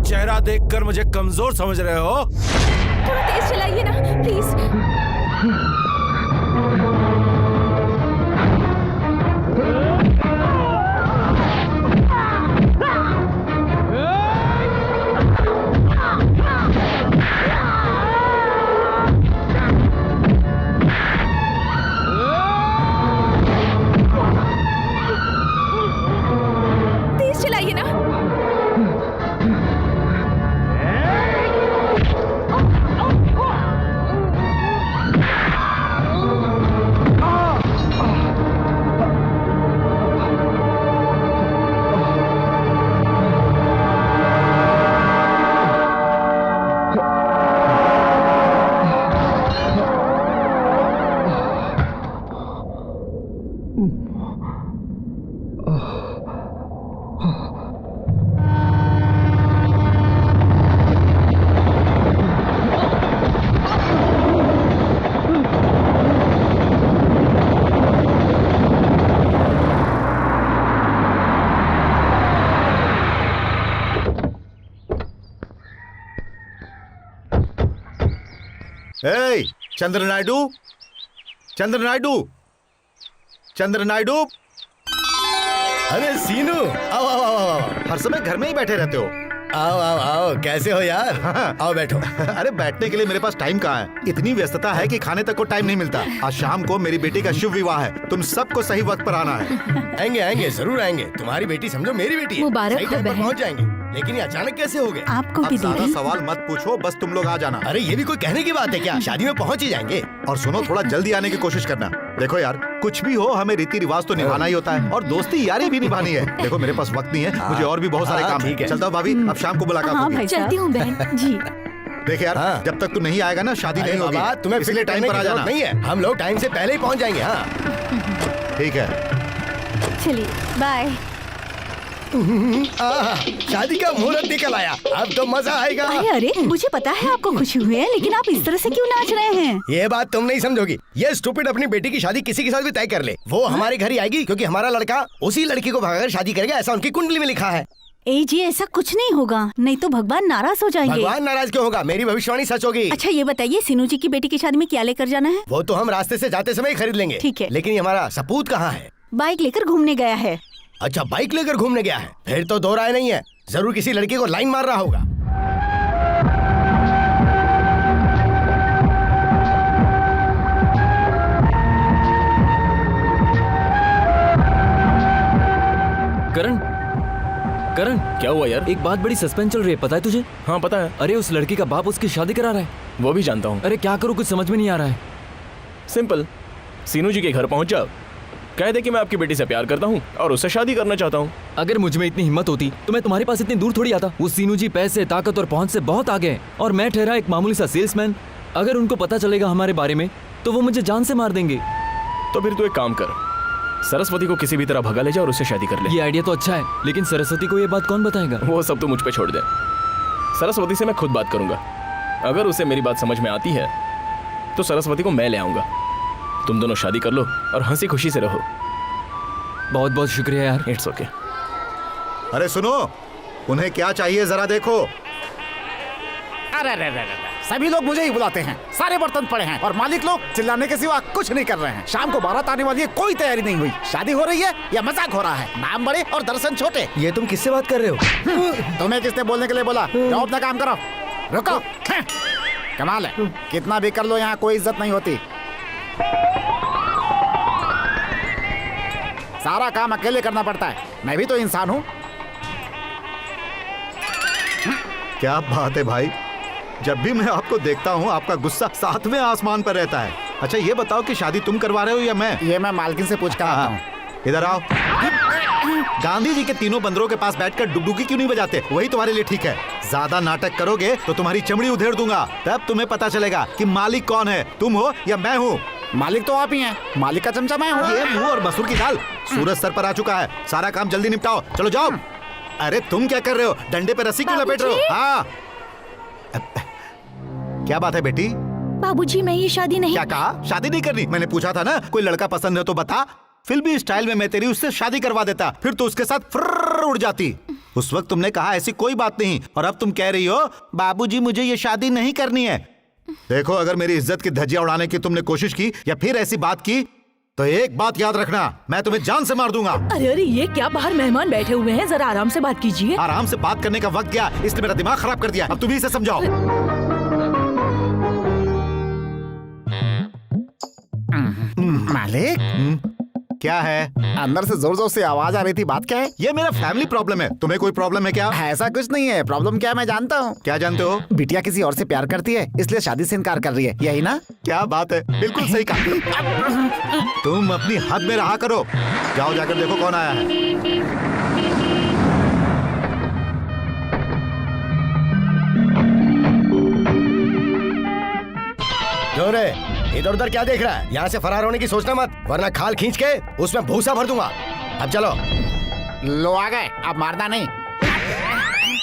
चेहरा देखकर मुझे कमजोर समझ रहे हो? थोड़ा तेज चलाइए ना प्लीज। तेज चलाइए ना। ए, चंद्र नायडू, चंद्र नायडू, चंद्र नायडू। अरे सीनू, आओ आओ आओ आओ। हर समय घर में ही बैठे रहते हो। आओ आओ आओ, कैसे हो यार? आओ बैठो। अरे बैठने के लिए मेरे पास टाइम कहाँ है? इतनी व्यस्तता है कि खाने तक को टाइम नहीं मिलता। आज शाम को मेरी बेटी का शुभ विवाह है, तुम सबको सही वक्त पर आना है। आएंगे आएंगे, जरूर आएंगे। तुम्हारी बेटी समझो मेरी बेटी है। मुबारक सही हो टाइम पर बहन। पहुंच जाएंगे। लेकिन ये अचानक कैसे हो गए? आपको अब भी ज्यादा दीदी। सवाल मत पूछो, बस तुम लोग आ जाना। अरे ये भी कोई कहने की बात है क्या? शादी में पहुंच ही जाएंगे। और सुनो, थोड़ा जल्दी आने की कोशिश करना। देखो यार, कुछ भी हो हमें रीति रिवाज तो निभाना ही होता है और दोस्ती यारी भी निभानी है। देखो मेरे पास वक्त नहीं है, मुझे और भी बहुत सारे हाँ, काम ठीक है। है। चलता हूँ भाभी, अब शाम को मुलाकात हाँ होगी। भाई, चलती हूँ बहन जी। देख यार, हाँ। जब तक तू नहीं आएगा ना शादी अरे नहीं होगी। बाबा, तुम्हें इसलिए फिक्र टाइम करने पर की आ जरूरत जाना। नहीं है। हम लोग टाइम से पहले ही पहुंच जाएंगे। हाँ ठीक है। चलिए बाय। शादी का मुहूर्त निकल आया, अब तो मजा आएगा। अरे अरे, मुझे पता है आपको खुशी हुई है, लेकिन आप इस तरह से क्यों नाच रहे हैं? ये बात तुम नहीं समझोगी। ये स्टूपिड अपनी बेटी की शादी किसी के साथ भी तय कर ले, वो हमारे घर ही आएगी, क्योंकि हमारा लड़का उसी लड़की को भगाकर शादी करेगा, ऐसा उनकी कुंडली में लिखा है। ए जी, ऐसा कुछ नहीं होगा, नहीं तो भगवान नाराज हो जाएंगे। भगवान नाराज क्यों होगा? मेरी भविष्यवाणी सच होगी। अच्छा ये बताइए, सीनू जी की बेटी की शादी में क्या लेकर जाना है? वो तो हम रास्ते से जाते समय ही खरीद लेंगे। ठीक है। लेकिन ये हमारा सपूत कहाँ है? बाइक लेकर घूमने गया है। अच्छा, बाइक लेकर घूमने गया है, फिर तो दो राय नहीं है। जरूर किसी लड़की को लाइन मार रहा होगा। करण, करण, क्या हुआ यार? एक बात बड़ी सस्पेंस चल रही है, पता है तुझे? हाँ पता है, अरे उस लड़की का बाप उसकी शादी करा रहा है। वो भी जानता हूँ। अरे क्या करूँ, कुछ समझ में नहीं आ रहा है। सिंपल, सीनू जी के घर पहुँच जाओ, कह दे कि मैं आपकी बेटी से प्यार करता हूँ और उससे शादी करना चाहता हूँ। अगर मुझ में इतनी हिम्मत होती तो मैं तुम्हारे पास इतनी दूर थोड़ी आता। वो सीनू जी पैसे, ताकत और पहुंच से बहुत आगे हैं और मैं ठहरा एक मामूली सा सेल्समैन। अगर उनको पता चलेगा हमारे बारे में तो वो मुझे जान से मार देंगे। तो फिर तू एक काम कर, सरस्वती को किसी भी तरह भगा ले जा और उससे शादी कर ले। ये आइडिया तो अच्छा है, लेकिन सरस्वती को ये बात कौन बताएगा? वो सब तो मुझ पे छोड़ दे, सरस्वती से मैं खुद बात करूंगा। अगर उसे मेरी बात समझ में आती है तो सरस्वती को मैं ले आऊंगा। तुम दोनों शादी कर लो और हंसी खुशी से रहो। बहुत बहुत शुक्रिया यार। It's okay. अरे सुनो, उन्हें क्या चाहिए जरा देखो। अरे रे रे रे रे, सभी लोग मुझे ही बुलाते हैं, सारे बर्तन पड़े हैं और मालिक लोग चिल्लाने के सिवा कुछ नहीं कर रहे हैं। शाम को बारात आने वाली है, कोई तैयारी नहीं हुई। शादी हो रही है या मजाक हो रहा है? नाम बड़े और दर्शन छोटे। ये तुम किससे बात कर रहे हो? तुम्हें किसने बोलने के लिए बोला? जाओ अपना काम करो। रुको। कमाल है, कितना भी कर लो यहाँ कोई इज्जत नहीं होती। सारा काम अकेले करना पड़ता है, मैं भी तो इंसान हूँ। क्या बात है भाई, जब भी मैं आपको देखता हूँ आपका गुस्सा 7वें आसमान पर रहता है। अच्छा ये बताओ कि शादी तुम करवा रहे हो या मैं? ये मैं मालकिन से पूछ कर आता हूँ। इधर आओ। गांधी जी के तीनों बंदरों के पास बैठकर डुगडुगी क्यों नहीं बजाते? वही तुम्हारे लिए ठीक है। ज्यादा नाटक करोगे तो तुम्हारी चमड़ी उधेड़ दूंगा, तब तुम्हें पता चलेगा कि मालिक कौन है, तुम हो या मैं हूँ। मालिक तो आप ही हैं, मालिक का चमचा मैं हूँ। ये मुंह और मसूर की दाल। सूरज सर पर आ चुका है, सारा काम जल्दी निपटाओ, चलो जाओ। अरे तुम क्या कर रहे हो? डंडे पे रस्सी क्यों लपेट रहे हो? हाँ क्या बात है बेटी? बाबूजी मैं ये शादी नहीं। क्या कहा? शादी नहीं करनी? मैंने पूछा था ना, कोई लड़का पसंद है तो बता, फिल्मी स्टाइल में मैं तेरी उससे शादी करवा देता, फिर तो उसके साथ फ्रर उड़ जाती। उस वक्त तुमने कहा ऐसी कोई बात नहीं, और अब तुम कह रही हो बाबूजी मुझे ये शादी नहीं करनी है। देखो, अगर मेरी इज्जत की धज्जियां उड़ाने की तुमने कोशिश की या फिर ऐसी बात की तो एक बात याद रखना, मैं तुम्हें जान से मार दूंगा। अरे अरे, ये क्या, बाहर मेहमान बैठे हुए हैं, जरा आराम से बात कीजिए। आराम से बात करने का वक्त गया, इसने मेरा दिमाग खराब कर दिया। अब तुम ही इसे समझाओ। मालिक, क्या है? अंदर से जोर जोर से आवाज आ रही थी, बात क्या है? ये मेरा फैमिली प्रॉब्लम है, तुम्हें कोई प्रॉब्लम है क्या? ऐसा कुछ नहीं है। प्रॉब्लम क्या है मैं जानता हूँ। क्या जानते हो? बिटिया किसी और से प्यार करती है, इसलिए शादी से इनकार कर रही है, यही ना? क्या बात है, बिल्कुल सही कहा। तुम अपनी हद में रहा करो। जाओ जाकर देखो कौन आया है। जो रे, इधर उधर क्या देख रहा है? यहाँ से फरार होने की सोचना मत, वरना खाल खींच के उसमें भूसा भर दूंगा। अब चलो। लो आ गए, अब मारना नहीं।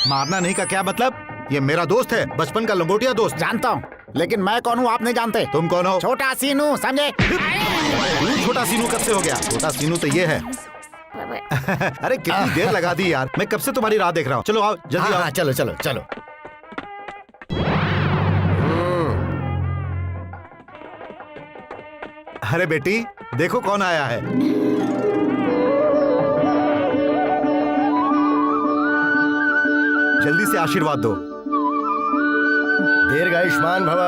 मारना नहीं का क्या मतलब? ये मेरा दोस्त है, बचपन का लंगोटिया दोस्त। जानता हूँ, लेकिन मैं कौन हूँ आप नहीं जानते। तुम कौन हो? छोटा सीनू, समझे? तू छोटा सीनू कब से हो गया? छोटा सीनू तो ये है। अरे कितनी देर लगा दी यार, मैं कब से तुम्हारी राह देख रहा हूँ। चलो आओ, जल्दी आओ। हाँ, चलो चलो चलो। अरे बेटी, देखो कौन आया है। जल्दी से आशीर्वाद दो। दीर्घायुष्मान भव।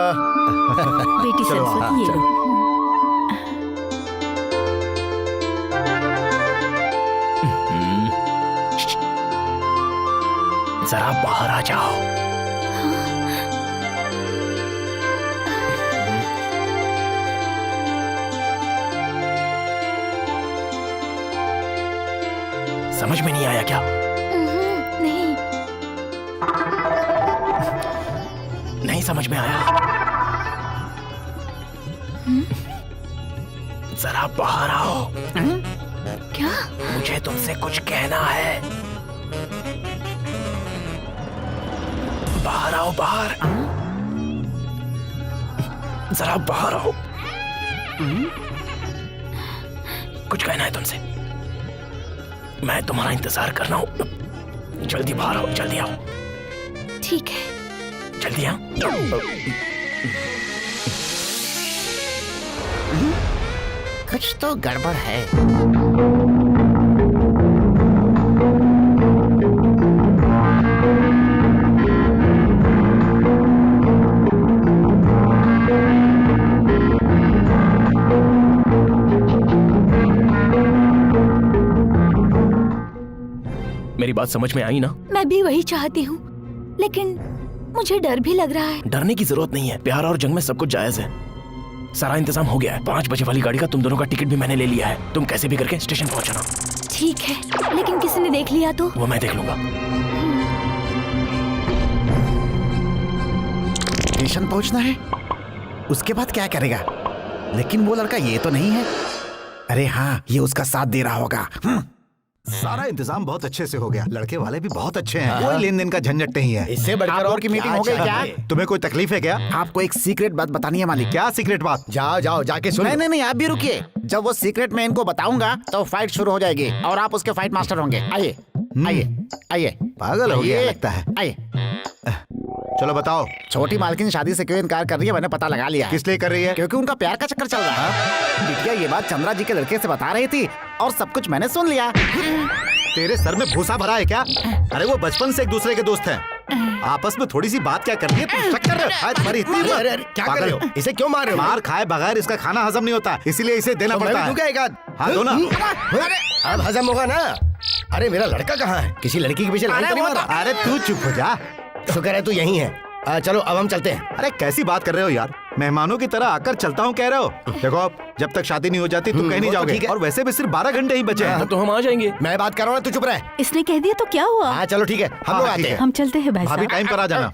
बेटी चलो, हाँ, सरस्वती, ये लो। जरा बाहर आ जाओ। समझ में नहीं आया क्या? नहीं। नहीं समझ में आया? जरा बाहर आओ। क्या? मुझे तुमसे कुछ कहना है। बाहर आओ, बाहर। जरा बाहर आओ। कुछ कहना है तुमसे। मैं तुम्हारा इंतजार कर रहा हूं। जल्दी बाहर आओ, जल्दी आओ। ठीक है। जल्दी आओ। कुछ तो गड़बड़ है। मेरी बात समझ में आई ना? मैं भी वही चाहती हूँ, लेकिन मुझे डर भी लग रहा है। डरने की जरूरत नहीं है। प्यार और जंग में सब कुछ जायज है। सारा इंतजाम हो गया है। 5 बजे वाली गाड़ी का तुम दोनों का टिकट भी मैंने ले लिया है। तुम कैसे भी करके स्टेशन पहुंचना। ठीक है, लेकिन किसी ने देख लिया तो? वो मैं देख लूंगा। स्टेशन पहुंचना है, उसके बाद क्या करेगा? लेकिन वो लड़का ये तो नहीं है। अरे हाँ, ये उसका साथ दे रहा होगा। सारा इंतजाम बहुत अच्छे से हो गया। लड़के वाले भी बहुत अच्छे हैं, कोई लेन देन का झंझट नहीं है। इससे बढ़कर आप लोग और की मीटिंग हो गई क्या? चाहिए? तुम्हें कोई तकलीफ है क्या? आपको एक सीक्रेट बात बतानी है मालिक। क्या सीक्रेट बात? जाओ जाओ, जाके सुनो। नहीं नहीं नहीं, आप भी रुकिए। जब वो सीक्रेट मैं इनको बताऊंगा तो फाइट शुरू हो जाएगी और आप उसके फाइट मास्टर होंगे। आइए आइए आइए। पागल हो गया आइए, लगता है। आइए। चलो बताओ, छोटी मालकिन शादी से क्यों इनकार कर रही है, मैंने पता लगा लिया है। किस लिए कर रही है? क्योंकि उनका प्यार का चक्कर चल रहा है। बिटिया ये बात चंद्रा जी के लड़के से बता रही थी और सब कुछ मैंने सुन लिया। तेरे सर में भूसा भरा है क्या? अरे वो बचपन से एक दूसरे के दोस्त हैं। आपस में थोड़ी सी बात क्या करनी है? तुम शक कर रहे हो? तुम्हारी इतनी अरे हिम्मत? अरे अरे, क्या कर रहे हो? इसे क्यों मार रहे हो? मार खाए बगैर इसका खाना हजम नहीं होता, इसीलिए इसे देना तो मैं पड़ता भी है। दूंगा एक आध। हाँ, दो ना। अब हजम होगा ना? अरे मेरा लड़का कहाँ है? किसी लड़की के पीछे लाइन तो नहीं मारा? अरे तू चुप हो जा। शुक्र है तू यहीं है। चलो अब हम चलते हैं। अरे कैसी बात कर रहे हो यार? मेहमानों की तरह आकर चलता हूँ कह रहे हो? देखो, जब तक शादी नहीं हो जाती तुम कहीं नहीं वो तो जाओगे। ठीक है। और वैसे भी सिर्फ 12 घंटे ही बचे हैं। तो हम आ जाएंगे। मैं बात कर रहा हूँ, तू चुप रह। इसने कह दिया तो क्या हुआ? हाँ चलो ठीक है, हम हाँ, लोग ठीक आते है। हैं। हम चलते हैं भाई भाभी साहब। टाइम पर आ जाना।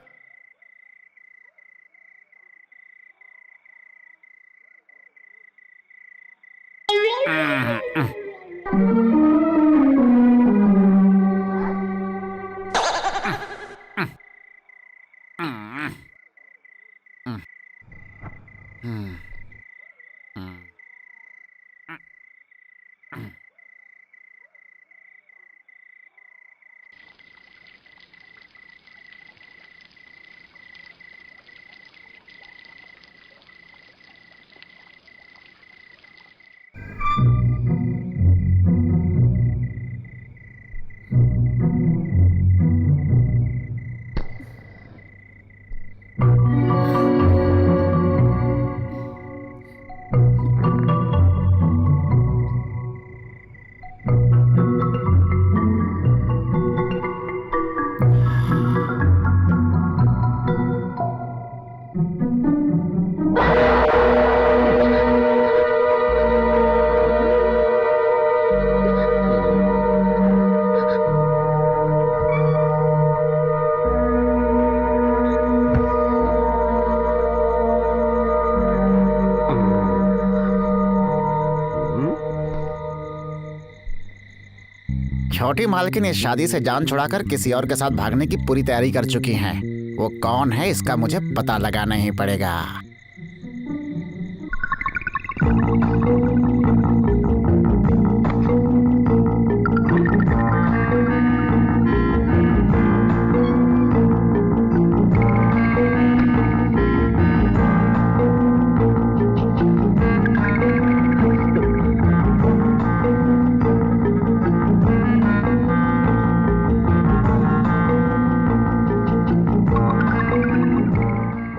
छोटी मालकिन इस शादी से जान छुड़ाकर किसी और के साथ भागने की पूरी तैयारी कर चुकी हैं। वो कौन है इसका मुझे पता लगाना ही पड़ेगा।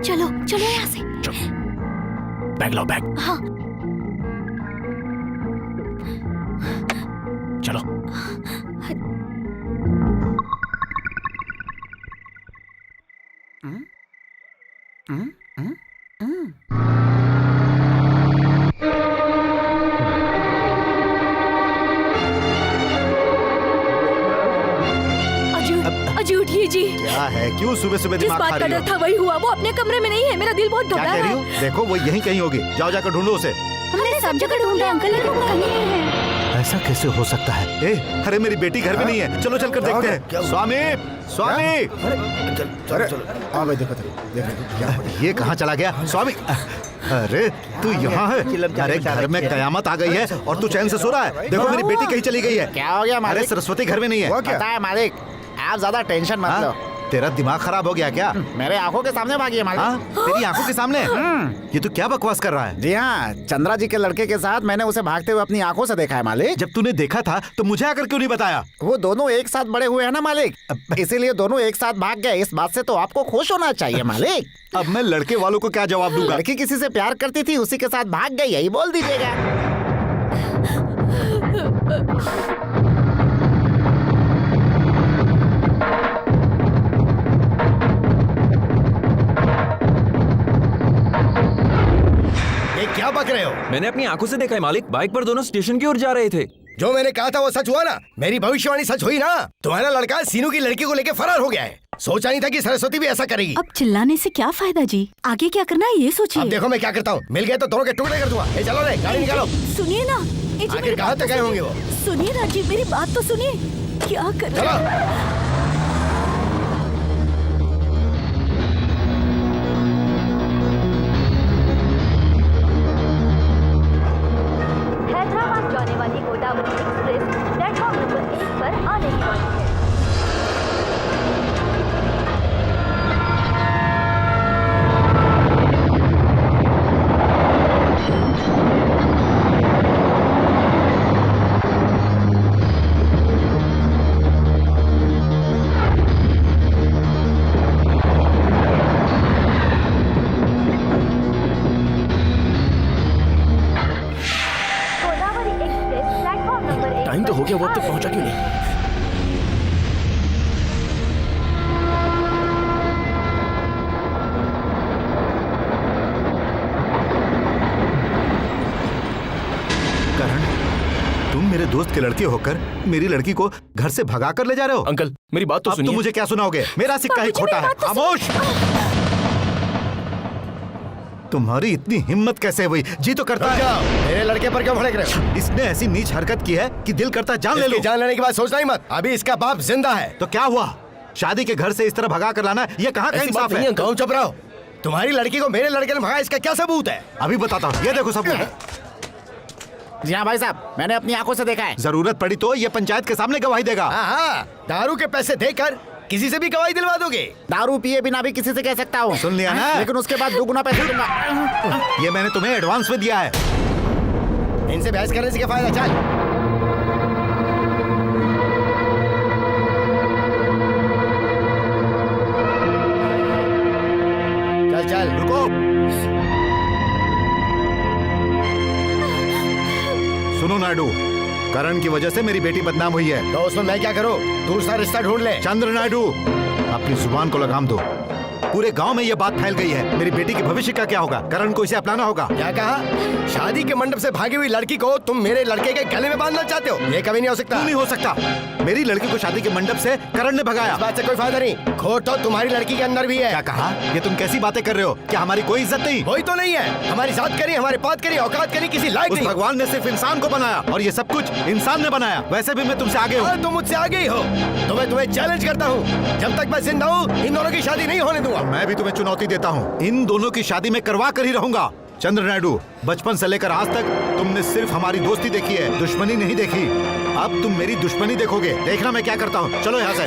चलो चलो यहाँ से। बैग लाओ, बैग। हाँ। चलो। अजी उठिए जी। क्या है, क्यों सुबह सुबह जिस दिमाग खा बात का रही डर हो? था वही हुआ। वो अपने कमरे में नहीं है। मेरा दिल बहुत क्या घबरा कह रहा रही है। हो? देखो वो यहीं कहीं होगी, जाओ जाकर ढूंढो उसे। हमने सब जगह ढूंढा अंकल, लेकिन वो कहीं नहीं है। ऐसा कैसे हो सकता है? अरे मेरी बेटी घर में नहीं है, चलो चलकर देखते हैं। स्वामी, स्वामी, चलो चलो। हाँ भाई, देखो देखो। ये कहाँ चला गया? स्वामी, अरे तू यहाँ है? अरे घर में कयामत आ गई है और तू चैन से सो रहा है। देखो मेरी बेटी कहीं चली गई है। क्या हो गया अरे मालिक? सरस्वती घर में नहीं है। पता है मालिक, आप ज्यादा टेंशन मत लो। हाँ? तेरा दिमाग खराब हो गया क्या? मेरे आंखों के सामने भागी है हाँ? मालिक। तेरी आंखों के सामने? ये तो क्या बकवास कर रहा है? जी हाँ, चंद्रा जी के लड़के के साथ मैंने उसे भागते हुए अपनी आंखों से देखा है मालिक। जब तूने देखा था तो मुझे आकर क्यों नहीं बताया? वो दोनों एक साथ बड़े हुए हैं ना मालिक, इसीलिए दोनों एक साथ भाग गए। इस बात से तो आपको खुश होना चाहिए मालिक। अब मैं लड़के वालों को क्या जवाब दूंगा? लड़की किसी से प्यार करती थी, उसी के साथ भाग गई, यही बोल दीजिएगा। ये क्या बक रहे हो? मैंने अपनी आंखों से देखा है मालिक, बाइक पर दोनों स्टेशन की ओर जा रहे थे। जो मैंने कहा था वो सच हुआ ना? मेरी भविष्यवाणी सच हुई ना? तुम्हारा लड़का सीनू की लड़की को लेके फरार हो गया है। सोचा नहीं था कि सरस्वती भी ऐसा करेगी। अब चिल्लाने से क्या फायदा जी? आगे क्या करना है ये सोचिए। अब देखो मैं क्या करता हूँ। मिल गए तो दोनों के टुकड़े कर दूंगा। चलो रे, गाड़ी निकालो। सुनिए ना। आखिर कहाँ तक गए होंगे वो? सुनिए ना जी, मेरी बात तो सुनिए। क्या कर रहे चलो। हैं? हैदराबाद जाने वाली गोदावरी एक्सप्रेस प्लेटफॉर्म नंबर 1 पर आने वाली है। Godavari express platform number 1 time तो हो गया, वो अब तक पहुंचा क्यों नहीं? करण, तुम मेरे दोस्त के लड़के होकर मेरी लड़की को घर से भगा कर ले जा रहे हो? अंकल मेरी बात तो अब सुनिए। तुम मुझे क्या सुनाओगे? मेरा सिक्का ही खोटा है। खामोश! तुम्हारी इतनी हिम्मत कैसे हुई? जी तो करता है। जाओ, मेरे लड़के पर क्यों भड़क रहे हो? इसने ऐसी नीच हरकत की है कि दिल करता है जान ले लो। इसकी जान लेने के बाद सोचना ही मत। अभी इसका बाप जिंदा है। तो क्या हुआ? शादी के घर से इस तरह भगा कर लाना, ये कहाँ का ऐसी इंसाफ बात नहीं है? है, कौन चुप रहो। तुम्हारी लड़की को मेरे लड़के ने भगाया, इसका क्या सबूत है? अभी बताता हूँ, ये देखो सबूत। जी हाँ भाई साहब, मैंने अपनी आंखों से देखा है। जरूरत पड़ी तो ये पंचायत के सामने गवाही देगा। हाँ, दारू के पैसे देकर किसी से भी गवाही दिलवा दोगे? दारू पिए बिना भी किसी से कह सकता हूँ। सुन लिया ना? लेकिन उसके बाद 2 गुना पैसे दूंगा। ये मैंने तुम्हें एडवांस में दिया है। इनसे बहस करने से क्या फायदा? चल। चल चल। रुको, सुनो नायडू, करण की वजह से मेरी बेटी बदनाम हुई है। तो उसमें मैं क्या करूं? दूसरा रिश्ता ढूंढ ले। चंद्र नायडू, अपनी जुबान को लगाम दो। पूरे गांव में ये बात फैल गई है। मेरी बेटी के भविष्य का क्या होगा? करण को इसे अपनाना होगा। क्या कहा? शादी के मंडप से भागी हुई लड़की को तुम मेरे लड़के के गले में बांधना चाहते हो? ये कभी नहीं हो सकता। क्यों नहीं हो सकता? मेरी लड़की को शादी के मंडप से करण ने भगाया। इस बात से कोई फायदा नहीं। खोट तो तुम्हारी लड़की के अंदर भी है। क्या कहा? ये तुम कैसी बातें कर रहे हो? क्या हमारी कोई इज्जत नहीं? वही तो नहीं है। हमारी जात करी, हमारी बात करी, औकात करी, किसी लायक उस नहीं। भगवान ने सिर्फ इंसान को बनाया और ये सब कुछ इंसान ने बनाया। वैसे भी मैं तुमसे आगे हूँ। हाँ, तुम मुझसे आगे ही हो। तो मैं तुम्हें चैलेंज करता हूँ, जब तक मैं जिंदा हूँ इन दोनों की शादी नहीं होने दूंगा। मैं भी तुम्हें चुनौती देता हूँ, इन दोनों की शादी में करवा कर ही रहूंगा। चंद्र नायडू, बचपन से लेकर आज तक तुमने सिर्फ हमारी दोस्ती देखी है, दुश्मनी नहीं देखी। अब तुम मेरी दुश्मनी देखोगे। देखना मैं क्या करता हूँ। चलो यहाँ से।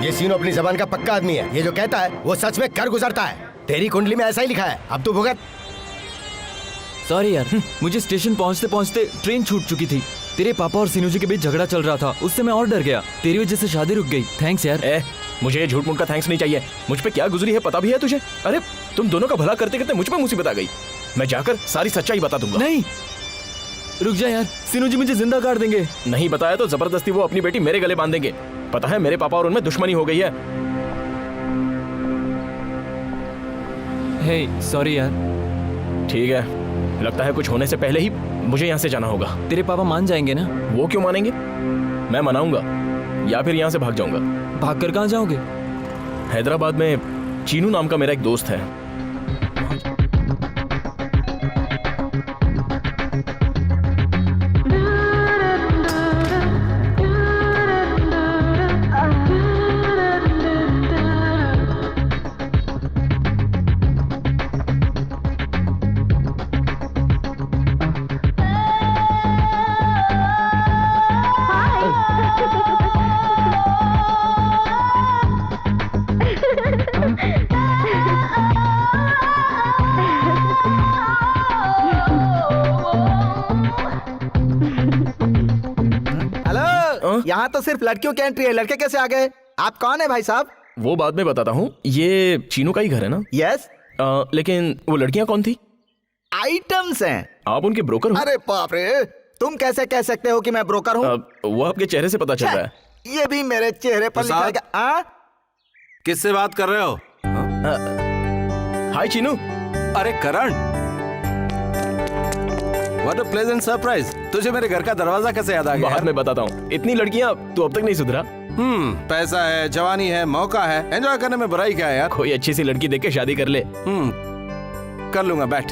ये सीनो अपनी जबान का पक्का आदमी है। ये जो कहता है वो सच में कर गुजरता है। तेरी कुंडली में ऐसा ही लिखा है। अब तू भुगत। सॉरी यार, मुझे स्टेशन पहुंचते पहुंचते ट्रेन छूट चुकी थी। तेरे पापा और सीनू जी के बीच झगड़ा चल रहा था, उससे मैं और डर गया। तेरी वजह से शादी रुक गई। थैंक्स यार। मुझे ये झूठ मूठ का थैंक्स नहीं चाहिए। मुझ पे क्या गुजरी है पता भी है तुझे? अरे तुम दोनों का भला करते करते मुझ पे मुसीबत आ गई। मैं जाकर सारी सच्चाई बता दूंगा। नहीं, रुक जा यार, सीनू जी मुझे जिंदा काट देंगे। नहीं बताया तो जबरदस्ती वो अपनी बेटी मेरे गले बांध देंगे। पता है मेरे पापा और उनमें दुश्मनी हो गई है। हे सॉरी यार। ठीक है, लगता है कुछ होने से पहले ही मुझे यहाँ से जाना होगा। तेरे पापा मान जाएंगे ना? वो क्यों मानेंगे? मैं मनाऊंगा या फिर यहाँ से भाग जाऊंगा। भाग कर कहाँ जाओगे? हैदराबाद में चीनू नाम का मेरा एक दोस्त है। यहाँ तो सिर्फ लड़कियों की एंट्री है, लड़के कैसे आ गए? आप कौन है भाई साहब? वो बाद में बताता हूँ। ये चीनू का ही घर है ना? यस। लेकिन वो लड़कियाँ कौन थी? आइटम्स हैं। आप उनके ब्रोकर हो? अरे बाप रे, तुम कैसे कह सकते हो कि मैं ब्रोकर हूँ? वो आपके चेहरे से पता चल रहा है। ये भी मेरे चेहरे पर लिखा है। किससे बात कर रहे हो? हाय चीनू। अरे करण, व्हाट अ प्लेजेंट सरप्राइज। तुझे मेरे घर का दरवाजा कैसे याद आ गया? बाद में बताता हूँ। इतनी लड़कियाँ तू अब तक नहीं सुधरा। पैसा है, जवानी है, मौका है, एंजॉय करने में बुराई क्या है यार? कोई अच्छी सी लड़की देख के शादी कर ले। कर लूंगा, बैठ।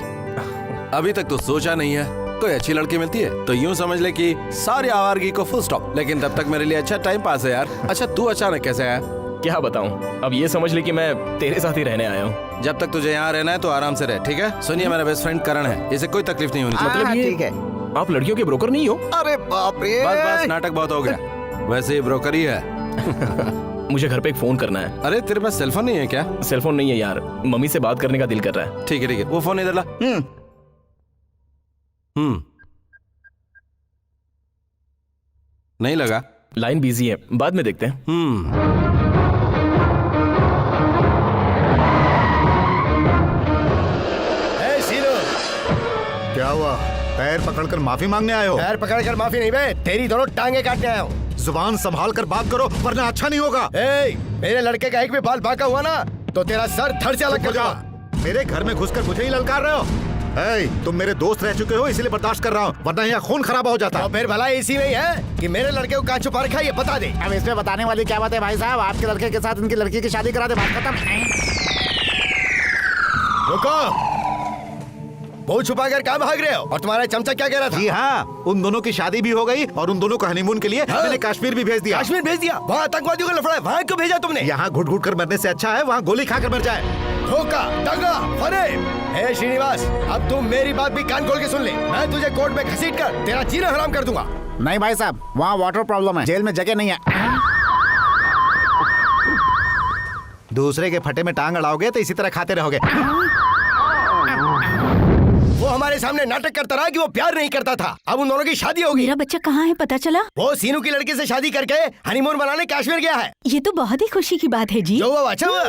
अभी तक तो सोचा नहीं है। कोई अच्छी लड़की मिलती है तो यूं समझ ले कि सारी आवारगी को फुल स्टॉप। लेकिन तब तक मेरे लिए अच्छा टाइम पास है यार। अच्छा तू अचानक कैसे आया? क्या बताऊं, अब ये समझ ले कि मैं तेरे साथ ही रहने आया हूँ। जब तक तुझे यहाँ रहना है तो आराम से रह, ठीक है? सुनिए, मेरा बेस्ट फ्रेंड करण है, इसे कोई तकलीफ नहीं होनी चाहिए। मतलब ये ठीक है। आप लड़कियों के ब्रोकर नहीं हो? अरे बाप रे, बस बस, नाटक बहुत हो गया। वैसे ही ब्रोकर ही है। मुझे घर पे एक फोन करना है। अरे तेरे पास सेलफोन नहीं है क्या? सेलफोन नहीं है यार, मम्मी से बात करने का दिल कर रहा है। ठीक है, वो फोन इधर ला। नहीं लगा? लाइन बिजी है, बाद में देखते हैं। क्या हुआ? पैर पकड़कर माफी मांगने आए हो? पैर पकड़कर माफी नहीं बे, तेरी दोनों टांगे काटने आया हूँ। जुबान संभाल कर बात करो वरना अच्छा नहीं होगा। मेरे लड़के का एक भी बाल बांका हुआ ना तो तेरा सर धड़ से अलग कर दूंगा। मेरे घर में घुसकर मुझे ही ललकार रहे हो? तुम मेरे दोस्त रह चुके हो इसलिए बर्दाश्त कर रहा हूँ, वरना यहाँ खून खराब हो जाता। तो फिर भला इसी में ही है कि मेरे लड़के को कहाँ छुपा रखा है, ये बता दे। अब इसमें बताने वाली क्या बात है भाई साहब? आपके लड़के के साथ इनकी लड़की की शादी करा दे, बात खत्म। रुको, वो छुपा कर कहाँ भाग रहे हो? और तुम्हारा चमचा क्या कह रहा था? जी हाँ, उन दोनों की शादी भी हो गई और उन दोनों को हनीमून के लिए मैंने कश्मीर भी भेज दिया। कश्मीर भेज दिया? वहाँ आतंकवादियों का लफड़ा है, वहाँ क्यों भेजा तुमने? यहाँ घुट घुट कर मरने से अच्छा है वहाँ गोली खाकर मर जाए। धोखा, दगा, फरेब। हे श्रीनिवास, अब तुम मेरी बात भी कान खोल के सुन ले। मैं तुझे कोर्ट में घसीट कर तेरा जीना हराम कर दूंगा। नहीं भाई साहब, वहाँ वाटर प्रॉब्लम है, जेल में जगह नहीं है। दूसरे के फटे में टांग अड़ाओगे तो इसी तरह खाते रहोगे। वो हमारे सामने नाटक करता रहा कि वो प्यार नहीं करता था। अब उन दोनों की शादी होगी। मेरा बच्चा कहाँ है पता चला? वो सीनू की लड़की से शादी करके हनीमून मनाने कश्मीर गया है। ये तो बहुत ही खुशी की बात है जी। जो हुआ अच्छा हुआ।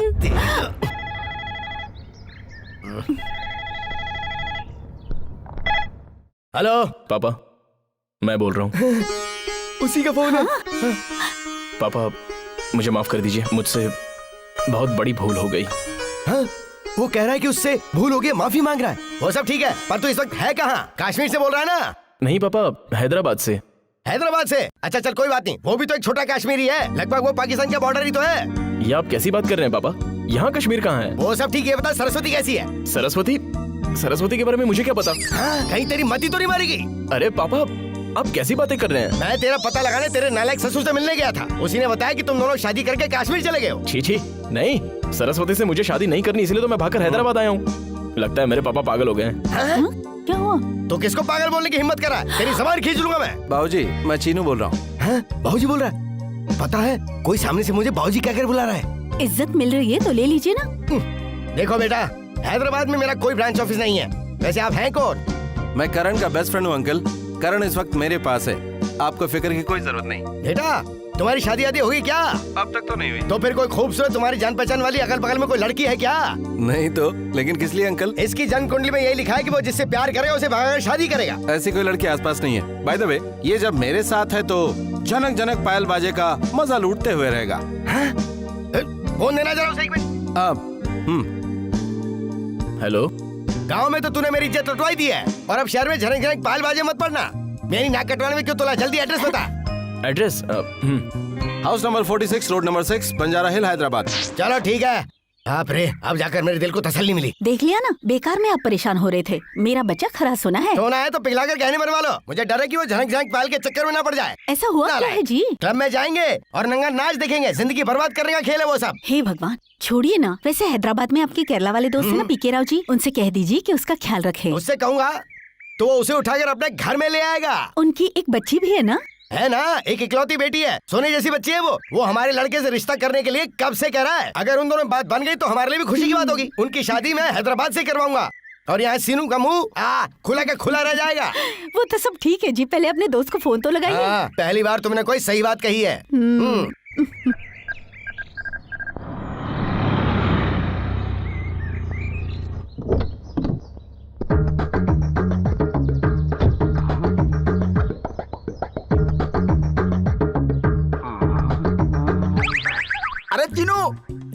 हेलो पापा, मैं बोल रहा हूँ। उसी का फोन है। पापा, मुझे माफ कर दीजिए, मुझसे बहुत बड़ी भूल हो गई। हाँ? वो कह रहा है कि उससे भूल हो गई, माफी मांग रहा है। वो सब ठीक है, पर तू इस वक्त है कहाँ? कश्मीर से बोल रहा है ना? नहीं पापा, हैदराबाद से। हैदराबाद से? अच्छा चल कोई बात नहीं, वो भी तो एक छोटा कश्मीरी है, लगभग वो पाकिस्तान का बॉर्डर ही तो है। ये आप कैसी बात कर रहे हैं पापा? यहाँ कश्मीर कहाँ है? वो सब ठीक है, बता सरस्वती कैसी है? सरस्वती? सरस्वती के बारे में मुझे क्या पता? हाँ? कहीं तेरी मती तो नहीं मारेगी? अरे पापा, आप कैसी बातें कर रहे हैं? मैं तेरा पता लगाने तेरे नालायक ससुर से मिलने गया था, उसी ने बताया कि तुम दोनों शादी करके कश्मीर चले गए हो। छी छी, नहीं, सरस्वती से मुझे शादी नहीं करनी, इसलिए तो मैं भागकर हैदराबाद आया हूँ। लगता है मेरे पापा पागल हो गए हैं। हाँ? क्या हुआ? तो किसको पागल बोलने की हिम्मत करा? तेरी जबान खींच लूंगा मैं। बाबूजी, मैं चीनू बोल रहा हूँ। हाँ? बाबूजी बोल रहा है? पता है कोई सामने से मुझे बाबूजी कहकर बुला रहा है। इज्जत मिल रही है तो ले लीजिए ना। देखो बेटा, हैदराबाद में मेरा कोई ब्रांच ऑफिस नहीं है। वैसे आप हैं कौन? मैं करण का बेस्ट फ्रेंड हूँ अंकल। करण इस वक्त मेरे पास है, आपको फिक्र की कोई जरूरत नहीं। बेटा तुम्हारी शादी आदि होगी क्या? अब तक तो नहीं हुई। तो फिर कोई खूबसूरत तुम्हारी जान पहचान वाली अगल बगल में कोई लड़की है क्या? नहीं तो, लेकिन किस लिए अंकल? इसकी जन्म कुंडली में यही लिखा है कि वो जिससे प्यार करेगा उसे भागकर शादी करेगा। ऐसी कोई लड़की आसपास नहीं है। बाय द वे, ये जब मेरे साथ है तो जनक जनक पायल बाजे का मजा लूटते हुए रहेगा। फोन देना जरा उसे एक मिनट। हेलो, गाँव में तो तूने मेरी इज्जत लुटवाई दी है, और अब शहर में झनक झनक पायल बाजे मत पड़ना। मेरी नाक कटवाने में क्यों तोला? जल्दी एड्रेस बता। Address? House number 46, road number 6, Banjara hill, Hyderabad. चलो ठीक है। बाप रे, अब जाकर मेरे दिल को तसल्ली मिली। देख लिया ना, बेकार में आप परेशान हो रहे थे। मेरा बच्चा खरा सुना है। सोना है तो पिघलाकर गहने बनवा लो। मुझे डर है कि वो झनक झनक पायल के चक्कर में ना पड़ जाए। ऐसा हुआ क्या है जी? क्लब में जाएंगे और नंगा नाच देखेंगे। जिंदगी बर्बाद करने का खेल है वो सब। हे भगवान, छोड़िए ना। वैसे हैदराबाद में आपके केरला वाले दोस्त है ना, पीके राव जी, उनसे कह दीजिए कि उसका ख्याल रखे। उससे कहूँगा तो वो उसे उठाकर अपने घर में ले आएगा। उनकी एक बच्ची भी है ना? है ना, एक इकलौती बेटी है, सोने जैसी बच्ची है वो हमारे लड़के से रिश्ता करने के लिए कब से कह रहा है। अगर उन दोनों बात बन गई तो हमारे लिए भी खुशी की बात होगी। उनकी शादी मैं हैदराबाद से करवाऊंगा और यहाँ सीनू का मुंह खुला का खुला रह जाएगा। वो तो सब ठीक है जी, पहले अपने दोस्त को फोन तो लगाइए। पहली बार तुमने कोई सही बात कही है। अरे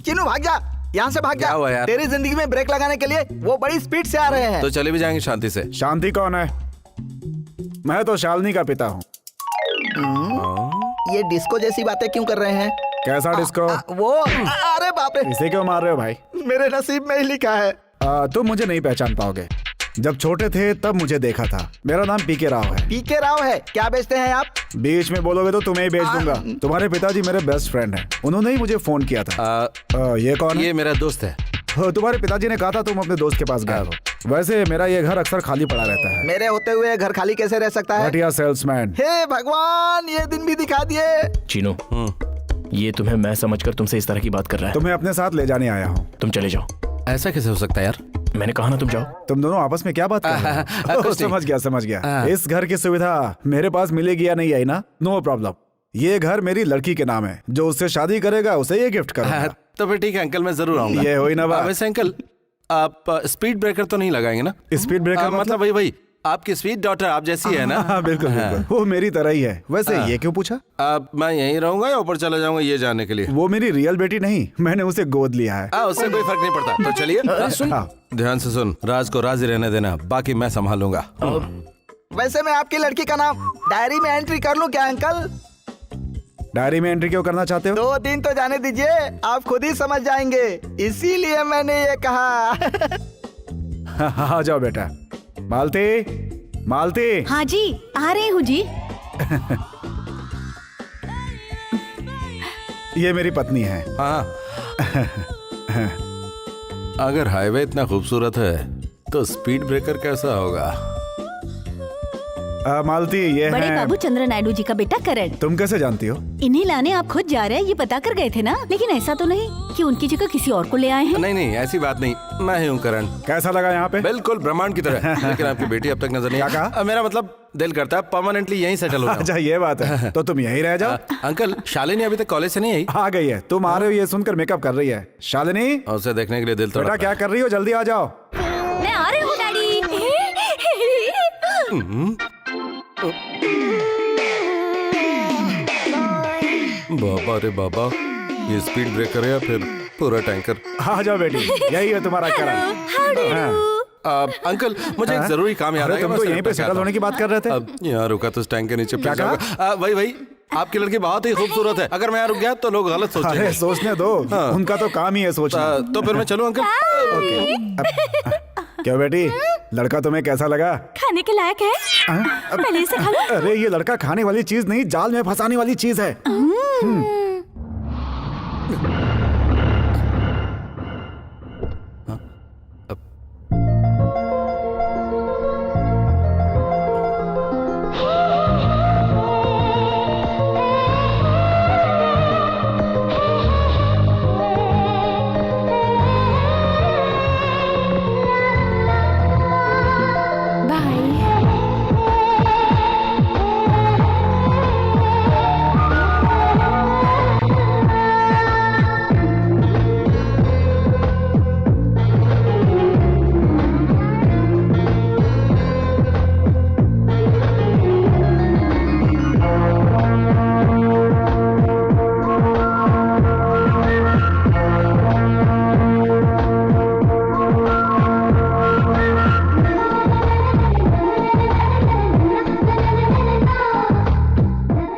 चिनू भाग जा, यहाँ से भाग क्या जा। हुआ यार? तेरी जिंदगी में ब्रेक लगाने के लिए वो बड़ी स्पीड से आ रहे हैं। तो चले भी जाएंगे शांति से। शांति कौन है? मैं तो शालिनी का पिता हूँ। ये डिस्को जैसी बातें क्यों कर रहे हैं? कैसा डिस्को? अरे बाप रे, इसे क्यों मार रहे हो भाई? मेरे नसीब में ही लिखा है। तुम मुझे नहीं पहचान पाओगे। जब छोटे थे तब मुझे देखा था। मेरा नाम पीके राव है। पीके राव है? क्या बेचते हैं आप? बीच में बोलोगे तो तुम्हें ही बेच दूंगा। तुम्हारे पिताजी मेरे बेस्ट फ्रेंड हैं, उन्होंने ही मुझे फोन किया था। ये कौन है? ये मेरा दोस्त है। तुम्हारे पिताजी ने कहा था तुम अपने दोस्त के पास गए हो। वैसे मेरा ये घर अक्सर खाली पड़ा रहता है। मेरे होते हुए घर खाली कैसे रह सकता है? घटिया सेल्समैन। हे भगवान, ये दिन भी दिखा दिए। चीनू, ये तुम्हें मैं समझकर तुमसे इस तरह की बात कर रहा है। तुम्हें अपने साथ ले जाने आया हूँ। तुम चले जाओ। ऐसा कैसे हो सकता है यार? मैंने कहा ना तुम जाओ। तुम दोनों आपस में क्या बात कर रहे हो? कुछ नहीं। समझ गया। इस घर की सुविधा मेरे पास मिलेगी या नहीं आई ना? No problem. ये घर मेरी लड़की के नाम है। जो उससे शादी करेगा उसे ये गिफ्ट करूंगा। तो फिर ठीक है अंकल, मैं जरूर आऊंगा। ये हुई ना बात। वैसे अंकल, आप स्पीड ब्रेकर तो नहीं लगाएंगे ना? स्पीड ब्रेकर मतलब वही आपकी स्वीट डॉटर आप जैसी है ना? हाँ, बिल्कुल। वो मेरी तरह ही है। वैसे ये क्यों पूछा? मैं यहीं रहूंगा या ऊपर चला जाऊंगा ये जानने के लिए? वो मेरी रियल बेटी नहीं, मैंने उसे गोद लिया है। उससे कोई फर्क नहीं पड़ता। तो चलिए सुन, ध्यान से सुन। राज को राजी रहने देना, बाकी मैं संभालूंगा। वैसे मैं आपकी लड़की का नाम डायरी में एंट्री कर लूं क्या अंकल? डायरी में एंट्री क्यों करना चाहते हो? 2 दिन तो जाने दीजिए, आप खुद ही समझ जाएंगे, इसीलिए मैंने ये कहा। हाँ, जाओ बेटा। मालती। हाँ जी, आ रही हूँ जी। ये मेरी पत्नी है। हाँ। अगर हाईवे इतना खूबसूरत है तो स्पीड ब्रेकर कैसा होगा? मालती, ये बड़े है बाबू चंद्र नायडू जी का बेटा करण। तुम कैसे जानती हो? इन्हें लाने आप खुद जा रहे हैं, ये पता कर गए थे ना? लेकिन ऐसा तो नहीं कि उनकी जगह किसी और को ले आए हैं? नहीं, ऐसी बात नहीं। मैं ही हूँ करण। कैसा लगा यहाँ पे? बिल्कुल ब्रह्मांड की तरह। लेकिन आपकी बेटी अब तक नजर नहीं। क्या कहा? मेरा मतलब दिल करता है परमानेंटली यहीं सेटल हो जाऊं। अच्छा, ये बात है। तो तुम यहीं रह जाओ। अंकल, शालिनी अभी तक कॉलेज से नहीं आई? आ गई है। तुम आ रहे हो ये सुनकर मेकअप कर रही है। शालिनी, उसे देखने के लिए दिल बेटा तड़पता क्या कर रही हो? जल्दी आ जाओ। मैं आ रही हूँ डैडी। बाबा रे बाबा, ये स्पीड ब्रेकर है या फिर पूरा टैंकर? आ जाओ बेटी, यही है तुम्हारा कारण। हाँ। अंकल मुझे एक जरूरी काम याद अरे आया, तुम मैं तो उससे यहीं पे निपट के सेटल आता होने की बात कर रहे थे। हूँ। अब यहाँ रुका तो इस टैंक के नीचे क्या फिर जाऊंगा। वही आपकी लड़की बहुत ही खूबसूरत है, अगर मैं यहाँ रुक गया तो लोग गलत अरे सोचेंगे। सोचने दो, हाँ। उनका तो काम ही है सोचना। तो फिर मैं चलूँ अंकल? क्या बेटी, लड़का तुम्हें कैसा लगा? खाने के लायक है? पहले इसे खा लो। अरे ये लड़का खाने वाली चीज नहीं, जाल में फंसाने वाली चीज है।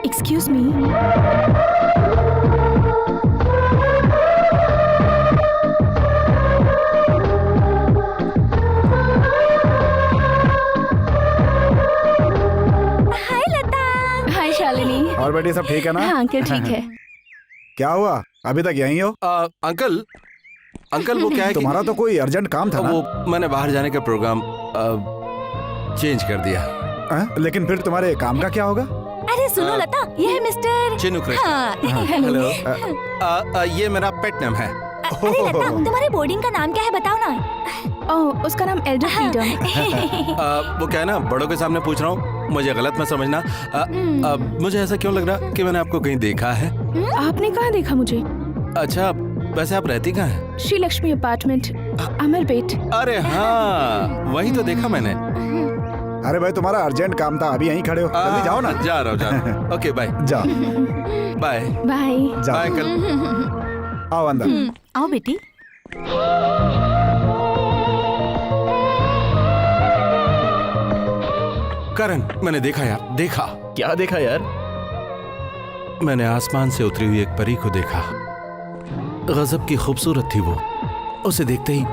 Excuse me. Hi Lata. Hi Shalini. और बेटी सब ठीक है ना? हाँ अंकल ठीक है। क्या हुआ, अभी तक यहीं हो? अंकल वो क्या है कि तुम्हारा तो कोई अर्जेंट काम था ना? वो मैंने बाहर जाने का प्रोग्राम चेंज कर दिया। लेकिन फिर तुम्हारे काम का क्या होगा? अरे सुनो लता, ये है मिस्टर चिनू कृष्ण। हाँ। हेलो। ये मेरा पेट नेम है। अरे लता, तुम्हारे बोर्डिंग का नाम क्या है बताओ ना। ओह, उसका नाम एल्डर फ्रीडम। वो क्या है ना, बड़ों के सामने पूछ रहा हूँ, मुझे गलत मत समझना। मुझे ऐसा क्यों लग रहा कि मैंने आपको कहीं देखा है? आपने कहाँ देखा मुझे? अच्छा, वैसे आप रहती कहाँ हैं? श्री लक्ष्मी अपार्टमेंट, अमरपेट। अरे हाँ, वही तो देखा मैंने। अरे भाई तुम्हारा अर्जेंट काम था, अभी यहीं खड़े हो, जल्दी जाओ ना। जा रहा हूँ। Okay bye. जाओ। Bye bye. जाओ बाय अंकल। आओ अंदर। आओ बेटी। करण, मैंने देखा यार, देखा। क्या देखा यार? मैंने आसमान से उतरी हुई एक परी को देखा। गजब की खूबसूरत थी वो। उसे देखते ही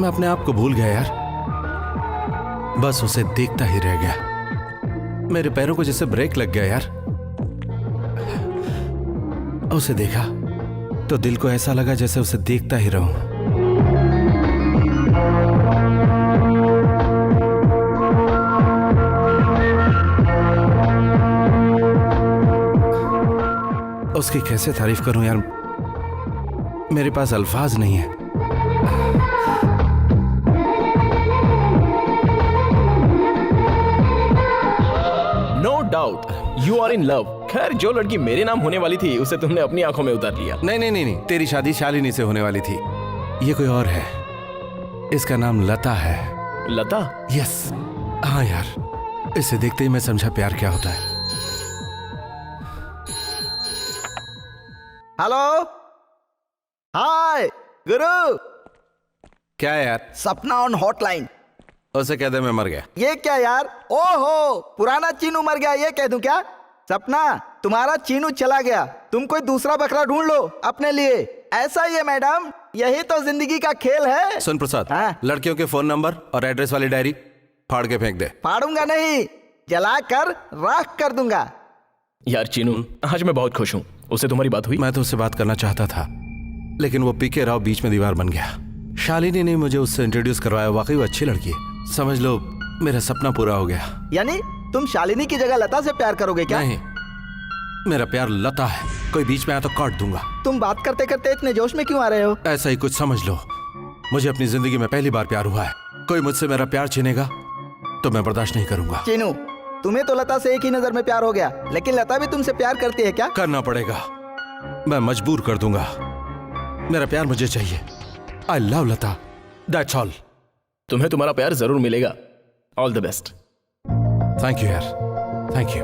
मैं अपने आप को भूल गया यार। बस उसे देखता ही रह गया। मेरे पैरों को जैसे ब्रेक लग गया यार। उसे देखा तो दिल को ऐसा लगा जैसे उसे देखता ही रहूं। उसकी कैसे तारीफ करूं यार, मेरे पास अल्फाज नहीं है। No doubt you are in love. खैर, जो लड़की मेरे नाम होने वाली थी उसे तुमने अपनी आंखों में उतार लिया। नहीं नहीं नहीं नहीं, तेरी शादी शालिनी से होने वाली थी। ये कोई और है। इसका नाम लता है। लता? यस। हाँ यार, इसे देखते ही मैं समझा प्यार क्या होता है। हेलो, हाय गुरु। क्या है यार? सपना ऑन हॉटलाइन। उसे कह दे मैं मर गया। ये क्या यार? ओहो, पुराना चीनू मर गया ये कह दूं क्या? सपना, तुम्हारा चीनू चला गया, तुम कोई दूसरा बकरा ढूंढ लो अपने लिए। ऐसा ही है मैडम, यही तो जिंदगी का खेल है। सुन प्रसाद, हाँ? लड़कियों के फोन नंबर और एड्रेस वाली डायरी फाड़ के फेंक दे। फाड़ूंगा नहीं, जलाकर राख कर दूंगा। यार चीनू, आज मैं बहुत खुश हूँ। उससे तुम्हारी बात हुई? मैं तो उससे बात करना चाहता था, लेकिन वो पीके राव बीच में दीवार बन गया। शालिनी ने मुझे उससे इंट्रोड्यूस करवाया। वाकई वो अच्छी लड़की है। समझ लो मेरा सपना पूरा हो गया। यानी तुम शालिनी की जगह लता से प्यार करोगे क्या? नहीं, मेरा प्यार लता है। कोई बीच में आया तो काट दूंगा। तुम बात करते करते इतने जोश में क्यों आ रहे हो? ऐसा ही कुछ समझ लो। मुझे अपनी जिंदगी में पहली बार प्यार हुआ है। कोई मुझसे मेरा प्यार छीनेगा तो मैं बर्दाश्त नहीं करूंगा। चीनू, तुम्हें तो लता से एक ही नजर में प्यार हो गया, लेकिन लता भी तुमसे प्यार करती है क्या? करना पड़ेगा, मैं मजबूर कर दूंगा। मेरा प्यार मुझे चाहिए। I love Lata, that's all. तुम्हें तुम्हारा प्यार जरूर मिलेगा। All the best. Thank you यार, थैंक यू।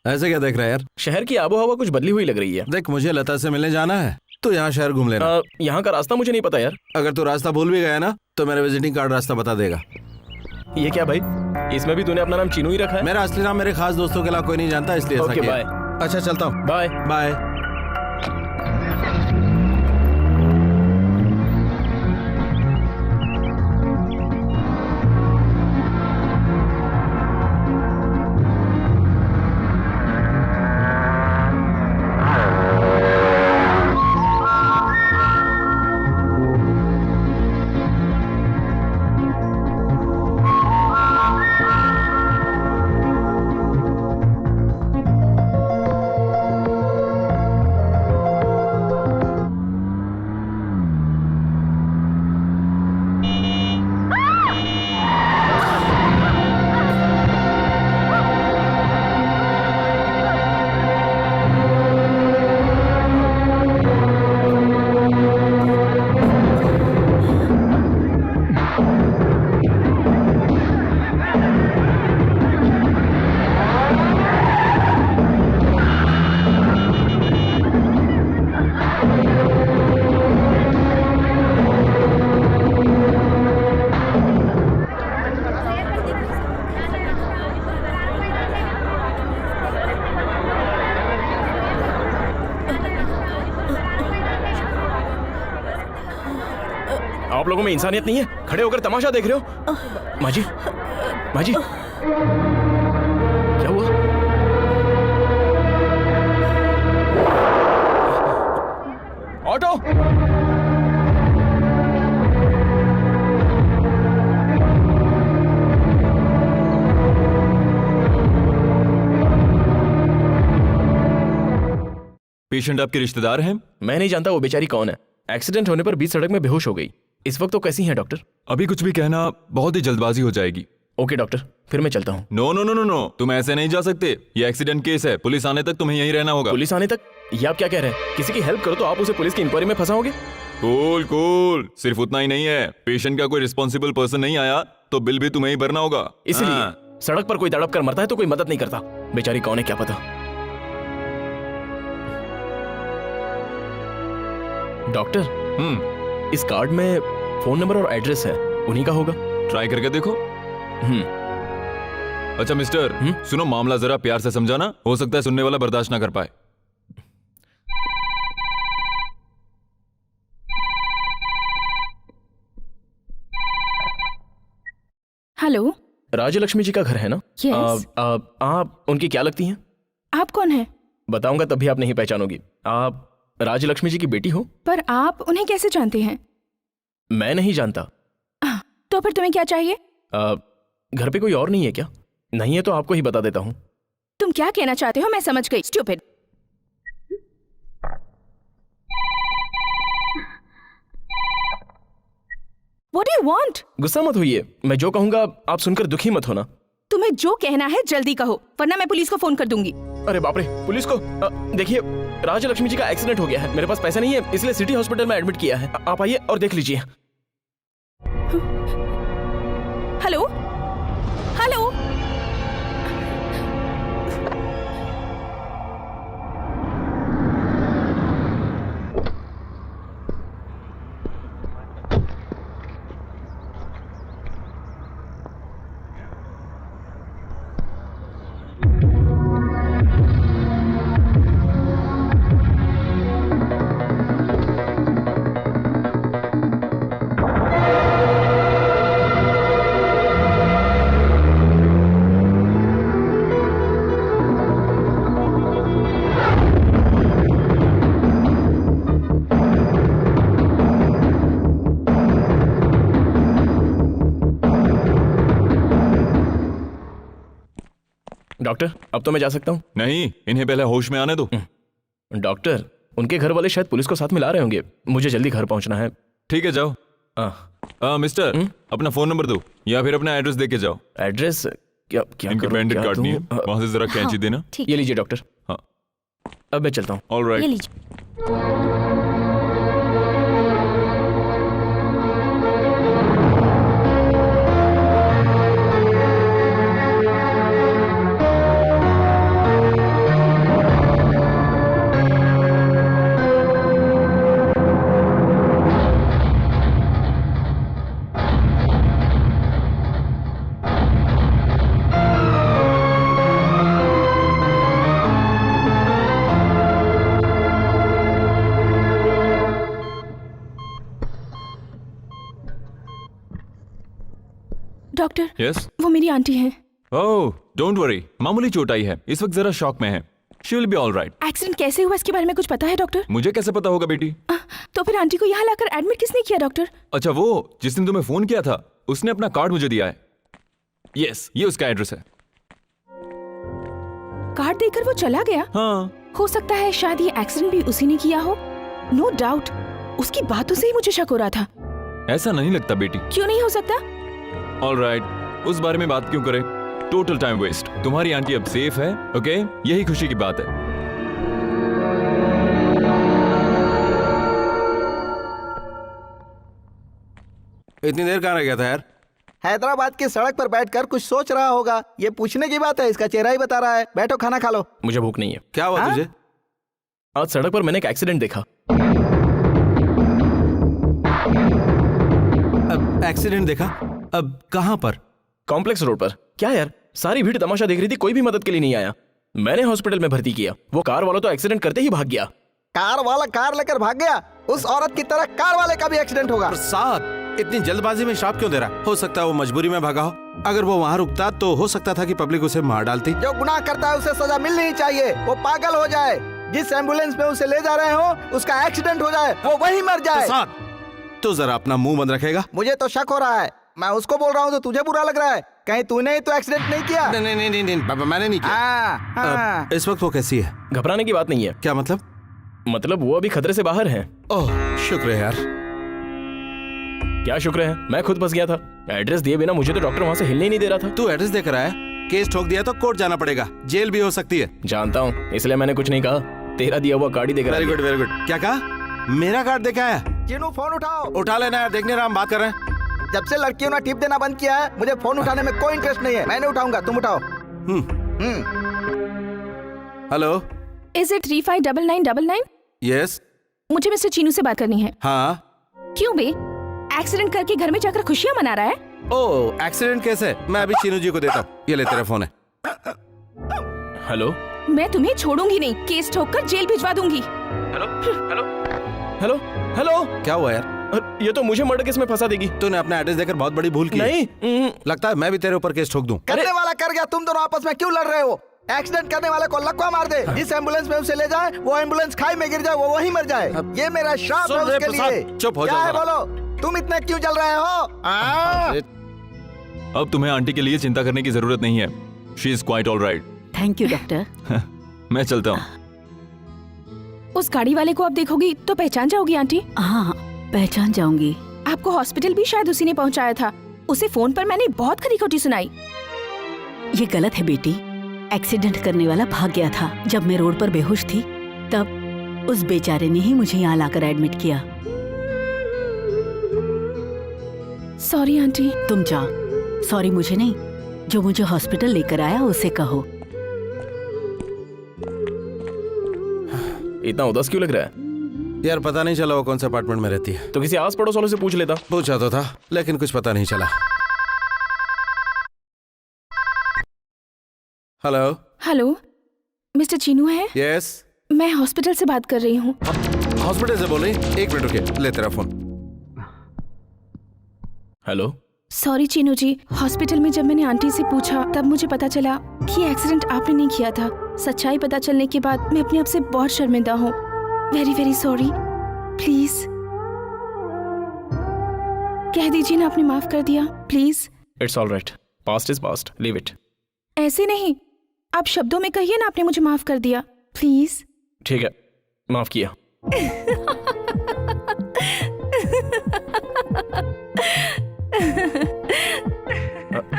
ऐसे क्या देख रहा है यार? शहर की आबो हवा कुछ बदली हुई लग रही है। देख, मुझे लता से मिलने जाना है, तो यहाँ शहर घूम लेना। यहाँ का रास्ता मुझे नहीं पता यार। अगर तू रास्ता भूल भी गया ना, तो मेरा विजिटिंग कार्ड रास्ता बता देगा। ये क्या भाई, इसमें भी तूने अपना नाम चीनू ही रखा है? मेरा असली नाम मेरे खास दोस्तों के अलावा कोई नहीं जानता, इसलिए ऐसा ओके, किया। बाय। अच्छा, चलता हूँ। Bye bye. आप लोगों में इंसानियत नहीं है? खड़े होकर तमाशा देख रहे हो? माजी, माजी, क्या हुआ? ऑटो! पेशेंट आपके रिश्तेदार हैं? मैं नहीं जानता वो बेचारी कौन है। एक्सीडेंट होने पर बीच सड़क में बेहोश हो गई। इस वक्त तो कैसी हैं डॉक्टर? अभी कुछ भी कहना बहुत ही जल्दबाजी हो जाएगी। ओके डॉक्टर, फिर मैं चलता हूँ। No no no no no, तुम ऐसे नहीं जा सकते। ये एक्सीडेंट केस है, पुलिस आने तक तुम्हें यहीं रहना होगा। पुलिस आने तक? ये आप क्या कह रहे हैं? किसी की हेल्प करो तो आप उसे पुलिस की इंक्वायरी में फंसाओगे? कूल कूल, सिर्फ उतना ही नहीं है, पेशेंट का कोई रिस्पॉन्सिबल पर्सन नहीं आया तो बिल भी तुम्हें ही भरना होगा। इसलिए सड़क पर कोई तड़प कर मरता है तो कोई मदद नहीं करता। बेचारी कौन है क्या पता। डॉक्टर, इस कार्ड में फोन नंबर और एड्रेस है, उन्हीं का होगा? ट्राई करके देखो। अच्छा मिस्टर, सुनो, मामला जरा प्यार से समझाना, हो सकता है सुनने वाला बर्दाश्त ना कर पाए। हेलो, राजलक्ष्मी जी का घर है ना? Yes. आप उनकी क्या लगती हैं? आप कौन है? बताऊंगा तब भी आप नहीं पहचानोगी। आप राजलक्ष्मी जी की बेटी हो? पर आप उन्हें कैसे जानते हैं? मैं नहीं जानता। तो फिर तुम्हें क्या चाहिए? घर पे कोई और नहीं है क्या? नहीं है तो आपको ही बता देता हूँ। तुम क्या कहना चाहते हो मैं समझ गई। Stupid. What do you want? गुस्सा मत होइए, मैं जो कहूंगा आप सुनकर दुखी मत होना। तुम्हें जो कहना है जल्दी कहो, वरना मैं पुलिस को फोन कर दूंगी। अरे बाप रे, पुलिस को? देखिए, राजलक्ष्मी जी का एक्सीडेंट हो गया है, मेरे पास पैसा नहीं है, इसलिए सिटी हॉस्पिटल में एडमिट किया है। आप आइए और देख लीजिए। हेलो, हेलो, डॉक्टर, अब तो मैं जा सकता हूँ? नहीं, इन्हें पहले होश में आने दो। डॉक्टर, उनके घर वाले शायद पुलिस को साथ मिला रहे होंगे, मुझे जल्दी घर पहुंचना है। ठीक है, जाओ। मिस्टर, अपना फोन नंबर दो या फिर अपना एड्रेस दे के जाओ। एड्रेस? क्या क्या इनके करूं, ब्रांडेड क्या कार्ड नहीं है, दूं? वहां से जरा कैंची देना। ठीक ये लीजिए डॉक्टर। हाँ, अब मैं चलता हूँ। ऑल ये राइट। लीजिए। डॉक्टर यस वो मेरी आंटी है। ओह डोंट वरी, मामूली चोट आई है, इस वक्त जरा शॉक में है। She will be all right. Accident कैसे हुआ इसके बारे में कुछ पता है डॉक्टर? मुझे कैसे पता होगा बेटी? तो फिर आंटी को यहाँ लाकर एडमिट किसने किया डॉक्टर? अच्छा वो जिसने तुम्हें फोन किया था उसने अपना कार्ड मुझे दिया है। यस ये उसका एड्रेस है। कार्ड देकर वो चला गया? हाँ हो सकता है शायद ये एक्सीडेंट भी उसी ने किया हो। नो डाउट, उसकी बातों से ही मुझे शक हो रहा था। ऐसा नहीं लगता बेटी। क्यों नहीं हो सकता? ऑल राइट उस बारे में बात क्यों करें, टोटल टाइम वेस्ट। तुम्हारी आंटी अब सेफ है, ओके यही खुशी की बात है। इतनी देर कहाँ रह गया था यार? हैदराबाद की सड़क पर बैठकर कुछ सोच रहा होगा। ये पूछने की बात है, इसका चेहरा ही बता रहा है। बैठो खाना खा लो। मुझे भूख नहीं है। क्या हुआ हाँ? तुझे? आज सड़क पर मैंने एक एक्सीडेंट देखा। अब एक्सीडेंट देखा? अब कहाँ पर? कॉम्प्लेक्स रोड पर। क्या यार, सारी भीड़ तमाशा देख रही थी, कोई भी मदद के लिए नहीं आया। मैंने हॉस्पिटल में भर्ती किया, वो कार वाला तो एक्सीडेंट करते ही भाग गया। कार वाला कार लेकर भाग गया? उस औरत की तरह कार वाले का भी एक्सीडेंट होगा। प्रसाद इतनी जल्दबाजी में श्राप क्यों दे रहा? हो सकता है वो मजबूरी में भागा हो। अगर वो वहाँ रुकता तो हो सकता था कि पब्लिक उसे मार डालती। जो गुनाह करता है उसे सजा मिलनी चाहिए। वो पागल हो जाए, जिस एम्बुलेंस में उसे ले जा रहे हो उसका एक्सीडेंट हो जाए, वो वहीं मर जाए। प्रसाद तो जरा अपना मुंह बंद रखेगा। मुझे तो शक हो रहा है। मैं उसको बोल रहा हूँ तो तुझे बुरा लग रहा है। कहीं तूने ही तो एक्सीडेंट नहीं किया? नहीं बाबा मैंने नहीं किया। हाँ। इस वक्त वो कैसी है? घबराने की बात नहीं है। क्या मतलब? मतलब वो अभी खतरे से बाहर है। ओह शुक्र है यार। क्या शुक्र है, मैं खुद फंस गया था। एड्रेस दिए बिना मुझे तो डॉक्टर वहाँ से हिलने ही नहीं दे रहा था। तू एड्रेस देकर आया, केस ठोक दिया तो कोर्ट जाना पड़ेगा, जेल भी हो सकती है। जानता हूँ, इसलिए मैंने कुछ नहीं कहा। तेरा दिया हुआ कार्ड ही देकर वेरी गुड वेरी गुड। क्या कहा? मेरा कार्ड देखा है? चिनू फोन उठाओ। उठा लेना यार, देखने रहा हम बात कर रहे हैं। जब से लड़कियों ने टिप देना बंद किया है मुझे फोन उठाने में कोई इंटरेस्ट नहीं है। मैं नहीं उठाऊंगा, तुम उठाओ। Hello is it 359999? यस। मुझे मिस्टर चीनू से बात करनी है। हाँ क्यों बे, एक्सीडेंट करके घर में जाकर खुशियां मना रहा है? ओह एक्सीडेंट कैसे? मैं अभी चीनू जी को देता हूँ, ये ले तेरा फोन है। हेलो मैं तुम्हें छोड़ूंगी नहीं, केस ठोक कर जेल भिजवा दूंगी। Hello hello hello hello. क्या हुआ यार? ये तो मुझे मर्डर केस में फंसा देगी। तूने अपना एड्रेस देकर बहुत बड़ी भूल की। नहीं लगता है मैं भी तेरे ऊपर केस ठोक दूं। करने वाला कर गया, तुम दोनों आपस में क्यों लड़ रहे हो? एक्सीडेंट करने वाले को लकवा मार दे। जिस एम्बुलेंस में उसे ले जाए वो एम्बुलेंस खाई में गिर जाए, वो वहीं मर जाए। ये मेरा श्राप है उसके लिए। चुप हो क्या जाओ है जरा। बोलो, तुम इतने क्यों जल रहे हो? अब तुम्हें आंटी के लिए चिंता करने की जरूरत नहीं है। She is quite all right. Thank you doctor. मैं चलता हूँ। उस गाड़ी वाले को आप देखोगी तो पहचान जाओगी आंटी? हाँ पहचान जाऊंगी। आपको हॉस्पिटल भी शायद उसी ने पहुंचाया था। उसे फोन पर मैंने बहुत खरी-खोटी सुनाई। ये गलत है बेटी। एक्सीडेंट करने वाला भाग गया था। जब मैं रोड पर बेहोश थी तब उस बेचारे ने ही मुझे यहाँ लाकर एडमिट किया। Sorry aunty. तुम जाओ। सॉरी मुझे नहीं, जो मुझे हॉस्पिटल लेकर आया उसे कहो। इतना उदास क्यों लग रहा है? यार पता नहीं चला वो कौन से अपार्टमेंट में रहती है। तो किसी आस पड़ोस वालों से पूछ लेता। पूछा तो था लेकिन कुछ पता नहीं चला। हेलो हेलो मिस्टर चीनू है? यस। मैं हॉस्पिटल से बात कर रही हूँ। हॉस्पिटल से बोल रही? एक मिनट रुके, ले तेरा फोन। हेलो सॉरी चीनू जी, हॉस्पिटल में जब मैंने आंटी से पूछा तब मुझे पता चला कि एक्सीडेंट आपने नहीं किया था। सच्चाई पता चलने के बाद मैं अपने आप से बहुत शर्मिंदा हूँ। Very very sorry. प्लीज कह दीजिए ना आपने माफ कर दिया, please. It's all right, past is past, leave it. ऐसे नहीं, आप शब्दों में कहिए ना आपने मुझे माफ कर दिया, प्लीज। ठीक है, माफ किया।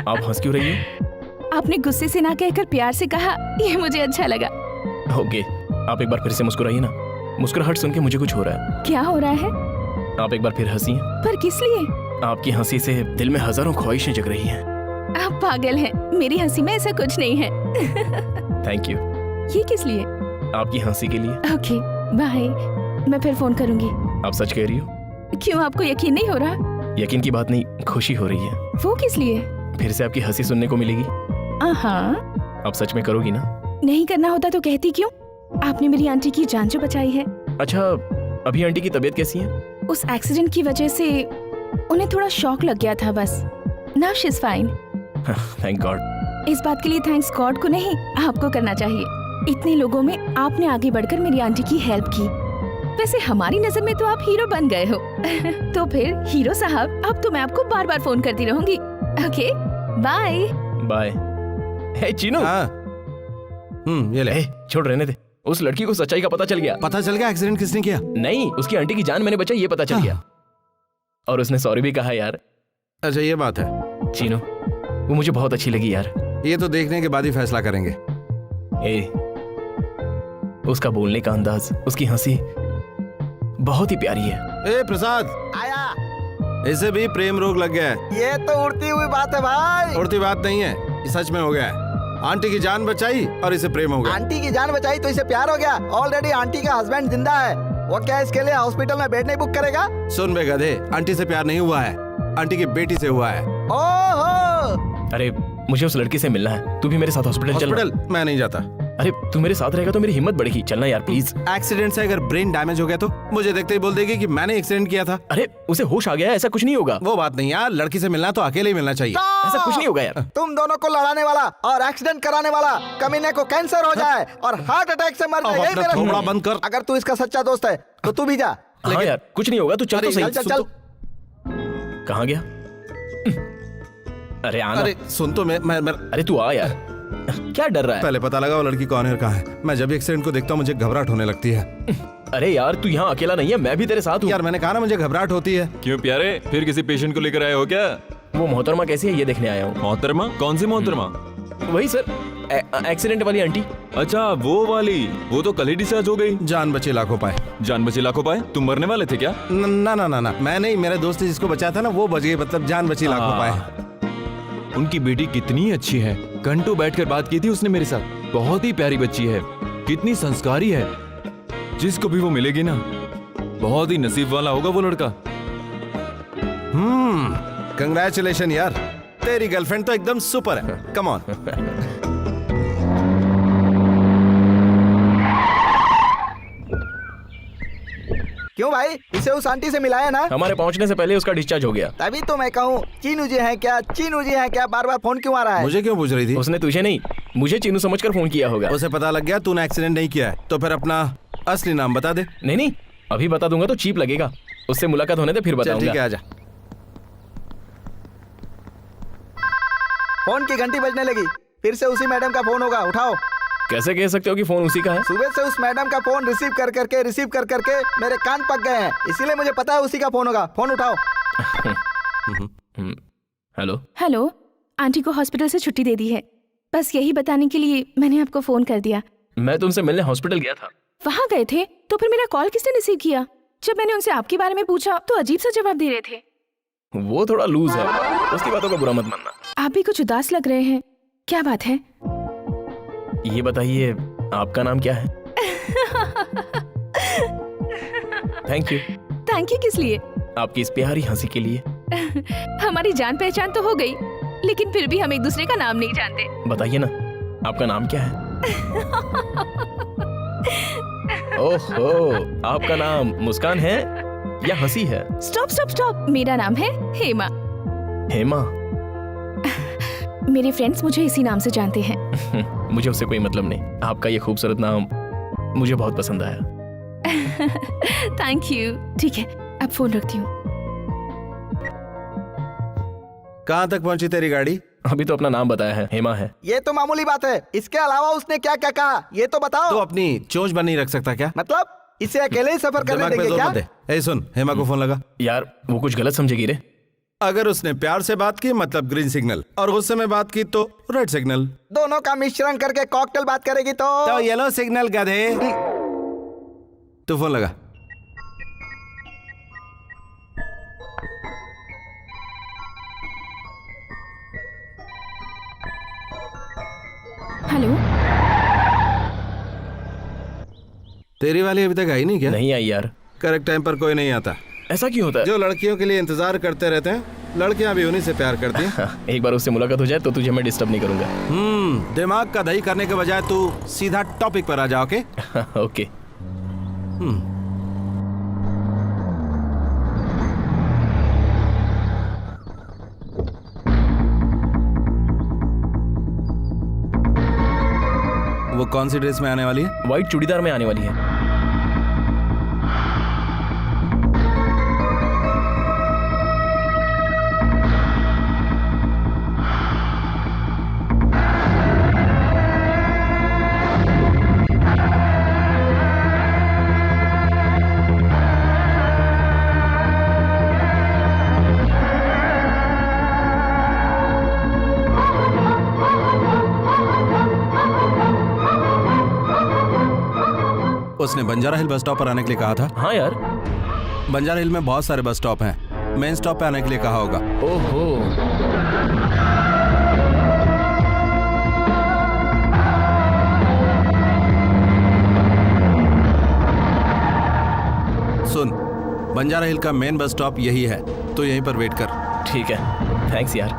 आप हंस क्यों रही हो? आपने गुस्से से ना कहकर प्यार से कहा, ये मुझे अच्छा लगा। ओके, आप एक बार फिर से मुस्कुराइए ना। मुस्कुराहट सुन के मुझे कुछ हो रहा है। क्या हो रहा है? आप एक बार फिर हंसिए। पर किस लिए? आपकी हंसी से दिल में हजारों ख्वाहिशें जग रही हैं। आप पागल हैं, मेरी हंसी में ऐसा कुछ नहीं है। Thank you. ये किस लिए? आपकी हंसी के लिए। ओके बाय, मैं फिर फोन करूंगी। आप सच कह रही हो? क्यों, आपको यकीन नहीं हो रहा? यकीन की बात नहीं, खुशी हो रही है। वो किस लिए? फिर से आपकी हंसी सुनने को मिलेगी। हाँ। आप सच में करोगी ना? नहीं करना होता तो कहती क्यों? आपने मेरी आंटी की जान जो बचाई है। अच्छा, अभी आंटी की तबीयत कैसी है? उस एक्सीडेंट की वजह से उन्हें थोड़ा शॉक लग गया था बस। Now she is fine. Thank God. इस बात के लिए थैंक्स गॉड को नहीं, आपको करना चाहिए। इतने लोगों में आपने आगे बढ़कर मेरी आंटी की हेल्प की। वैसे हमारी नजर में तो आप हीरो बन गए हो। तो फिर हीरो साहब, अब तो मैं आपको बार बार फोन करती रहूंगी। Okay, bye bye. Hey Cheenu. हाँ। ये ले। छोड़, रहने दे। उस लड़की को सच्चाई का पता चल गया। पता चल गया एक्सीडेंट किसने किया? नहीं, उसकी आंटी की जान मैंने बचाई, ये पता चल गया। और उसने सॉरी भी कहा यार। अच्छा, ये बात है। चीनू, वो मुझे बहुत अच्छी लगी यार। ये तो देखने के बाद ही फैसला करेंगे। उसका बोलने का अंदाज, उसकी हंसी बहुत ही प्यारी है। ए प्रसाद, आया। इसे भी प्रेम रोग लग गया है। ये तो उड़ती हुई बात है भाई। उड़ती बात नहीं है, ये सच में हो गया है। आंटी की जान बचाई और इसे प्रेम हो गया। आंटी की जान बचाई तो इसे प्यार हो गया। ऑलरेडी आंटी का हस्बैंड जिंदा है। वो क्या इसके लिए हॉस्पिटल में बेड नहीं बुक करेगा? सुन बे गधे, आंटी से प्यार नहीं हुआ है, आंटी की बेटी से हुआ है। ओहो। अरे मुझे उस लड़की से मिलना है, तू भी मेरे साथ हॉस्पिटल चल। हॉस्पिटल मैं नहीं जाता। अरे तू मेरे साथ रहेगा तो मेरी हिम्मत बढ़ेगी। चलना यार प्लीज। एक्सीडेंट से अगर ब्रेन डैमेज हो गया तो मुझे देखते ही बोल देगी कि मैंने एक्सीडेंट किया था। अरे उसे होश आ गया है, ऐसा कुछ नहीं होगा। वो बात नहीं यार, लड़की से मिलना तो अकेले ही मिलना चाहिए। ऐसा कुछ नहीं होगा यार। तुम दोनों को लड़ाने वाला और एक्सीडेंट कराने वाला कमीने को कैंसर हो जाए और हार्ट अटैक से मर जाए, यही मेरा थोड़ा बंद कर। अगर तू इसका सच्चा दोस्त है तो तू भी जा। हाँ यार, कुछ नहीं होगा, तू चल तो सही। चल चल। कहाँ गया? अरे आना। अरे सुन तो मैं अरे तू आ यार, क्या डर रहा है? पहले पता लगा वो लड़की कौन है और कहाँ है। मैं जब भी एक्सीडेंट को देखता हूँ मुझे घबराहट होने लगती है। अरे यार तू यहाँ अकेला नहीं है, मैं भी तेरे साथ हूँ। यार मैंने कहा ना मुझे घबराहट होती है। क्यों प्यारे, फिर किसी पेशेंट को लेकर आए हो क्या? वो मोहतरमा कैसी है ये देखने आया हूँ। मोहतरमा? कौन सी मोहतरमा? वही सर, एक्सीडेंट वाली आंटी। अच्छा वो वाली, वो तो कल ही डिस्चार्ज हो गई। जान बची लाखों पाए। जान बची लाखों पाए? तुम मरने वाले थे क्या? ना ना ना ना, मैं नहीं, मेरे दोस्त ने जिसको बचाया था ना वो बच गई, मतलब जान बची लाखों पाए। उनकी बेटी कितनी अच्छी है, घंटों बैठकर बात की थी उसने मेरे साथ। बहुत ही प्यारी बच्ची है, कितनी संस्कारी है। जिसको भी वो मिलेगी ना, बहुत ही नसीब वाला होगा वो लड़का। कंग्रेचुलेशन यार, तेरी गर्लफ्रेंड तो एकदम सुपर है। Come on. क्यों भाई, इसे उस आंटी से मिलाया ना? हमारे पहुंचने से पहले उसका डिस्चार्ज हो गया। तभी तो मैं कहूँ चीनू जी हैं क्या, चीनू जी हैं क्या, बार बार फोन क्यों आ रहा है? मुझे क्यों पूछ रही थी? उसने तुझे नहीं, मुझे चीनू समझकर फोन किया होगा। उसे पता लग गया तूने एक्सीडेंट नहीं किया है, तो फिर अपना असली नाम बता दे। नहीं नहीं, अभी बता दूंगा तो चीप लगेगा। उससे मुलाकात होने दे फिर बताऊंगा। ठीक है, आजा। फोन की घंटी बजने लगी, फिर से उसी मैडम का फोन होगा, उठाओ। कैसे कह सकते हो कि फोन उसी का है? सुबह से उस मैडम का फोन रिसीव कर करके मेरे कान पक गए हैं, इसीलिए मुझे पता है उसी का फोन होगा। फोन उठाओ। हेलो। हेलो, आंटी को हॉस्पिटल से छुट्टी दे दी है। बस यही बताने के लिए मैंने आपको फोन कर दिया। मैं तुमसे मिलने हॉस्पिटल गया था। वहाँ गए थे तो फिर मेरा कॉल किसने रिसीव किया? जब मैंने उनसे आपके बारे में पूछा तो अजीब सा जवाब दे रहे थे। वो थोड़ा लूज है, उसकी बातों का बुरा मत मानना। आप भी कुछ उदास लग रहे हैं, क्या बात है? ये बताइए आपका नाम क्या है? Thank you. थैंक यू किस लिए? आपकी इस प्यारी हंसी के लिए। हमारी जान पहचान तो हो गई, लेकिन फिर भी हम एक दूसरे का नाम नहीं जानते। बताइए ना, आपका नाम क्या है? ओहो, आपका नाम मुस्कान है या हंसी है? स्टॉप स्टॉप स्टॉप, मेरा नाम है हेमा। हेमा? मेरे फ्रेंड्स मुझे इसी नाम से जानते हैं। मुझे उससे कोई मतलब नहीं। आपका ये खूबसूरत नाम मुझे बहुत पसंद आया। Thank you. ठीक है, अब फोन रखती हूँ। कहाँ तक पहुंची तेरी गाड़ी? अभी तो अपना नाम बताया है, हेमा है। ये तो मामूली बात है, इसके अलावा उसने क्या क्या कहा ये तो बताओ। तो अपनी चोंच बन नहीं रख सकता क्या? मतलब इसे अकेले ही सफर करने दिमाग पे देंगे जोर क्या? मत दे। ए सुन, हेमा को फोन लगा। यार वो कुछ गलत समझेगी रे। अगर उसने प्यार से बात की मतलब ग्रीन सिग्नल, और गुस्से में बात की तो रेड सिग्नल। दोनों का मिश्रण करके कॉकटेल बात करेगी तो येलो सिग्नल गधे। तू फोन लगा। हेलो, तेरी वाली अभी तक आई नहीं क्या? नहीं आई यार। करेक्ट टाइम पर कोई नहीं आता। ऐसा क्यों होता है? जो लड़कियों के लिए इंतजार करते रहते हैं, लड़कियां भी उन्हीं से प्यार करती हैं। एक बार उससे मुलाकात हो जाए तो तुझे मैं डिस्टर्ब नहीं करूंगा। दिमाग का दही करने के बजाय तू सीधा टॉपिक पर आ जा। ओके? ओके। कौन सी ड्रेस में आने वाली है? व्हाइट चूड़ीदार में आने वाली है। उसने बंजारा हिल बस स्टॉप पर आने के लिए कहा था। हाँ यार। बंजारा हिल में बहुत सारे बस स्टॉप हैं, मेन स्टॉप पे आने के लिए कहा होगा। ओहो। सुन, बंजारा हिल का मेन बस स्टॉप यही है, तो यहीं पर वेट कर। ठीक है, थैंक्स यार।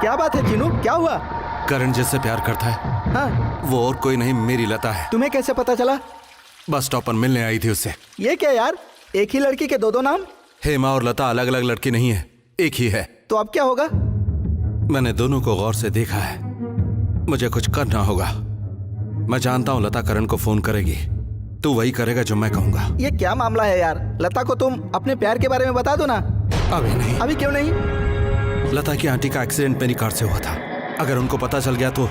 क्या बात है चिनू, क्या हुआ? करण जिससे प्यार करता है, हाँ? वो और कोई नहीं, मेरी लता है। तुम्हें कैसे पता चला? बस स्टॉप पर मिलने आई थी उससे। ये क्या यार, एक ही लड़की के दो नाम? हेमा और लता अलग अलग लड़की नहीं है, एक ही है। तो अब क्या होगा? मैंने दोनों को गौर से देखा है, मुझे कुछ करना होगा। मैं जानता हूँ लता करण को फोन करेगी, तू वही करेगा जो मैं कहूंगा। ये क्या मामला है यार? लता को तुम अपने प्यार के बारे में बता दो ना। अभी नहीं। अभी क्यों नहीं? लता की आंटी का एक्सीडेंट मेरी कार से हुआ था, अगर उनको पता चल गया तो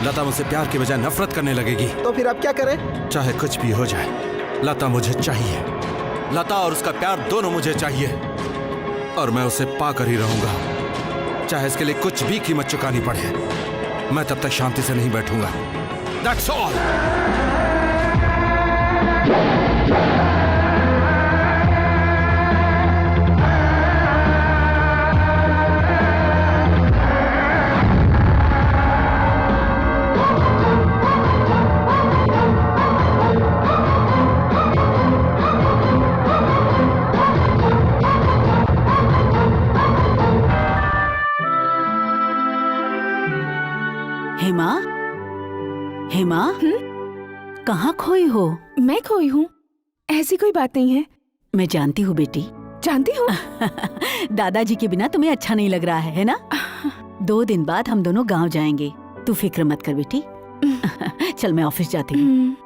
लता मुझसे प्यार की बजाय नफरत करने लगेगी। तो फिर अब क्या करें? चाहे कुछ भी हो जाए, लता मुझे चाहिए। लता और उसका प्यार दोनों मुझे चाहिए, और मैं उसे पाकर ही रहूंगा, चाहे इसके लिए कुछ भी कीमत चुकानी पड़े। मैं तब तक शांति से नहीं बैठूंगा। That's all. हेमा, हेमा, कहाँ खोई हो? मैं खोई हूँ? ऐसी कोई बात नहीं है। मैं जानती हूँ बेटी। जानती हूँ? दादाजी के बिना तुम्हें अच्छा नहीं लग रहा है ना? 2 दिन बाद हम दोनों गांव जाएंगे, तू फिक्र मत कर बेटी। चल मैं ऑफिस जाती हूँ।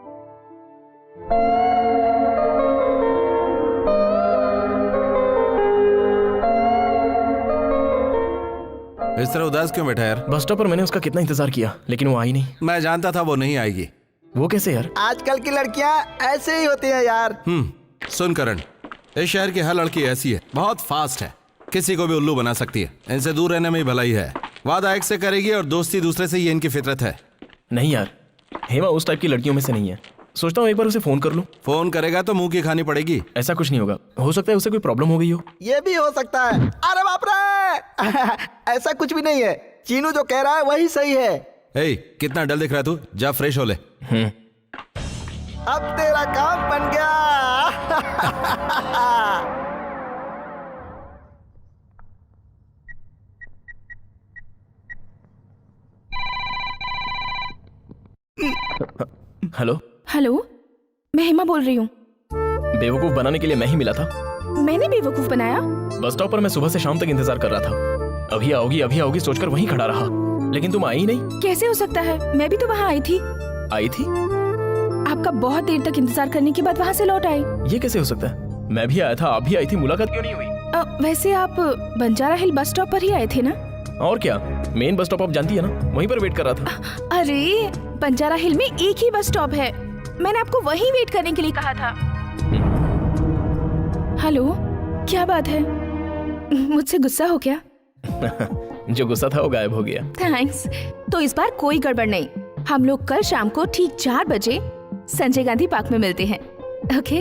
इस तरह उदास क्यों बैठा यार? बस स्टॉप पर मैंने उसका कितना इंतजार किया लेकिन वो आई नहीं। मैं जानता था वो नहीं आएगी। वो कैसे यार? आजकल की लड़कियां ऐसे ही होती हैं यार। सुन करण, इस शहर की हर लड़की ऐसी है, बहुत फास्ट है, किसी को भी उल्लू बना सकती है। इनसे दूर रहने में ही भलाई है। वादा एक से करेगी और दोस्ती दूसरे से, ये इनकी फितरत है। नहीं यार, हेमा उस टाइप की लड़कियों में से नहीं है। सोचता हूँ एक बार उसे फोन कर लूं। फोन करेगा तो मुंह की खानी पड़ेगी। ऐसा कुछ नहीं होगा, हो सकता है उसे कोई प्रॉब्लम हो गई हो। ये भी हो सकता है। अरे बाप रे ऐसा कुछ भी नहीं है, चीनू जो कह रहा है वही सही है। ए, कितना डल दिख रहा है तू, जा फ्रेश हो ले। अब तेरा काम बन गया। हेलो। हेलो, मैं हेमा बोल रही हूँ। बेवकूफ बनाने के लिए मैं ही मिला था। मैंने बेवकूफ बनाया? बस स्टॉप पर मैं सुबह से शाम तक इंतजार कर रहा था। अभी आओगी सोचकर वहीं खड़ा रहा, लेकिन तुम आई ही नहीं। कैसे हो सकता है, मैं भी तो वहाँ आई थी। आई थी? आपका बहुत देर तक इंतजार करने के बाद वहाँ से लौट आई। ये कैसे हो सकता है? मैं भी आया था, आप भी आई थी, मुलाकात क्यों नहीं हुई? वैसे आप बंजारा हिल बस स्टॉप पर ही आए थे ना? और क्या, मेन बस स्टॉप आप जानती है ना, वहीं पर वेट कर रहा था। अरे बंजारा हिल में एक ही बस स्टॉप है, मैंने आपको वहीं वेट करने के लिए कहा था। हेलो, क्या बात है, मुझसे गुस्सा हो क्या? जो गुस्सा था वो गायब हो गया। थैंक्स। तो इस बार कोई गड़बड़ नहीं, हम लोग कल शाम को ठीक 4 बजे संजय गांधी पार्क में मिलते हैं। ओके?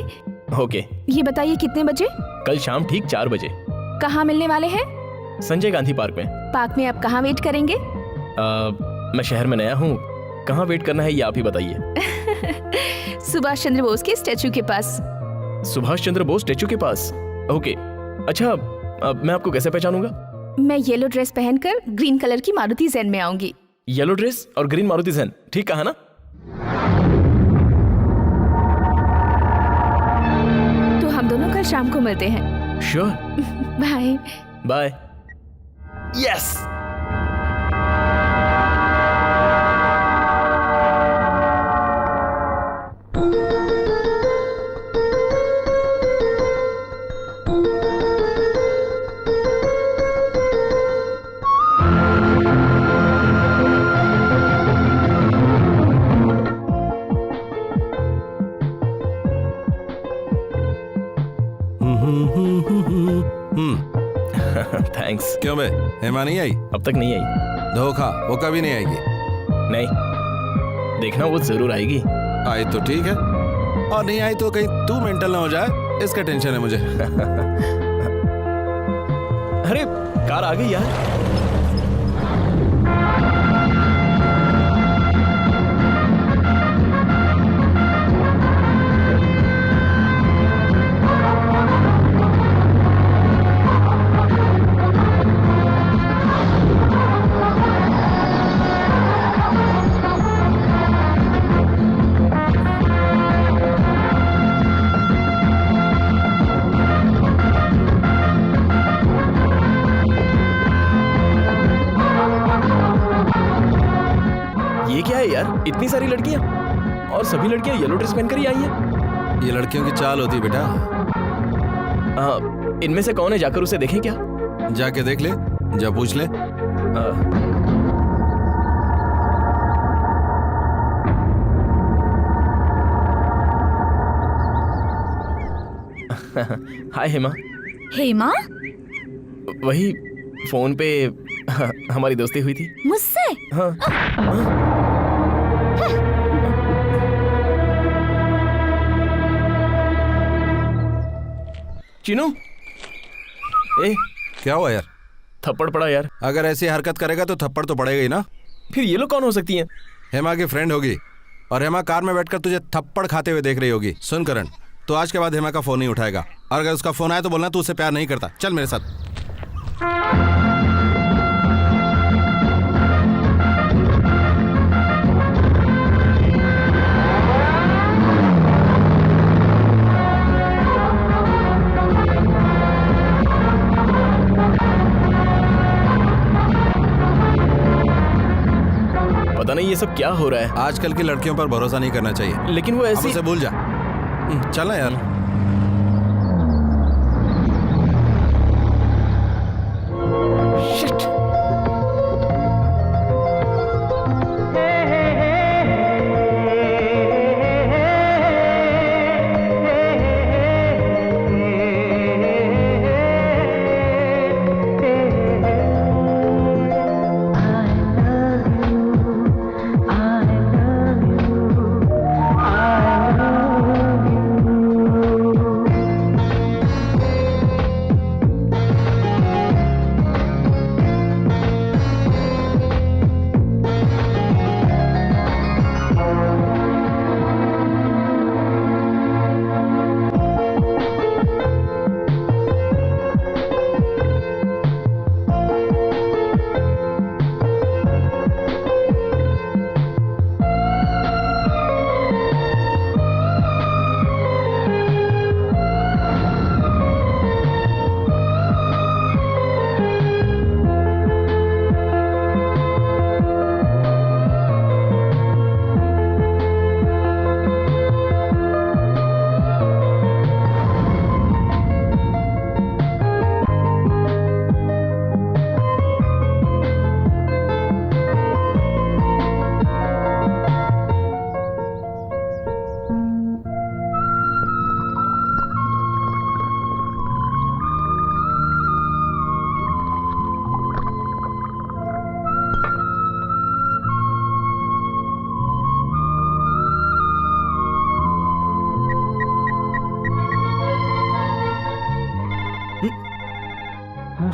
ओके। ये बताइए कितने बजे? कल शाम ठीक 4 बजे। कहाँ मिलने वाले हैं? संजय गांधी पार्क में। पार्क में आप कहाँ वेट करेंगे? मैं शहर में नया हूँ, कहाँ वेट करना है ये आप ही बताइए। सुभाष चंद्र बोस के स्टैचू के पास। सुभाष चंद्र बोस स्टैचू के पास? ओके। अच्छा, अब मैं आपको कैसे पहचानूंगा? मैं येलो ड्रेस पहनकर ग्रीन कलर की मारुति ज़ेन में आऊंगी। येलो ड्रेस और ग्रीन मारुति ज़ेन, ठीक कहा ना? तो हम दोनों कल शाम को मिलते हैं। Sure. Bye bye. Yes. Thanks. क्यों बे, हेमा नहीं आई? अब तक नहीं आई। धोखा, वो कभी नहीं आएगी। नहीं, देखना वो जरूर आएगी। आई तो ठीक है, और नहीं आई तो कहीं तू मेंटल ना हो जाए, इसका टेंशन है मुझे। अरे कार आ गई यार। यार, इतनी सारी लड़कियां, और सभी लड़कियां येलो ड्रेस पहनकर ही आई हैं। ये लड़कियों की चाल होती है बेटा। इनमें से कौन है, जाकर उसे देखें क्या? जाके देख ले, जा पूछ ले। हाय हेमा। हेमा? वही फोन पे हमारी दोस्ती हुई थी। मुझसे? हाँ। चीनू, ए क्या हुआ यार? थप्पड़ पड़ा यार। अगर ऐसी हरकत करेगा तो थप्पड़ तो पड़ेगा ही ना। फिर ये लोग कौन हो सकती हैं? हेमा की फ्रेंड होगी, और हेमा कार में बैठकर तुझे थप्पड़ खाते हुए देख रही होगी। सुन करण, तो आज के बाद हेमा का फोन नहीं उठाएगा, और अगर उसका फोन आया तो बोलना तू उससे प्यार नहीं करता। चल मेरे साथ। पता नहीं ये सब क्या हो रहा है। आजकल की लड़कियों पर भरोसा नहीं करना चाहिए। लेकिन वो ऐसी, उसे भूल जा। चल ना यार। शिट।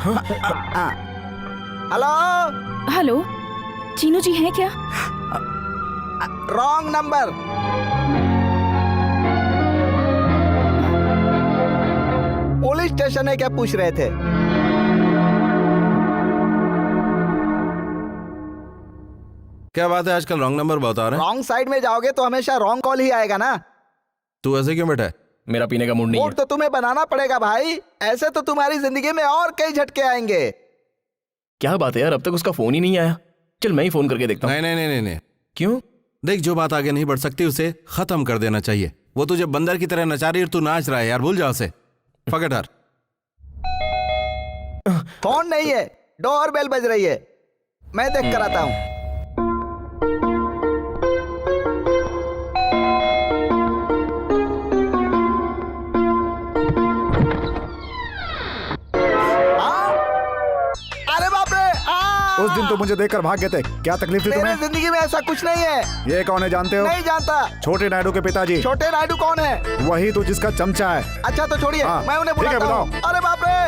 हेलो। हेलो, चीनू जी हैं क्या? Wrong number. पुलिस स्टेशन है क्या पूछ रहे थे? क्या बात है, आजकल रॉन्ग नंबर बहुत आ रहे हैं। रॉन्ग साइड में जाओगे तो हमेशा रॉन्ग कॉल ही आएगा ना। तू ऐसे क्यों बैठा है? मेरा पीने का मूड नहीं है। मूड तो तुम्हें बनाना पड़ेगा भाई, ऐसे तो तुम्हारी जिंदगी में और कई झटके आएंगे। क्या बात है यार, अब तक उसका फोन ही नहीं आया। चल मैं ही फोन करके देखता हूँ। नहीं नहीं नहीं नहीं। क्यों? देख, जो बात आगे नहीं बढ़ सकती उसे खत्म कर देना चाहिए। वो तुझे बंदर की तरह नचा रही है और तू नाच रहा है यार, भूल जा उसे। फकट हर। फोन नहीं है, डोर बेल बज रही है, मैं देख कर आता हूँ। अरे बाप रे! उस दिन तो मुझे देखकर भाग गए थे, क्या तकलीफ थी मेरी तुम्हें? जिंदगी में ऐसा कुछ नहीं है। ये कौन है जानते हो? नहीं जानता। छोटे नायडू के पिताजी। छोटे नायडू कौन है? वही तो जिसका चमचा है। अच्छा तो छोड़िए, हाँ, मैं उन्हें ठीक है, बुलाता हूँ। अरे बाप रे!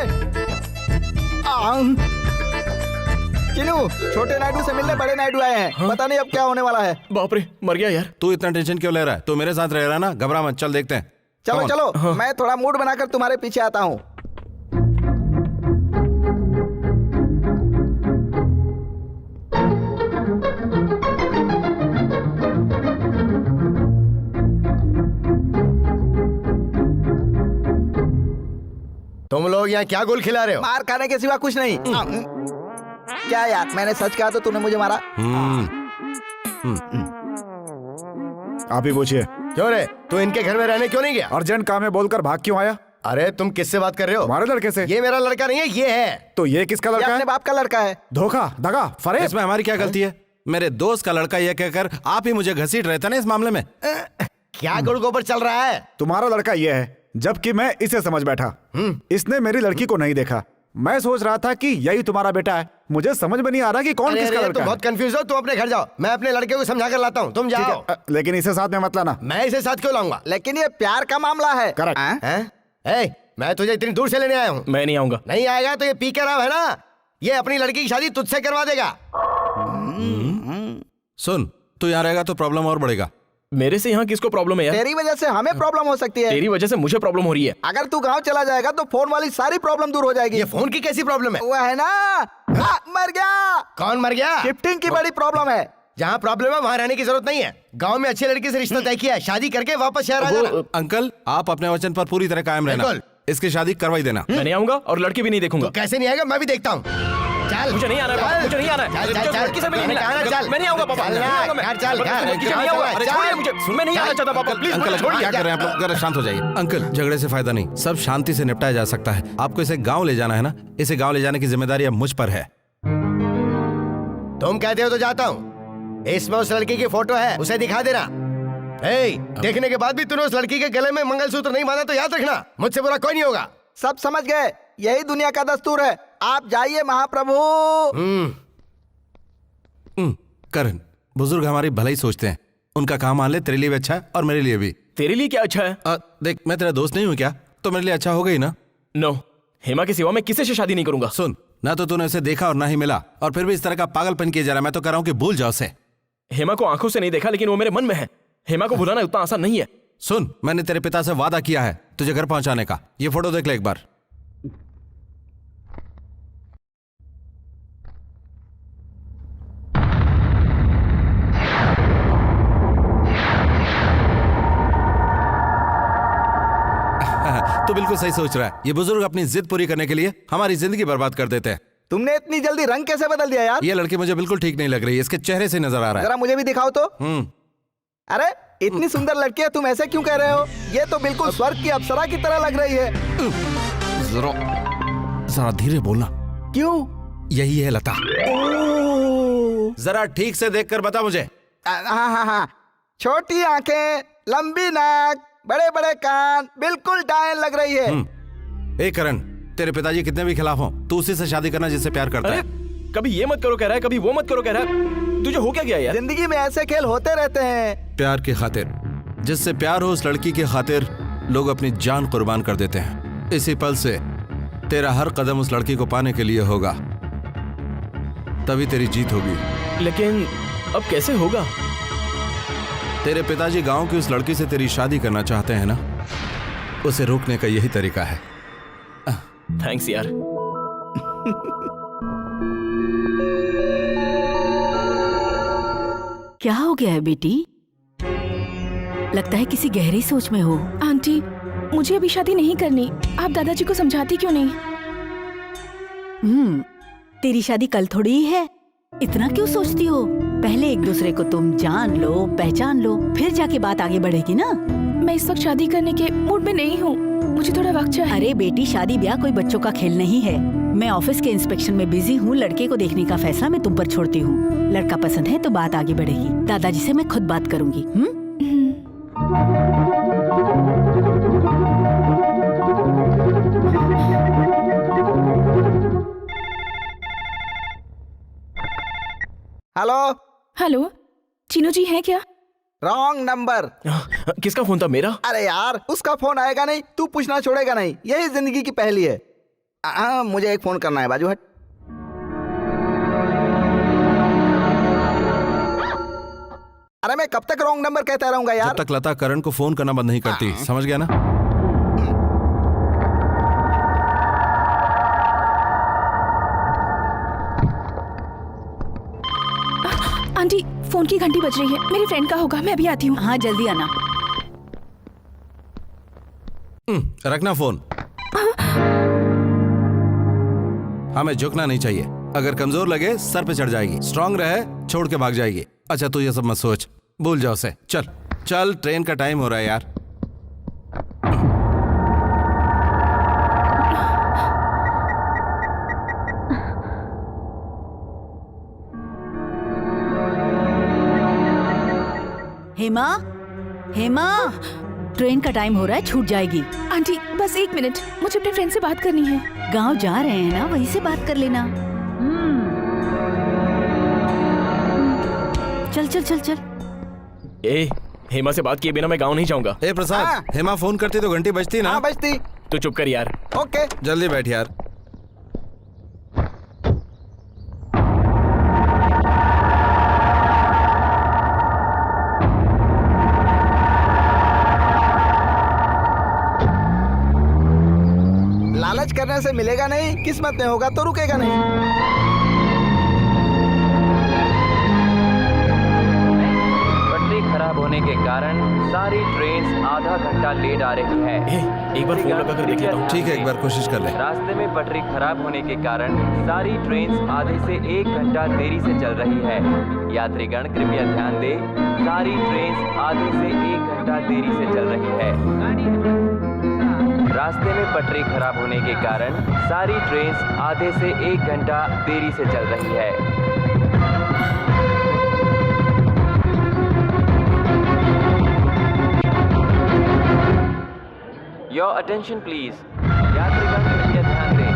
चिनू, छोटे नायडू से मिलने बड़े नायडू आए हैं। हाँ? पता नहीं अब क्या होने वाला है। बाप रे, मर गया यार। तू इतना टेंशन क्यों ले रहा है? तू मेरे साथ रह रहा है ना, घबरा मत, चल देखते हैं। चलो Come on. चलो, हाँ। मैं थोड़ा मूड बनाकर तुम्हारे पीछे आता हूँ। तुम लोग यहाँ क्या गोल खिला रहे हो? मार खाने के सिवा कुछ नहीं। क्या यार, मैंने सच कहा तो तूने मुझे मारा। आप ही पूछिए। क्यों रे, तू इनके घर में रहने क्यों नहीं गया? अर्जेंट काम है बोलकर भाग क्यों आया? अरे तुम किससे बात कर रहे हो? हमारे लड़के से। ये मेरा लड़का नहीं है, ये है। तो ये किसका ये लड़का अपने है? बाप का लड़का है। धोखा, दगा, फरेब। इसमें हमारी क्या गलती है? मेरे दोस्त का लड़का यह कहकर आप ही मुझे घसीट रहे थे ना इस मामले में। क्या गुड़ गोबर चल रहा है? तुम्हारा लड़का ये है, जबकि मैं इसे समझ बैठा। इसने मेरी लड़की को नहीं देखा। मैं सोच रहा था कि यही तुम्हारा बेटा है। मुझे समझ में नहीं आ रहा कि कौन अरे किसका अरे, लड़का तुम है। बहुत कंफ्यूज हो, तुम अपने घर जाओ, मैं अपने लड़के को समझा कर लाता हूँ, तुम ठीक जाओ। है, लेकिन इसे साथ में मत लाना। मैं इसे साथ क्यों लाऊंगा? लेकिन ये प्यार का मामला है। करेक्ट। हैं? मैं तुझे इतनी दूर से लेने आया हूँ। मैं नहीं आऊंगा। नहीं आएगा तो ये पी कर है ना, ये अपनी लड़की की शादी तुझसे करवा देगा। सुन, तू यहाँ रहेगा तो प्रॉब्लम और बढ़ेगा। मेरे से यहाँ किसको प्रॉब्लम है यार? तेरी वजह से हमें प्रॉब्लम हो सकती है। तेरी वजह से मुझे प्रॉब्लम हो रही है। अगर तू गांव चला जाएगा तो फोन वाली सारी प्रॉब्लम दूर हो जाएगी। ये फोन की कैसी प्रॉब्लम है? वो है ना, मर गया। कौन मर गया? शिफ्टिंग की बड़ी प्रॉब्लम है। जहाँ प्रॉब्लम है वहाँ रहने की जरूरत नहीं है। गांव में अच्छी लड़की से रिश्ता तय किया है, शादी करके वापस शहर आ जाना। अंकल, आप अपने वचन पर पूरी तरह कायम रहना। बिल्कुल। इसकी शादी करवाई देना। मैं नहीं आऊंगा और लड़की भी नहीं देखूंगा। तो कैसे नहीं आएगा, मैं भी देखता हूँ। चल, मुझे नहीं आना है पापा, मुझे नहीं आना है। चल, चल, चल, लड़की से मैं नहीं मैंने कहा ना, मिला। चल। मैं नहीं आऊंगा पापा, चल, नहीं आऊंगा मैं। यार, चल, यार, लड़की से नहीं आऊंगा। अरे छोड़िए मुझे, मैं नहीं आना चाहता पापा, प्लीज अंकल, मुझे छोड़िए। क्या कर रहे हैं आप लोग? जरा शांत हो जाइए। अंकल, झगड़े से फायदा नहीं, सब शांति से निपटाया जा सकता है। आपको इसे गांव ले जाना है ना, इसे गांव ले जाने की जिम्मेदारी अब मुझ पर है। तुम कहते हो तो जाता हूँ। इसमें उस लड़की की फोटो है, उसे दिखा देना। देखने के बाद भी तूने उस लड़की के गले में मंगलसूत्र नहीं बांधा तो याद रखना, मुझसे बुरा कोई नहीं होगा। सब समझ गए, यही दुनिया का दस्तूर है। आप जाइए महाप्रभु। करण, बुजुर्ग हमारी भलाई सोचते हैं। उनका काम मान ले, तेरे लिए भी अच्छा है और मेरे लिए भी। तेरे लिए क्या अच्छा है? देख, मैं तेरा दोस्त नहीं हूँ क्या? तो मेरे लिए अच्छा होगा ही ना। नो, हेमा के सिवा मैं किसी से शादी नहीं करूंगा। सुन, ना तो तूने उसे देखा और ना ही मिला, और फिर भी इस तरह का पागलपन किया जा रहा है। मैं तो कह रहा हूँ कि भूल जाओ उसे। हेमा को आंखों से नहीं देखा, लेकिन वो मेरे मन में है। हेमा को भुलाना उतना आसान नहीं है। सुन, मैंने तेरे पिता से वादा किया है तुझे घर पहुंचाने का। ये फोटो देख ले एक बार। तो बिल्कुल सही सोच रहा है। ये बुजुर्ग अपनी जिद पूरी करने के लिए हमारी जिंदगी बर्बाद कर देते हैं। तुमने इतनी जल्दी रंग कैसे बदल दिया यार? ये लड़की मुझे बिल्कुल ठीक नहीं लग रही, इसके चेहरे से नजर आ रहा है। जरा मुझे भी दिखाओ तो। अरे इतनी सुंदर लड़की है, तुम ऐसे क्यों कह रहे हो? ये तो बिल्कुल स्वर्ग की अप्सरा की तरह लग रही है। जरा धीरे बोलना। क्यों? यही है लता। जरा ठीक से देखकर बता मुझे। हाँ, छोटी आंखें, लंबी नाक, बड़े बड़े कान, बिल्कुल डायन लग रही है। ए करण, तेरे पिताजी कितने भी खिलाफ हो, तू उसी से शादी करना जिससे प्यार करता है। कभी ये मत करो कह रहा है, कभी वो मत करो कह रहा है। तुझे हो क्या गया यार? जिंदगी में ऐसे खेल होते रहते हैं। प्यार की खातिर, जिससे प्यार हो उस लड़की की खातिर लोग अपनी जान कुर्बान कर देते हैं। इसी पल से तेरा हर कदम उस लड़की को पाने के लिए होगा, तभी तेरी जीत होगी। लेकिन अब कैसे होगा? तेरे पिताजी गांव की उस लड़की से तेरी शादी करना चाहते हैं ना, उसे रोकने का यही तरीका है। थैंक्स यार। क्या हो गया है बेटी? लगता है किसी गहरी सोच में हो। आंटी, मुझे अभी शादी नहीं करनी। आप दादाजी को समझाती क्यों नहीं? तेरी शादी कल थोड़ी ही है, इतना क्यों सोचती हो? पहले एक दूसरे को तुम जान लो, पहचान लो, फिर जाके बात आगे बढ़ेगी ना। मैं इस वक्त शादी करने के मूड में नहीं हूँ, मुझे थोड़ा वक्त चाहिए। अरे बेटी, शादी ब्याह कोई बच्चों का खेल नहीं है। मैं ऑफिस के इंस्पेक्शन में बिजी हूँ, लड़के को देखने का फैसला मैं तुम पर छोड़ती हूँ। लड़का पसंद है तो बात आगे बढ़ेगी। दादाजी से मैं खुद बात करूंगी। हेलो हेलो, चीनू जी हैं क्या? Wrong number. किसका फोन था? मेरा? अरे यार, उसका फोन आएगा नहीं, तू पूछना छोड़ेगा नहीं, यही जिंदगी की पहेली है। मुझे एक फोन करना है, बाजू हट। अरे मैं कब तक रॉन्ग नंबर कहता रहूंगा यार? जब तक लता करण को फोन करना बंद नहीं करती, समझ गया ना? आंटी, फोन की घंटी बज रही है, मेरी फ्रेंड का होगा, मैं अभी आती हूँ। हाँ जल्दी आना। रखना फोन। हमें झुकना नहीं चाहिए, अगर कमजोर लगे सर पे चढ़ जाएगी, स्ट्रांग रहे छोड़ के भाग जाएगी। अच्छा तू ये सब मत सोच, भूल जाओ उसे। चल चल, ट्रेन का टाइम हो रहा है यार। हेमा, हेमा, ट्रेन का टाइम हो रहा है, छूट जाएगी। आंटी बस एक मिनट, मुझे अपने फ्रेंड से बात करनी है। गांव जा रहे हैं ना, वहीं से बात कर लेना। चल चल चल चल। ए, हेमा से बात किए बिना मैं गांव नहीं जाऊंगा। ए प्रसाद, हेमा फोन करती तो घंटी बजती ना? हाँ बजती। तू चुप कर यार। ओके जल्दी बैठ यार। लालच करने से मिलेगा नहीं, किस्मत में होगा तो रुकेगा नहीं। पटरी खराब होने के कारण सारी ट्रेन आधा घंटा लेट आ रही है। एक बार फोन लगा कर देख लेता हूँ। ठीक है, एक बार कोशिश कर ले। रास्ते में पटरी खराब होने के कारण सारी ट्रेन आधे से 1 घंटा देरी से चल रही है। यात्रीगण कृपया ध्यान दें, सारी ट्रेन आधे से 1 घंटा देरी से चल रही है। रास्ते में पटरी खराब होने के कारण सारी ट्रेन आधे से 1 घंटा देरी से चल रही है। Your attention please. यात्रीगण कृपया ध्यान दें,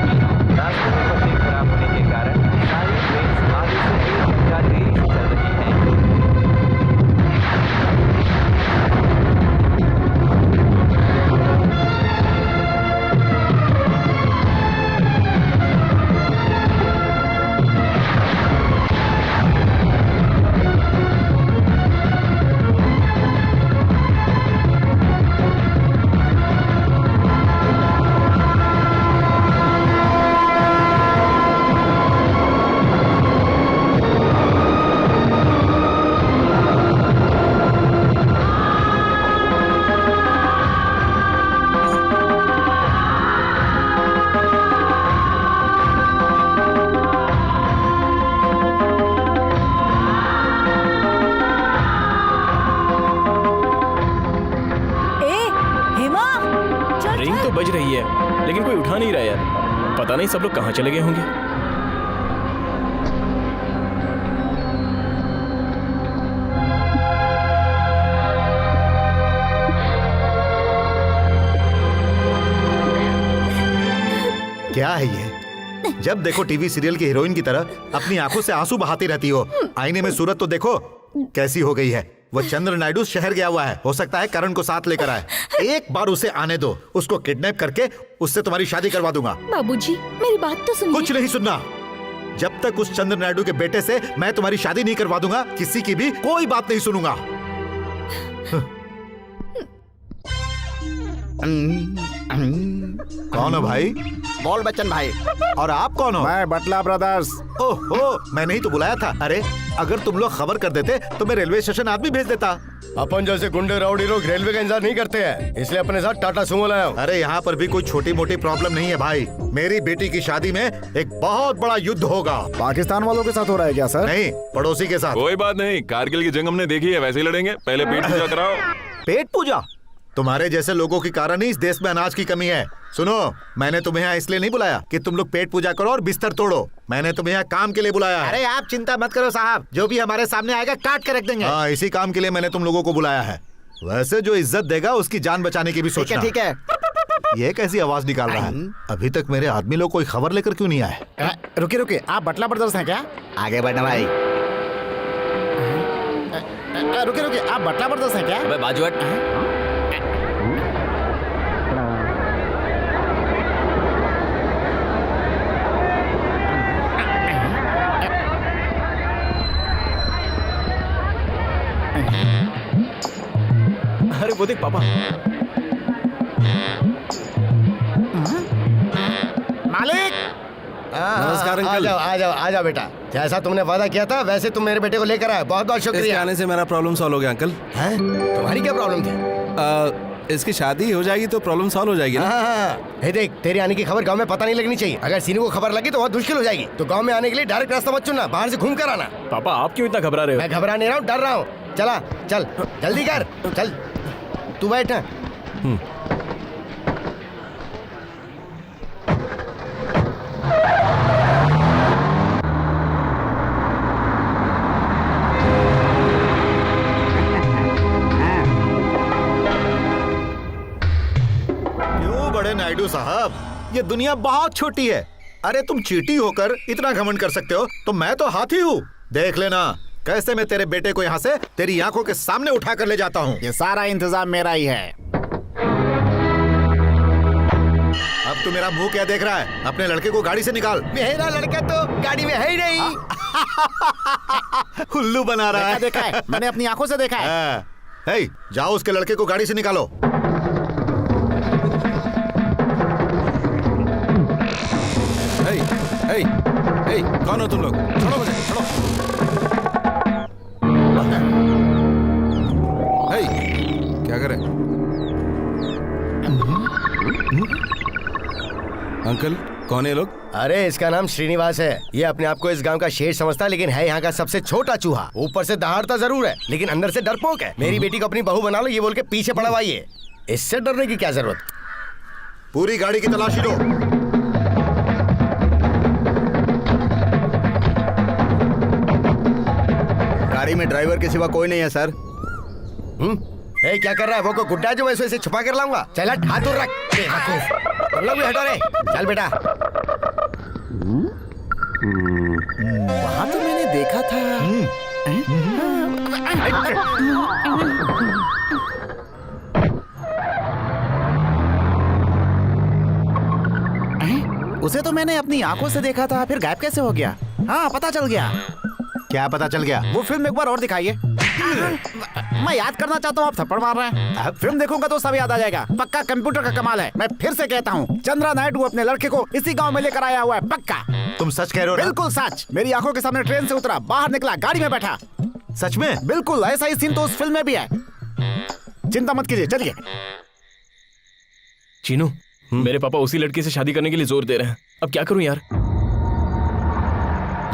रास्ते में पटरी खराब होने के कारण सारी ट्रेन आधे से 1 घंटा देरी से चल रही है। बज रही है लेकिन कोई उठा नहीं रहा यार। पता नहीं सब लोग कहाँ चले गए होंगे। क्या है ये? जब देखो टीवी सीरियल की हीरोइन की तरह अपनी आंखों से आंसू बहाती रहती हो। आईने में सूरत तो देखो कैसी हो गई है। वो चंद्र नायडू शहर गया हुआ है, हो सकता है करण को साथ लेकर आए। एक बार उसे आने दो, उसको किडनैप करके उससे तुम्हारी शादी करवा दूंगा। बाबूजी मेरी बात तो सुनिए। कुछ नहीं सुनना। जब तक उस चंद्र नायडू के बेटे से मैं तुम्हारी शादी नहीं करवा दूंगा, किसी की भी कोई बात नहीं सुनूंगा। कौन हो भाई? बोल बच्चन भाई। और आप कौन हो? मैं बटला ब्रदर्स। ओहो, मैंने ही तो बुलाया था। अरे अगर तुम लोग खबर कर देते तो मैं रेलवे स्टेशन आदमी भेज देता। अपन जैसे गुंडे राउडी लोग रेलवे का इंतजार नहीं करते हैं, इसलिए अपने साथ टाटा सुमो लाया हूं। अरे यहाँ पर भी कोई छोटी मोटी प्रॉब्लम नहीं है भाई। मेरी बेटी की शादी में एक बहुत बड़ा युद्ध होगा। पाकिस्तान वालों के साथ हो रहा है क्या सर? नहीं, पड़ोसी के साथ। कोई बात नहीं, कारगिल की जंग हमने देखी है, वैसे ही लड़ेंगे। पहले पेट पूजा कराओ। पेट पूजा? तुम्हारे जैसे लोगों के कारण ही इस देश में अनाज की कमी है। सुनो, मैंने तुम्हें यहाँ इसलिए नहीं बुलाया कि तुम लोग पेट पूजा करो और बिस्तर तोड़ो। मैंने तुम्हें यहाँ काम के लिए बुलाया है। अरे आप चिंता मत करो साहब, जो भी हमारे सामने आएगा काट के रख देंगे। हाँ, इसी काम के लिए मैंने तुम लोगों को बुलाया है। वैसे जो इज्जत देगा उसकी जान बचाने की भी सोचना। ठीक है। ये कैसी आवाज निकाल रहा है? अभी तक मेरे आदमी लोग कोई खबर लेकर क्यों नहीं आए? रुकिए रुकिए, आप बटला ब्रदर्स हैं क्या? आगे बढ़ना भाई। रुकिए रुकिए, आप बटला ब्रदर्स हैं क्या? अबे बाजू हट। अरे वो देख पापा। मालिक। नमस्कार अंकल। आ जाओ बेटा। जैसा तुमने वादा किया था वैसे तुम मेरे बेटे को लेकर आए, बहुत बहुत इसके शुक्रिया। आने से मेरा प्रॉब्लम सॉल्व हो गया अंकल। हैं? तुम्हारी क्या प्रॉब्लम थी? इसकी शादी हो जाएगी तो प्रॉब्लम सॉल्व हो जाएगी ना? हाँ, हे देख, तेरे आने की खबर गांव में पता नहीं लगनी चाहिए। अगर सीनू को खबर लगी तो बहुत मुश्किल हो जाएगी। तो गांव में आने के लिए डायरेक्ट रास्ता मत चुनना, बाहर से घूम कर आना। पापा आप क्यों इतना घबरा रहे हो? मैं घबरा नहीं रहा हूँ, डर रहा हूँ। चला चल, जल्दी कर, चल तू बैठ ना। क्यों बड़े नायडू साहब, ये दुनिया बहुत छोटी है। अरे तुम चींटी होकर इतना घमंड कर सकते हो, तो मैं तो हाथी हूँ। देख लेना कैसे मैं तेरे बेटे को यहाँ से तेरी आंखों के सामने उठा कर ले जाता हूँ। ये सारा इंतजाम मेरा ही है। अब तू मेरा मुंह क्या देख रहा है? अपने लड़के को गाड़ी से निकाल। मेरा लड़का तो गाड़ी में है ही नहीं। उल्लू बना रहा है। देखा है, मैंने अपनी आंखों से देखा है। हे, जाओ उसके लड़के को गाड़ी से निकालो। हे, कौन हो तुम लोग? छोड़ो मुझे, छोड़ो। हे, क्या करे? अंकल कौन है लोग? अरे इसका नाम श्रीनिवास है। ये अपने आप को इस गांव का शेर समझता है, लेकिन है यहाँ का सबसे छोटा चूहा। ऊपर से दहाड़ता जरूर है, लेकिन अंदर से डरपोक है। मेरी बेटी को अपनी बहू बना लो ये बोल के पीछे पड़ा हुआ है। इससे डरने की क्या जरूरत? पूरी गाड़ी की तलाशी लो। गाड़ी में ड्राइवर के सिवा कोई नहीं है सर। ए, क्या कर रहा है? वो को गुड्डा जो मैं इसे छुपा कर लाऊंगा। चल हट, हाथ दूर रख। बेवकूफ। तुम लोग भी हटो रे। चल बेटा। वहाँ तो मैंने देखा था। उसे तो मैंने अपनी आंखों से देखा था, फिर गायब कैसे हो गया? हाँ पता चल गया। क्या पता चल गया? वो फिल्म एक बार और दिखाइए। मैं याद करना चाहता हूँ, आप थप्पड़ मार रहे हैं। फिल्म देखूंगा तो सब याद आ जाएगा। पक्का कंप्यूटर का कमाल है। मैं फिर से कहता हूँ, चंद्रा नायडू अपने लड़के को इसी गांव में लेकर आया हुआ है, पक्का। तुम सच कह रहे हो ना? बिल्कुल सच। मेरी आंखों के सामने ट्रेन से उतरा, बाहर निकला, गाड़ी में बैठा। सच में? बिल्कुल ऐसा ही सीन तो उस फिल्म में भी है। चिंता मत कीजिए, चलिए। चीनू, मेरे पापा उसी लड़की से शादी करने के लिए जोर दे रहे हैं। अब क्या करूं यार?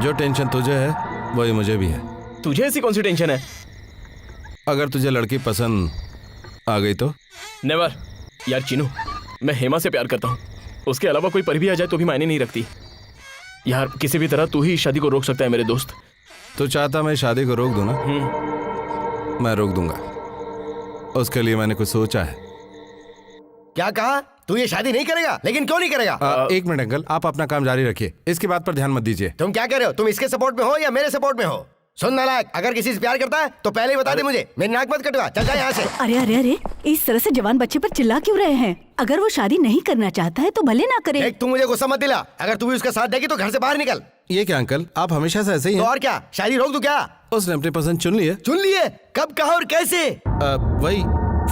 जो टेंशन तुझे है वही मुझे भी है। तुझे ऐसी कौन सी टेंशन है? अगर तुझे लड़की पसंद आ गई तो? नेवर। यार चीनू, मैं हेमा से प्यार करता हूँ। उसके अलावा कोई पर भी आ जाए तो भी मायने नहीं रखती। यार किसी भी तरह तू ही शादी को रोक सकता है मेरे दोस्त। तू चाहता मैं शादी को रोक दूं ना? मैं रोक दूंगा। उसके लिए मैंने कुछ सोचा है। क्या कहा? तू ये शादी नहीं करेगा? लेकिन क्यों नहीं करेगा? एक मिनट अंकल, आप अपना काम जारी रखिए, इसकी बात पर ध्यान मत दीजिए। तुम क्या कह रहे हो? तुम इसके सपोर्ट में हो या मेरे सपोर्ट में हो? सुन नालायक, अगर किसी से प्यार करता है तो पहले ही बता दे मुझे, मेरी नाक मत कटवा, चल जा यहाँ से। अरे अरे अरे, इस तरह से जवान बच्चे पर चिल्ला क्यों रहे हैं? अगर वो शादी नहीं करना चाहता है तो भले ना करे। देख, तू मुझे गुस्सा मत दिला, अगर तू भी उसका साथ देगी तो घर से बाहर निकल। ये क्या अंकल, आप हमेशा से ऐसे ही तो हैं? और क्या, शादी रोक दूं क्या? उसने अपनी पसंद चुन ली है। चुन लिए? कब, कहा और कैसे? वही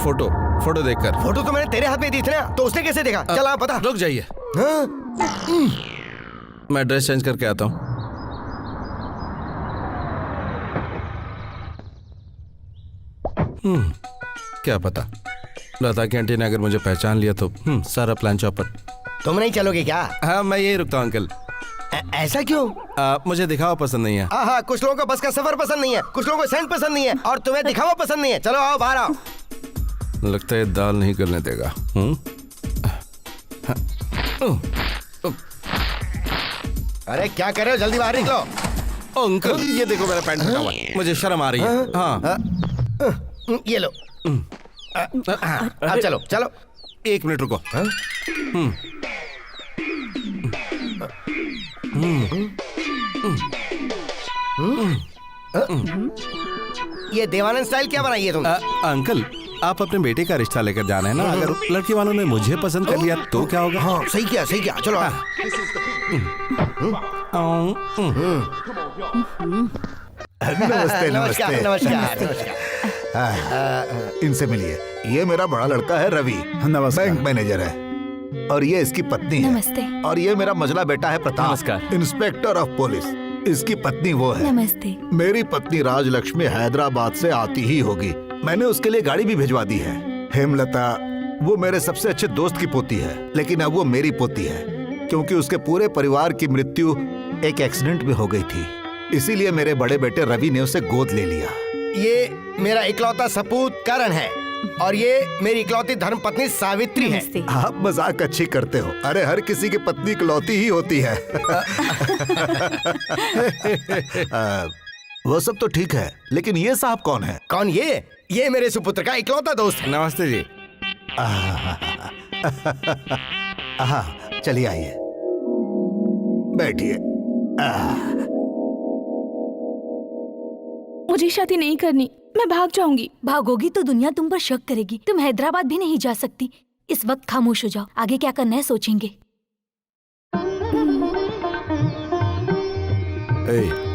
फोटो देखकर। फोटो तो मैंने तेरे हाथ में दी थी ना, तो उसने कैसे देखा? चल आप बता। रुक जाइए, मैं ड्रेस चेंज करके आता हूँ। क्या पता, लता की आंटी ने अगर मुझे पहचान लिया तो सारा प्लान चौपट। तुम नहीं चलोगे क्या? हाँ, मैं यही रुकता हूँ अंकल। ऐसा क्यों? मुझे दिखावा पसंद नहीं है। हाँ, कुछ लोगों को बस का सफर पसंद नहीं है, कुछ लोगों को सेंट पसंद नहीं है, और तुम्हें दिखावा पसंद नहीं है। चलो आओ, बाहर आओ। लगता है दाल नहीं करने देगा। अरे क्या कर रहे हो, जल्दी बाहर निकलो। अंकल, ये देखो मेरा पैंट फटा हुआ है, मुझे शर्म आ रही है। हाँ, ये लो। अब चलो चलो। 1 मिनट रुको। ये देवानंद स्टाइल क्या बनाई है तुम? अंकल, आप अपने बेटे का रिश्ता लेकर जाना है ना, अगर लड़की वालों ने मुझे पसंद कर लिया तो क्या होगा? हाँ, सही किया सही किया, चलो। नमस्ते नमस्कार नमस्ते। नमस्कार। इनसे मिलिए, ये मेरा बड़ा लड़का है रवि, बैंक मैनेजर है, और ये इसकी पत्नी है। नमस्ते। और ये मेरा मझला बेटा है प्रताप, नमस्कार। Inspector of police. इसकी पत्नी वो है। नमस्ते। मेरी पत्नी राजलक्ष्मी हैदराबाद से आती ही होगी, मैंने उसके लिए गाड़ी भी भिजवा दी है। हेमलता वो मेरे सबसे अच्छे दोस्त की पोती है, लेकिन अब वो मेरी पोती है, क्योंकि उसके पूरे परिवार की मृत्यु एक एक्सीडेंट में हो गई थी। इसीलिए मेरे बड़े बेटे रवि ने उसे गोद ले लिया। ये मेरा इकलौता सपूत करण है, और ये मेरी इकलौती धर्मपत्नी सावित्री है। आप मजाक अच्छी करते हो, अरे हर किसी की पत्नी इकलौती ही होती है। वो सब तो ठीक है, लेकिन ये साहब कौन है? कौन ये मेरे सुपुत्र का इकलौता दोस्त है। नमस्ते जी। चलिए आइए, बैठिए। मुझे शादी नहीं करनी, मैं भाग जाऊंगी। भागोगी तो दुनिया तुम पर शक करेगी। तुम हैदराबाद भी नहीं जा सकती। इस वक्त खामोश हो जाओ, आगे क्या करना है सोचेंगे।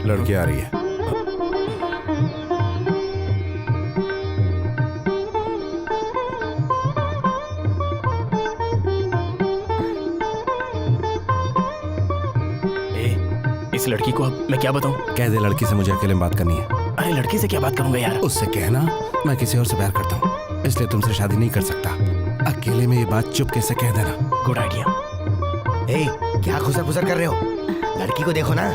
लड़की आ रही है। इस लड़की को अब मैं क्या बताऊं? कह दे लड़की से मुझे अकेले में बात करनी है। अरे लड़की से क्या बात करूंगा यार? उससे कहना मैं किसी और से प्यार करता हूँ, इसलिए तुमसे शादी नहीं कर सकता। अकेले में ये बात चुपके से कह देना। Good idea. क्या खुसर खुसर कर रहे हो? लड़की को देखो ना।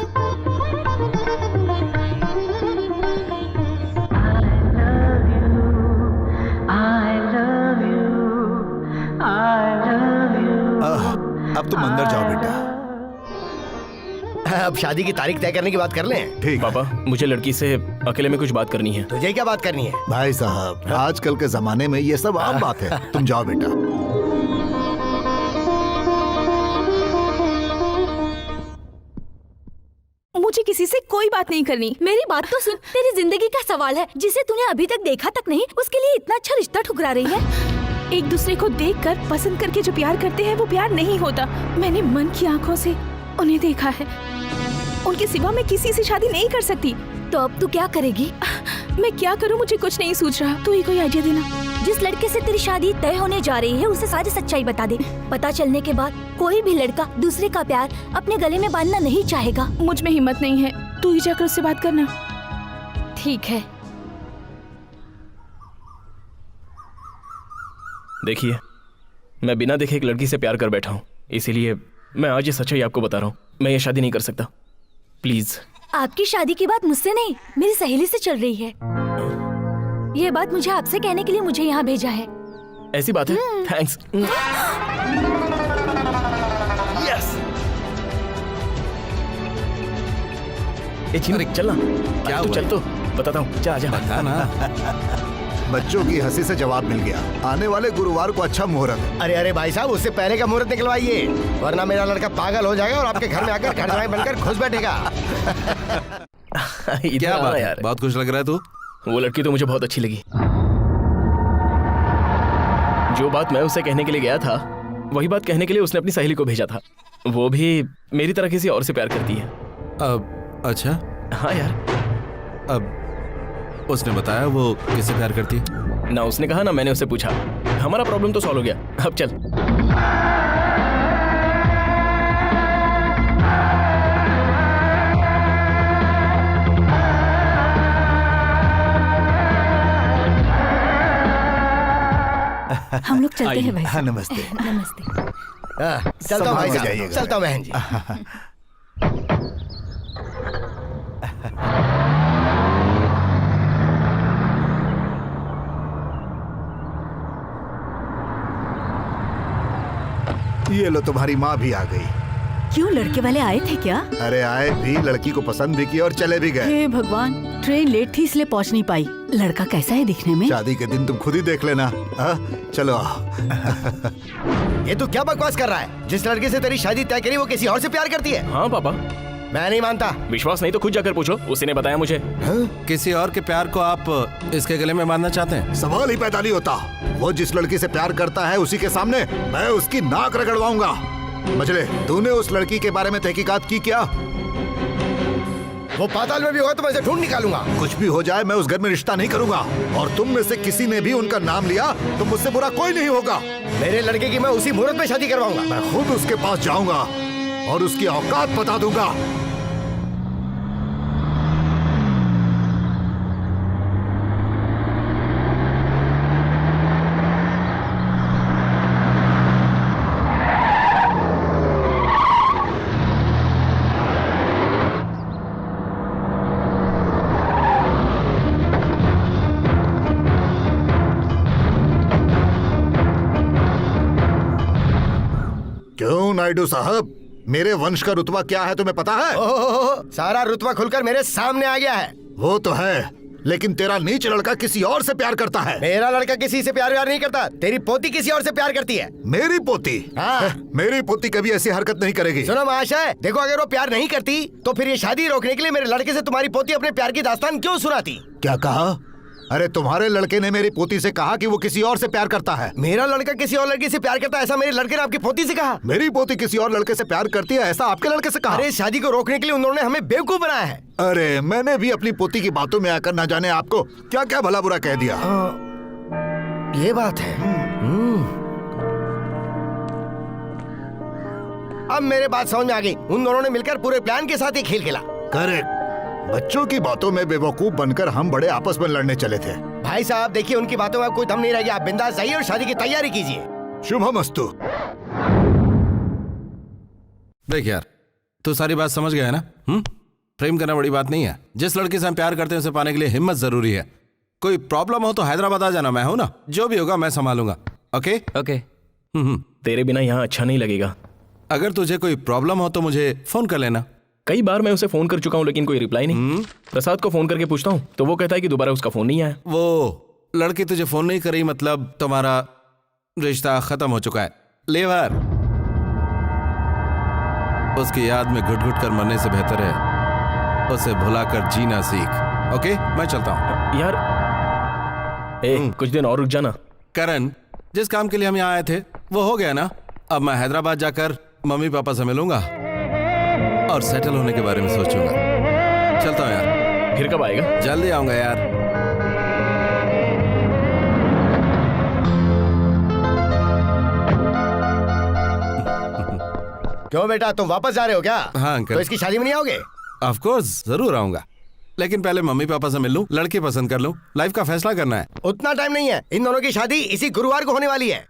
अब तुम अंदर जाओ बेटा। अब शादी की तारीख तय करने की बात कर लें। ठीक। पापा, मुझे लड़की से अकेले में कुछ बात करनी है। तुझे क्या बात करनी है? भाई साहब, आजकल के जमाने में ये सब आम बात है। तुम जाओ बेटा। मुझे किसी से कोई बात नहीं करनी। मेरी बात तो सुन। तेरी जिंदगी का सवाल है, जिसे तूने अभी तक देखा तक नहीं, उसके लिए इतना अच्छा रिश्ता ठुकरा रही है। एक दूसरे को देखकर पसंद करके जो प्यार करते हैं वो प्यार नहीं होता। मैंने मन की आंखों से उन्हें देखा है, उनके सिवा मैं किसी से शादी नहीं कर सकती। तो अब तू क्या करेगी? मैं क्या करूं, मुझे कुछ नहीं सूझ रहा। तू ही कोई आइडिया देना। जिस लड़के से तेरी शादी तय होने जा रही है उसे सारी सच्चाई बता दे। पता चलने के बाद कोई भी लड़का दूसरे का प्यार अपने गले में बांधना नहीं चाहेगा। मुझ में हिम्मत नहीं है, तू ही जाकर उससे बात करना। ठीक है। देखिए, मैं बिना देखे एक लड़की से प्यार कर बैठा हूँ, इसीलिए मैं आज ये सच्चाई आपको बता रहा हूँ। मैं ये शादी नहीं कर सकता, प्लीज। आपकी शादी की बात मुझसे नहीं, मेरी सहेली से चल रही है। ये बात मुझे आपसे कहने के लिए मुझे यहाँ भेजा है। ऐसी बात है? थैंक्स। यस। ए चिमरिक, चलना। क्या तू चल तो बताता हूँ। जा जा। बता ना। बच्चों की हंसी से जवाब मिल गया। आने वाले गुरुवार को अच्छा मुहूर्त है। अरे भाई साहब, उससे पहले का मुहूर्त निकलवाइए, वरना मेरा लड़का पागल हो जाएगा और आपके घर में आकर घर जमाई बनकर खुश बैठेगा। इधर क्या आ बात है यार। बहुत खुश लग रहा है तू। वो लड़की तो मुझे बहुत अच्छी लगी। जो बात मैं उसे कहने के लिए गया था वही बात कहने के लिए उसने अपनी सहेली को भेजा था। वो भी मेरी तरह किसी और से प्यार करती है। अब अच्छा। हाँ यार। अब उसने बताया वो किससे प्यार करती है? ना उसने कहा ना मैंने उससे पूछा। हमारा प्रॉब्लम तो सॉल्व हो गया। अब चल। हम लोग चलते हैं भाई। हाँ, नमस्ते। नमस्ते। चलता हूँ भाई संभाल के साहब, जाइएगा। चलता हूँ बहन जी। ये लो तुम्हारी माँ भी आ गई। क्यों लड़के वाले आए थे क्या? अरे आए भी, लड़की को पसंद भी किया और चले भी गए। हे भगवान, ट्रेन लेट थी इसलिए पहुंच नहीं पाई। लड़का कैसा है दिखने में? शादी के दिन तुम खुद ही देख लेना। चलो ये तू क्या बकवास कर रहा है? जिस लड़के से तेरी शादी तय करी वो किसी और से प्यार करती है? हाँ पापा। मैं नहीं मानता। विश्वास नहीं तो खुद जाकर पूछो, उसी ने बताया मुझे। किसी और के प्यार को आप इसके गले में बांधना चाहते हैं? सवाल ही पैदा नहीं होता। वो जिस लड़की से प्यार करता है उसी के सामने मैं उसकी नाक रगड़वाऊंगा। मजले, तूने उस लड़की के बारे में तहकीकात की क्या? वो पाताल में भी होगा तो मैं उसे ढूंढ निकालूंगा। कुछ भी हो जाए मैं उस घर में रिश्ता नहीं करूंगा। और तुम में से किसी ने भी उनका नाम लिया तो मुझसे बुरा कोई नहीं होगा। मेरे लड़के की मैं उसी मुहूर्त में शादी करवाऊंगा। मैं खुद उसके पास जाऊंगा और उसकी औकात बता दूंगा। क्यों नायडू साहब, मेरे वंश का रुतबा क्या है तुम्हें पता है? ओहो, सारा रुतबा खुलकर मेरे सामने आ गया है। वो तो है, लेकिन तेरा नीच लड़का किसी और से प्यार करता है। मेरा लड़का किसी से प्यार नहीं करता। तेरी पोती किसी और से प्यार करती है। मेरी पोती? हाँ। मेरी पोती कभी ऐसी हरकत नहीं करेगी। सुनो महाशय, देखो अगर वो प्यार नहीं करती तो फिर ये शादी रोकने के लिए मेरे लड़के से तुम्हारी पोती अपने प्यार की दास्तान क्यों सुनाती? क्या कहा? अरे तुम्हारे लड़के ने मेरी पोती से कहा कि वो किसी और से प्यार करता है। मेरा लड़का किसी और लड़की से प्यार करता है ऐसा मेरे लड़के ने आपकी पोती से कहा? मेरी पोती किसी और लड़के से प्यार करती है ऐसा आपके लड़के से कहा? अरे शादी को रोकने के लिए उन्होंने हमें बेवकूफ बनाया है। अरे मैंने भी अपनी पोती की बातों में आकर ना जाने आपको क्या क्या भला बुरा कह दिया। ये बात है। अब मेरे बात समझ में आ गई। उन दोनों ने मिलकर पूरे प्लान के साथ ही खेल खेला। करेक्ट। बच्चों की बातों में बेवकूफ बनकर हम बड़े आपस में लड़ने चले थे। भाई साहब देखिए, उनकी बातों में कोई दम नहीं रह गया। आप बिंदास जाइए और शादी की तैयारी कीजिए। शुभमस्तु। देख यार, तू सारी बात समझ गया है ना? प्रेम करना बड़ी बात नहीं है। जिस लड़के से हम प्यार करते हैं उसे पाने के लिए हिम्मत जरूरी है। कोई प्रॉब्लम हो तो हैदराबाद आ जाना, मैं हूं ना। जो भी होगा मैं संभालूंगा। Okay okay. तेरे बिना यहाँ अच्छा नहीं लगेगा। अगर तुझे कोई प्रॉब्लम हो तो मुझे फोन कर लेना। कई बार मैं उसे फोन कर चुका हूँ लेकिन कोई रिप्लाई नहीं। प्रसाद को फोन करके पूछता हूँ तो वो कहता है कि दोबारा उसका फोन नहीं आया। वो लड़की तुझे फोन नहीं करी मतलब तुम्हारा रिश्ता खत्म हो चुका है। लेवर, उसकी याद में घुट घुट कर मरने से बेहतर है उसे भुलाकर जीना सीख। ओके, मैं चलता हूँ। यार कुछ दिन और रुक जाना। करण, जिस काम के लिए हम यहाँ आए थे वो हो गया ना। अब मैं हैदराबाद जाकर मम्मी पापा से मिलूंगा और सेटल होने के बारे में सोचूंगा। चलता हूँ यार। फिर कब आएगा? जल्दी आऊंगा यार। क्यों बेटा, तुम वापस जा रहे हो क्या? हाँ अंकल। तो इसकी शादी में नहीं आओगे? ऑफ कोर्स जरूर आऊंगा, लेकिन पहले मम्मी पापा से मिल लूं, लड़की पसंद कर लूं, लाइफ का फैसला करना है। उतना टाइम नहीं है। इन दोनों की शादी इसी गुरुवार को होने वाली है।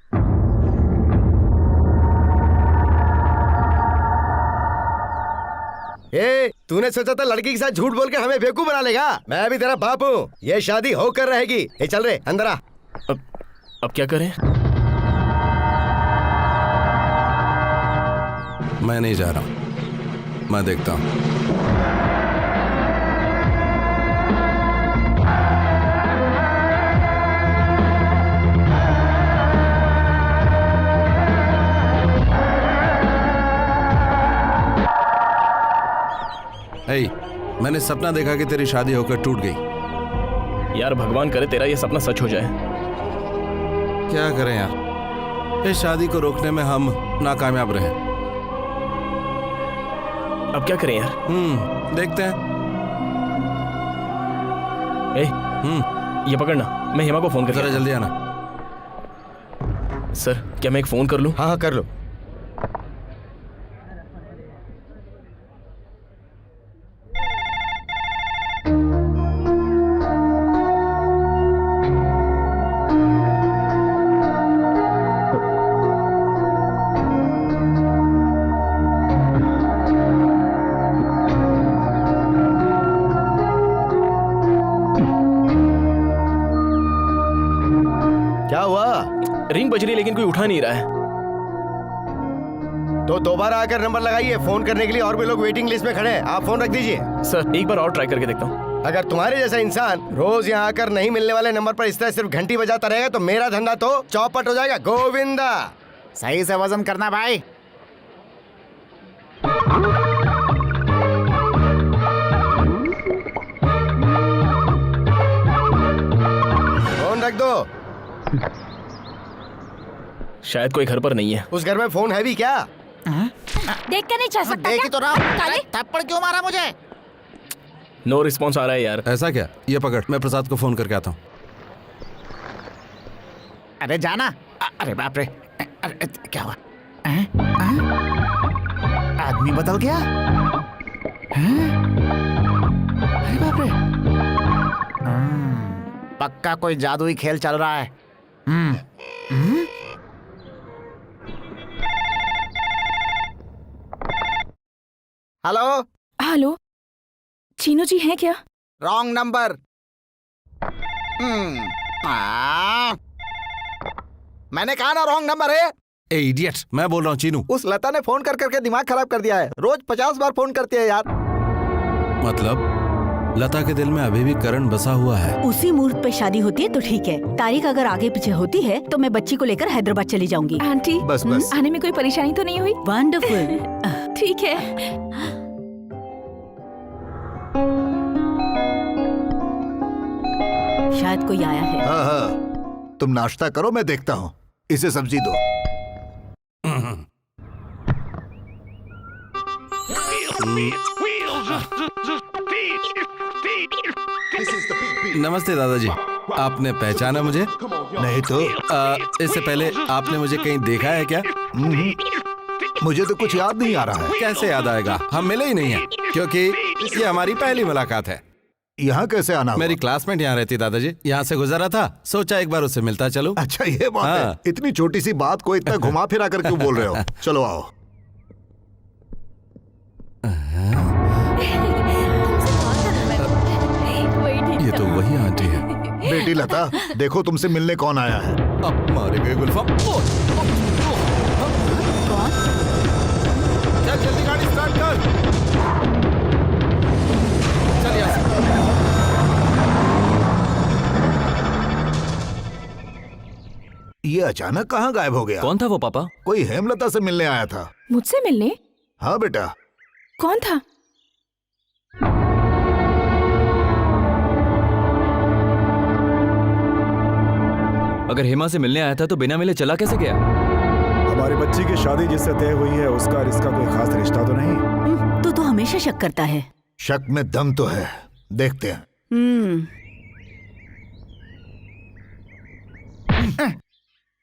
तूने सोचा था लड़की के साथ झूठ बोलकर हमें बेवकूफ बना लेगा? मैं भी तेरा बाप हूँ। ये शादी होकर रहेगी। चल रे अंदर आ। अब क्या करें? मैं नहीं जा रहा हूं, मैं देखता हूं। मैंने सपना देखा कि तेरी शादी होकर टूट गई। यार भगवान करे तेरा ये सपना सच हो जाए। क्या करें यार, इस शादी को रोकने में हम नाकामयाब रहे। अब क्या करें यार? देखते हैं। ये पकड़ना, मैं हेमा को फोन कर। जरा जल्दी आना। सर क्या मैं एक फोन कर लूं? हाँ कर लो। क्या हुआ? रिंग बज रही लेकिन कोई उठा नहीं रहा है। तो दोबारा आकर नंबर लगाइए, फोन करने के लिए और भी लोग वेटिंग लिस्ट में खड़े हैं। आप फोन रख दीजिए। सर एक बार और ट्राई करके देखता हूँ। अगर तुम्हारे जैसा इंसान रोज यहाँ आकर नहीं मिलने वाले नंबर पर इस तरह सिर्फ घंटी बजाता रहेगा तो मेरा धंधा तो चौपट हो जाएगा। गोविंदा, सही से वजन करना भाई। फोन रख दो। शायद कोई घर पर नहीं है। उस घर में फोन है भी क्या? देख कर नहीं जा सकता देखी क्या? तो रहा। काले? थप्पड़ क्यों मारा मुझे? नो रिस्पॉन्स आ रहा है यार। ऐसा क्या? ये पकड़, मैं प्रसाद को फोन करके आता हूँ। अरे जाना। अरे बाप रे, अरे क्या हुआ? आदमी बदल गया? अरे बाप रे, पक्का कोई जादुई खेल चल रहा है। हेलो हेलो, चीनू जी हैं क्या? Wrong number. मैंने कहा ना रॉन्ग नंबर है। ए इडियट, मैं बोल रहा हूँ चीनू। उस लता ने फोन कर करके दिमाग खराब कर दिया है। रोज 50 बार फोन करती है यार। मतलब लता के दिल में अभी भी करण बसा हुआ है। उसी मुहूर्त पे शादी होती है तो ठीक है, तारीख अगर आगे पीछे होती है तो मैं बच्ची को लेकर हैदराबाद चली जाऊंगी। आंटी बस बस। आने में कोई परेशानी तो नहीं हुई? वंडरफुल। ठीक है। शायद कोई आया है। हाँ हाँ, तुम नाश्ता करो, मैं देखता हूँ। इसे सब्जी दो। नमस्ते दादाजी, आपने पहचाना मुझे? नहीं तो। इससे पहले आपने मुझे कहीं देखा है क्या? मुझे तो कुछ याद नहीं आ रहा है। कैसे याद आएगा, हम मिले ही नहीं हैं, क्योंकि ये हमारी पहली मुलाकात है। यहाँ कैसे आना हुआ? मेरी क्लासमेट यहाँ रहती दादाजी, यहाँ से गुजरा था, सोचा एक बार उससे मिलता चलूं। अच्छा ये बात हाँ। है। इतनी छोटी सी बात को इतना घुमा फिरा कर क्यों बोल रहे हो? चलो आओ। ये तो वही आंटी है। बेटी लता, देखो तुमसे मिलने कौन आया है। अब मारे गए गुलफाम। चल जल्दी गाड़ी स्टार्ट कर। चल यहाँ से। ये अचानक कहाँ गायब हो गया? कौन था वो पापा? कोई हेमलता से मिलने आया था। मुझसे मिलने? हाँ बेटा। कौन था? अगर हेमा से मिलने आया था तो बिना मिले चला कैसे गया? हमारी बच्ची की शादी जिससे तय हुई है उसका और इसका कोई खास रिश्ता तो नहीं? तो हमेशा शक करता है। शक में दम तो है, देखते हैं।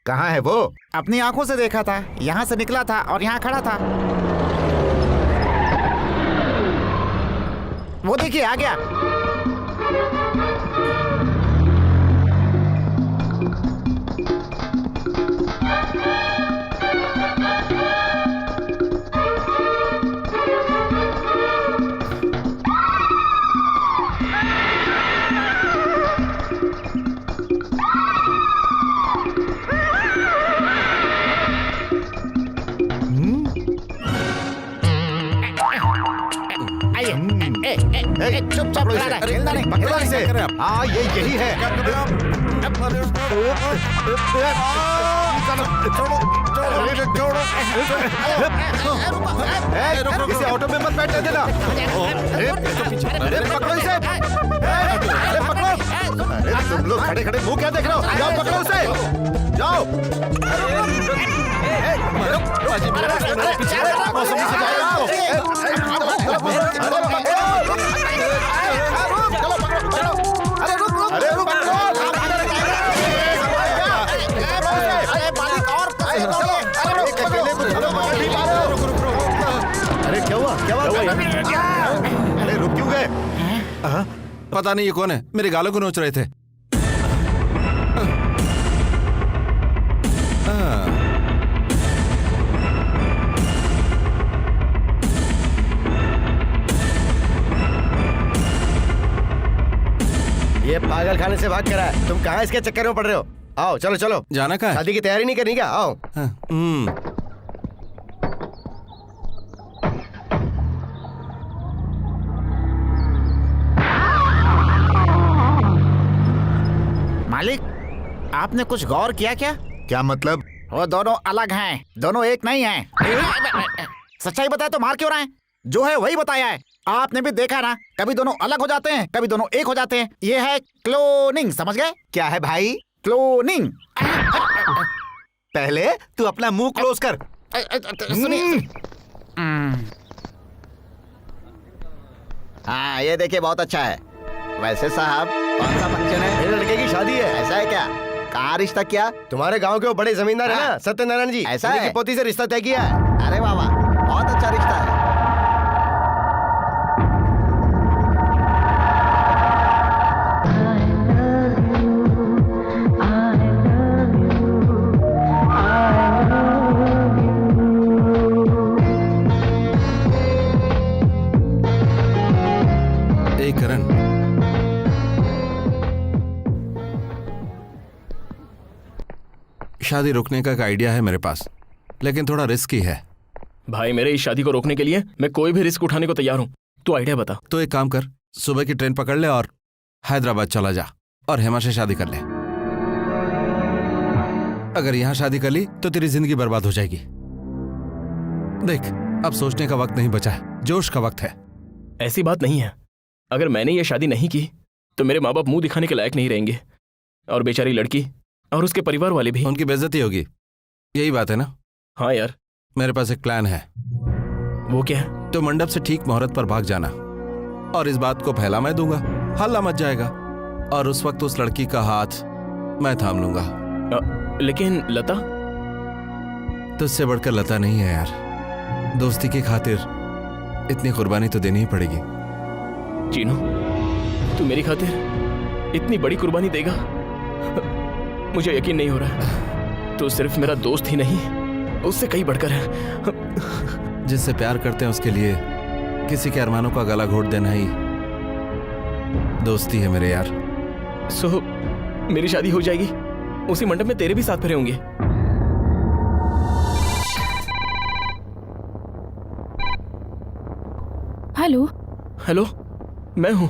कहाँ है वो? अपनी आंखों से देखा था, यहाँ से निकला था और यहाँ खड़ा था। वो देखिए आ गया। चुपचाप खड़ा रह, हिलना नहीं, पकड़ो इसे। हाँ ये यही है। इसे ऑटो में मत बैठने देना। अरे पकड़ो इसे। अरे पकड़ो। अरे तुम लोग खड़े खड़े मुंह क्या देख रहे हो? जाओ पकड़ो उसे। जाओ। अरे रुक। अरे क्या हुआ? अरे रुक क्यों गए? पता नहीं ये कौन है, मेरे गालों को नोच रहे थे। ये पागल खाने से भाग कर है। तुम कहाँ इसके चक्कर में पड़ रहे हो? आओ चलो चलो। जाना कहाँ है? शादी की तैयारी नहीं करनी क्या? आओ। मालिक, आपने कुछ गौर किया क्या? क्या मतलब? वो दोनों अलग हैं, दोनों एक नहीं हैं। सच्चाई बताए तो मार क्यों रहे हैं? जो है वही बताया है। आपने भी देखा ना, कभी दोनों अलग हो जाते हैं, कभी दोनों एक हो जाते हैं। ये है क्लोनिंग, समझ गए? क्या है भाई? क्लोनिंग। पहले तू अपना मुंह क्लोज कर। सुनिए। हाँ, ये देखिए बहुत अच्छा है। वैसे साहब, कौन सा फंक्शन है? मेरे लड़के की शादी है। ऐसा है क्या? कहाँ रिश्ता किया? तुम्हारे गांव के वो बड़े जमींदार है ना, सत्यनारायण जी। ऐसा उन्हीं है? की पोती से रिश्ता तय किया है। अरे वाह वाह, बहुत अच्छा रिश्ता है। करण, शादी रोकने का एक आइडिया है मेरे पास, लेकिन थोड़ा रिस्की है। भाई मेरे इस शादी को रोकने के लिए मैं कोई भी रिस्क उठाने को तैयार हूँ। तू आइडिया बता। तो एक काम कर, सुबह की ट्रेन पकड़ ले और हैदराबाद चला जा और हेमा से शादी कर ले। अगर यहां शादी कर ली तो तेरी जिंदगी बर्बाद हो जाएगी। देख, अब सोचने का वक्त नहीं बचा है, जोश का वक्त है। ऐसी बात नहीं है। अगर मैंने ये शादी नहीं की तो मेरे माँ बाप मुंह दिखाने के लायक नहीं रहेंगे, और बेचारी लड़की और उसके परिवार वाले भी। उनकी बेइज्जती होगी, यही बात है ना? हाँ यार, मेरे पास एक प्लान है। वो क्या है? तो मंडप से ठीक मुहूर्त पर भाग जाना और इस बात को फैला मैं दूंगा, हल्ला मच जाएगा, और उस वक्त उस लड़की का हाथ मैं थाम लूंगा। लेकिन लता? तुझसे बढ़कर लता नहीं है यार। दोस्ती की खातिर इतनी कुर्बानी तो देनी ही पड़ेगी। चीनू, तू मेरी खातिर इतनी बड़ी कुर्बानी देगा? मुझे यकीन नहीं हो रहा। तू सिर्फ मेरा दोस्त ही नहीं, उससे कहीं बढ़कर है। जिससे प्यार करते हैं उसके लिए किसी के अरमानों का गला घोट देना ही दोस्ती है मेरे यार। सो मेरी शादी हो जाएगी, उसी मंडप में तेरे भी साथ फेरे होंगे। हेलो। हेलो, मैं हूं।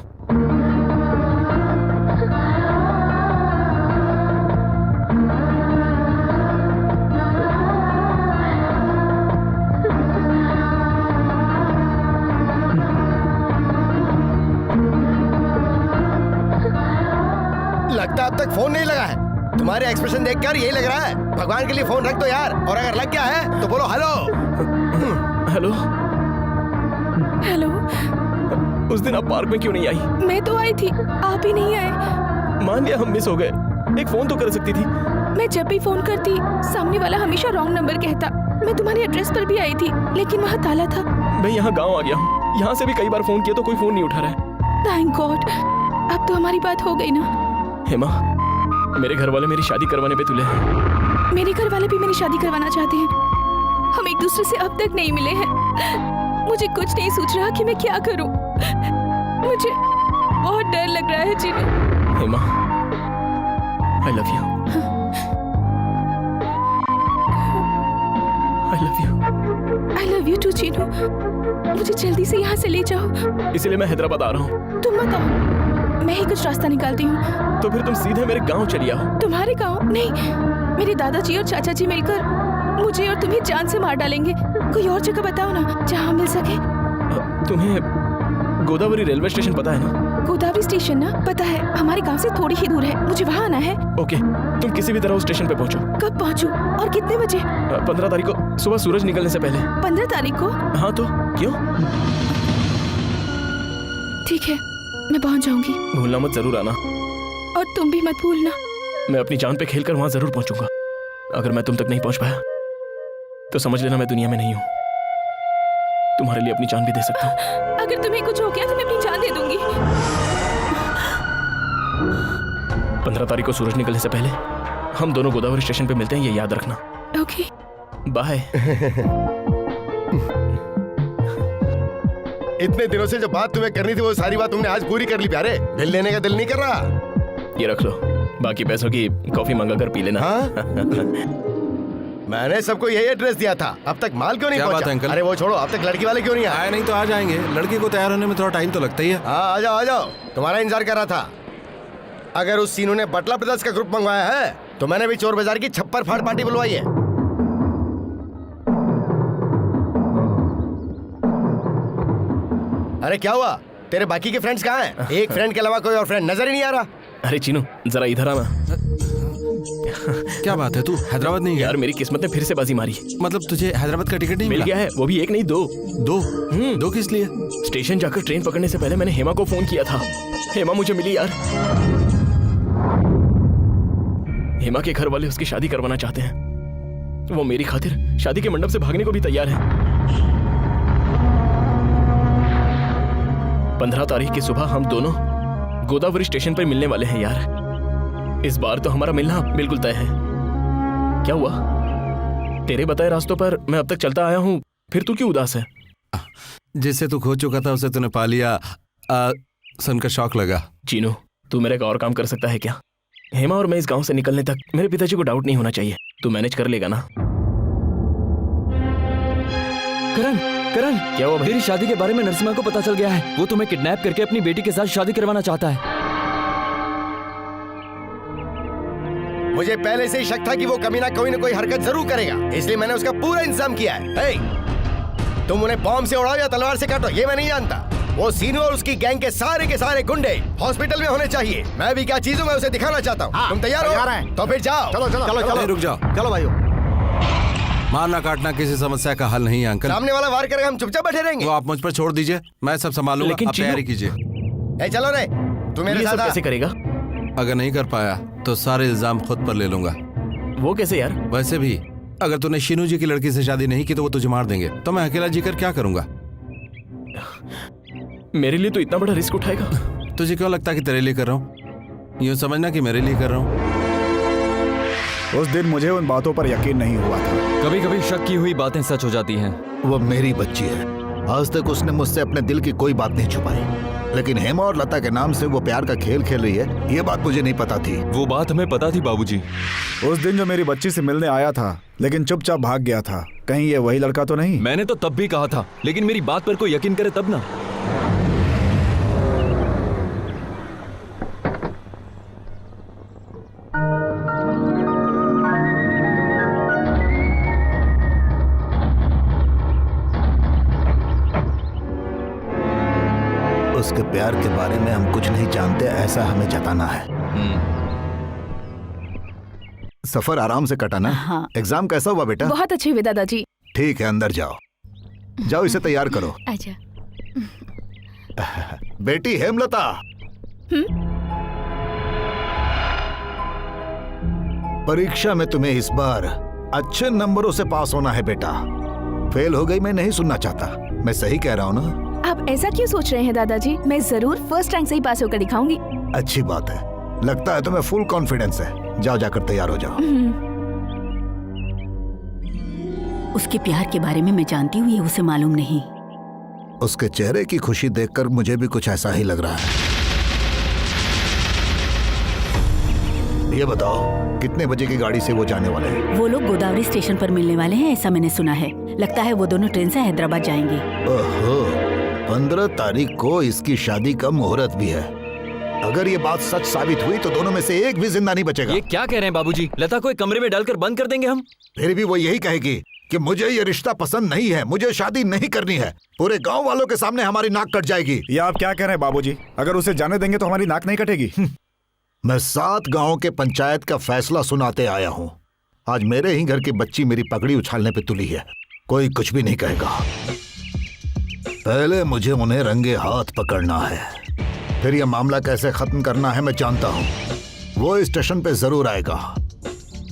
लगता अब तक फोन नहीं लगा है। तुम्हारे एक्सप्रेशन देखकर यही लग रहा है। भगवान के लिए फोन रख दो यार, और अगर लग गया है तो बोलो हेलो। हेलो। हेलो। उस दिन आप पार्क में क्यों नहीं आई? मैं तो आई थी, आप ही नहीं आए। मान लिया हम मिस हो गए, एक फोन तो कर सकती थी। मैं जब भी फोन करती, सामने वाला हमेशा रॉन्ग नंबर कहता। मैं तुम्हारे एड्रेस पर भी आई थी, लेकिन वहाँ ताला था। मैं यहाँ गाँव आ गया हूँ, यहाँ से भी कई बार फोन किया तो कोई फोन नहीं उठा रहा है। थैंक गॉड, अब तो हमारी बात हो गई ना। हेमा, मेरे घर वाले मेरी शादी करवाने पे तुले हैं। मेरे घर वाले भी मेरी शादी करवाना चाहते हैं। हम एक दूसरे से अब तक नहीं मिले हैं। मुझे कुछ नहीं सूझ रहा कि मैं क्या करूं। मुझे बहुत डर लग रहा है Chinu. Hema, I love you. I love you. I love you too, Chinu. मुझे जल्दी से यहाँ से ले जाओ। इसलिए मैं हैदराबाद आ रहा हूँ। तुम मत आओ, मैं ही कुछ रास्ता निकालती हूँ। तो फिर तुम सीधे मेरे गांव चली आओ। तुम्हारे गांव? नहीं, मेरे दादाजी और चाचा जी मिलकर मुझे और तुम्हें जान से मार डालेंगे। कोई और जगह बताओ ना जहाँ मिल सके। तुम्हें गोदावरी रेलवे स्टेशन पता है ना? गोदावरी स्टेशन ना, पता है, हमारे गांव से थोड़ी ही दूर है, मुझे वहाँ आना है। ओके, तुम किसी भी तरह उस स्टेशन पे पहुंचो। कब पहुँचूं और कितने बजे? 15 तारीख को सुबह सूरज निकलने से पहले। 15 तारीख को? हाँ तो क्यों? ठीक है, मैं पहुँच जाऊंगी। भूलना मत, जरूर आना। और तुम भी मत भूलना। मैं अपनी जान पे खेलकर वहां जरूर पहुंचूंगा। अगर मैं तुम तक नहीं पहुंच पाया तो समझ लेना मैं दुनिया में नहीं हूं। तुम्हारे लिए अपनी जान भी दे सकता हूं। अगर तुम्हें कुछ हो गया तो मैं अपनी जान दे दूंगी। 15 तारीख को सूरज निकलने से पहले हम दोनों गोदावरी स्टेशन पे मिलते हैं, ये याद रखना। Okay, bye. इतने दिनों से जो बात तुम्हें करनी थी वो सारी बात तुमने आज पूरी कर ली प्यारे। बिल लेने का दिल नहीं कर रहा? ये रख लो, बाकी पैसों की कॉफी मंगा कर पी लेना। हाँ? मैंने सबको यही एड्रेस दिया था, अब तक माल क्यों नहीं क्या बात पहुंचा? है अंकल? अरे वो छोड़ो, अब तक लड़की वाले क्यों नहीं आए? आए नहीं तो आ जाएंगे। लड़की को तैयार होने में थोड़ा टाइम तो लगता ही है। हाँ आ जाओ आ जाओ, तुम्हारा इंतजार कर रहा था। अगर उस सीनू ने बटला ब्रदर्स का ग्रुप मंगवाया है तो मैंने भी चोर बाजार की छप्पर फाड़ पार्टी बुलवाई है। अरे क्या हुआ? तेरे बाकी के फ्रेंड्स कहाँ हैं? एक फ्रेंड के अलावा कोई और फ्रेंड नजर ही नहीं आ रहा। अरे चीनू, जरा इधर आना। क्या बात है, तू हैदराबाद नहीं गया? यार मेरी किस्मत ने फिर से बाजी मारी। मतलब तुझे हैदराबाद का टिकट नहीं मिल गया है, वो भी एक नहीं दो। दो किस लिए? स्टेशन जाकर ट्रेन पकड़ने से पहले मैंने हेमा को फोन किया था। हेमा मुझे मिली यार। हेमा के घर वाले उसकी शादी करवाना चाहते हैं। वो मेरी खातिर शादी के मंडप से भागने को भी तैयार है। 15 तारीख की सुबह हम दोनों गोदावरी स्टेशन पर मिलने वाले हैं यार। इस बार तो हमारा मिलना बिल्कुल तय है। क्या हुआ? तेरे बताए रास्तों पर मैं अब तक चलता आया हूँ, फिर तू क्यों उदास है? जिसे तू खो चुका था उसे तूने पा लिया, सुनकर शौक लगा। चीनू, तू मेरा एक और काम कर सकता है क्या? हेमा और मैं इस गांव से निकलने तक मेरे पिताजी को डाउट नहीं होना चाहिए। तू मैनेज कर लेगा ना? करण, करण, क्या हुआ भाई? तेरी शादी के बारे में नरसिम्हा को पता चल गया है। वो तुम्हें किडनैप करके अपनी बेटी के साथ शादी करवाना चाहता है। मुझे पहले से ही शक था कि वो कमीना कोई न कोई हरकत जरूर करेगा, इसलिए मैंने उसका पूरा इंतजाम किया है। हे, तुम उन्हें बॉम्ब से उड़ाओ या तलवार से काटो ये मैं नहीं जानता। वो सीनू और उसकी गैंग के सारे गुंडे हॉस्पिटल में होने चाहिए। मैं भी क्या चीज हूँ मैं उसे दिखाना चाहता हूँ। तुम तैयार हो? तो फिर जाओ। चलो चलो चलो चलो, रुक जाओ। चलो भाइयों। मारना काटना किसी समस्या का हल नहीं है अंकल। सामने वाला वार करेगा, हम चुपचाप बैठे रहेंगे। वो आप मुझ पर छोड़ दीजिए, मैं सब संभालूंगा। लेकिन आप तैयारी कीजिए। ए चलो रे, तू मेरे ये सब साथ आ। कैसे करेगा? अगर नहीं कर पाया तो सारे इल्जाम खुद पर ले लूंगा। वो कैसे यार? वैसे भी अगर तूने शीनू जी की लड़की से शादी नहीं की तो वो तुझे मार देंगे, तो मैं अकेला जीकर क्या करूंगा? मेरे लिए तो इतना बड़ा रिस्क उठाएगा? तुझे क्यों लगता कि तेरे लिए कर रहा हूँ? यूं समझना कि मेरे लिए कर रहा हूँ। उस दिन मुझे उन बातों पर यकीन नहीं हुआ था। कभी कभी शक की हुई बातें सच हो जाती हैं। वो मेरी बच्ची है, आज तक उसने मुझसे अपने दिल की कोई बात नहीं छुपाई। लेकिन हेमा और लता के नाम से वो प्यार का खेल खेल रही है, ये बात मुझे नहीं पता थी। वो बात हमें पता थी बाबूजी। उस दिन जो मेरी बच्ची से मिलने आया था लेकिन चुपचाप भाग गया था, कहीं ये वही लड़का तो नहीं? मैंने तो तब भी कहा था, लेकिन मेरी बात पर कोई यकीन करे तब ना। उसके प्यार के बारे में हम कुछ नहीं जानते ऐसा हमें जताना है। सफर आराम से कटा ना? हाँ। एग्जाम कैसा हुआ बेटा? बहुत अच्छे हुए दादाजी। ठीक है, अंदर जाओ। जाओ इसे तैयार करो। अच्छा। बेटी हेमलता, परीक्षा में तुम्हें इस बार अच्छे नंबरों से पास होना है बेटा। फेल हो गई मैं नहीं सुनना चाहता। मैं सही कह रहा हूँ ना? आप ऐसा क्यों सोच रहे हैं दादाजी? मैं जरूर फर्स्ट रैंक से ही पास होकर दिखाऊंगी। अच्छी बात है, लगता है तुम्हें फुल कॉन्फिडेंस है। जाओ जाकर तैयार हो जाओ। उसके प्यार के बारे में मैं जानती हूँ, ये उसे मालूम नहीं। उसके चेहरे की खुशी देखकर मुझे भी कुछ ऐसा ही लग रहा है। ये बताओ कितने बजे की गाड़ी से वो जाने वाले हैं? वो लोग गोदावरी स्टेशन पर मिलने वाले हैं, ऐसा मैंने सुना है। लगता है वो दोनों ट्रेन से हैदराबाद जाएंगे। ओहो, 15 तारीख को इसकी शादी का मुहूर्त भी है। अगर ये बात सच साबित हुई तो दोनों में से एक भी जिंदा नहीं बचेगा। ये क्या कह रहे हैं बाबूजी? लता को एक कमरे में डालकर बंद कर देंगे हम? फिर भी वो यही कहेगी कि मुझे ये रिश्ता पसंद नहीं है, मुझे शादी नहीं करनी है। पूरे गांव वालों के सामने हमारी नाक कट जाएगी। ये आप क्या कह रहे हैं बाबूजी? अगर उसे जाने देंगे तो हमारी नाक नहीं कटेगी। मैं 7 गांव के पंचायत का फैसला सुनाते आया हूँ। आज मेरे ही घर की बच्ची मेरी पगड़ी उछालने पे तुली है, कोई कुछ भी नहीं कहेगा। पहले मुझे उन्हें रंगे हाथ पकड़ना है, फिर यह मामला कैसे खत्म करना है मैं जानता हूँ। वो स्टेशन पे जरूर आएगा।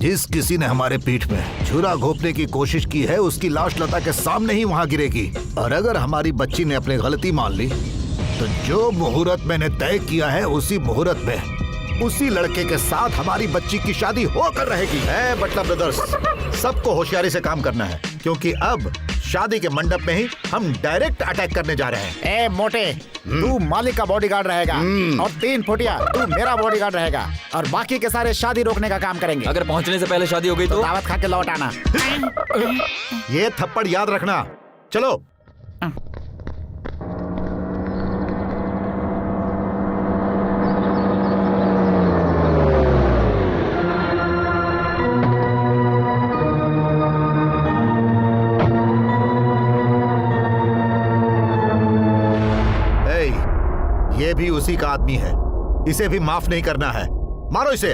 जिस किसी ने हमारे पीठ में छुरा घोंपने की कोशिश की है उसकी लाश लता के सामने ही वहां गिरेगी। और अगर हमारी बच्ची ने अपनी गलती मान ली तो जो मुहूर्त मैंने तय किया है उसी मुहूर्त में उसी लड़के के साथ हमारी बच्ची की शादी होकर रहेगी। बटला ब्रदर्स, सबको होशियारी से काम करना है, क्योंकि अब शादी के मंडप में ही हम डायरेक्ट अटैक करने जा रहे हैं। ए मोटे, तू मालिक का बॉडीगार्ड रहेगा और 3 फुटिया तू मेरा बॉडीगार्ड रहेगा और बाकी के सारे शादी रोकने का काम करेंगे। अगर पहुंचने से पहले शादी हो गई तो दावत खा के लौट आना। ये थप्पड़ याद रखना। चलो। ये भी उसी का आदमी है, इसे भी माफ नहीं करना है। मारो इसे।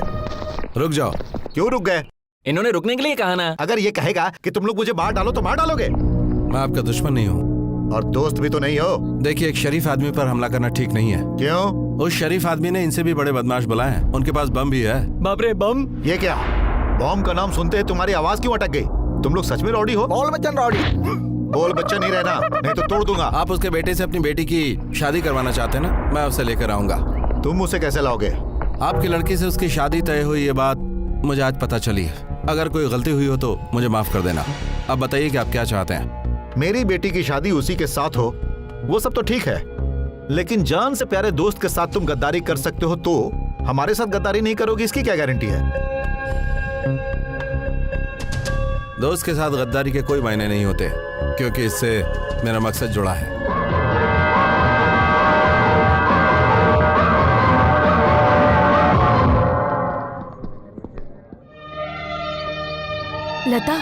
रुक जाओ। क्यों रुक गए? इन्होंने रुकने के लिए कहा ना। अगर ये कहेगा कि तुम लोग मुझे मार डालो तो मार डालोगे? मैं आपका दुश्मन नहीं हूँ और दोस्त भी तो नहीं हो। देखिए, एक शरीफ आदमी पर हमला करना ठीक नहीं है। क्यों? उस शरीफ आदमी ने इनसे भी बड़े बदमाश बुलाए हैं, उनके पास बम भी है। बाप रे, बम? ये क्या? बम का नाम सुनते ही तुम्हारी आवाज क्यों अटक गई? तुम लोग सच में रॉडी हो? बोल बच्चन रॉडी। बोल बच्चा नहीं रहना, नहीं तो तोड़ दूंगा। आप उसके बेटे से अपनी बेटी की शादी करवाना चाहते हैं ना? मैं उसे लेकर आऊंगा। तुम उसे कैसे लाओगे? आपकी लड़की से उसकी शादी तय हुई, ये बात मुझे आज पता चली है। अगर कोई गलती हुई हो तो मुझे माफ कर देना। अब बताइए कि आप क्या चाहते हैं? मेरी बेटी की शादी उसी के साथ हो, वो सब तो ठीक है, लेकिन जान से प्यारे दोस्त के साथ तुम गद्दारी कर सकते हो तो हमारे साथ गद्दारी नहीं करोगी, इसकी क्या गारंटी है? दोस्त के साथ गद्दारी के कोई मायने नहीं होते, क्योंकि इससे मेरा मकसद जुड़ा है। लता,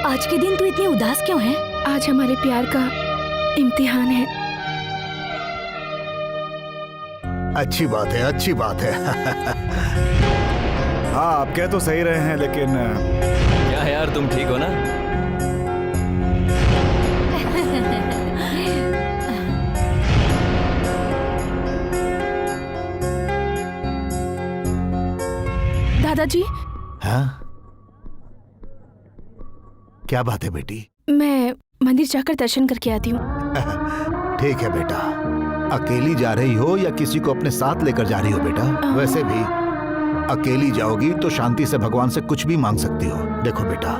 आज के दिन तू इतनी उदास क्यों है? आज हमारे प्यार का इम्तिहान है। अच्छी बात है, अच्छी बात है। हाँ, आप कह तो सही रहे हैं, लेकिन क्या यार, तुम ठीक हो ना? दादाजी। हाँ? क्या बात है बेटी? मैं मंदिर जाकर दर्शन करके आती हूँ। ठीक है बेटा। अकेली जा रही हो या किसी को अपने साथ लेकर जा रही हो बेटा? वैसे भी अकेली जाओगी तो शांति से भगवान से कुछ भी मांग सकती हो। देखो बेटा,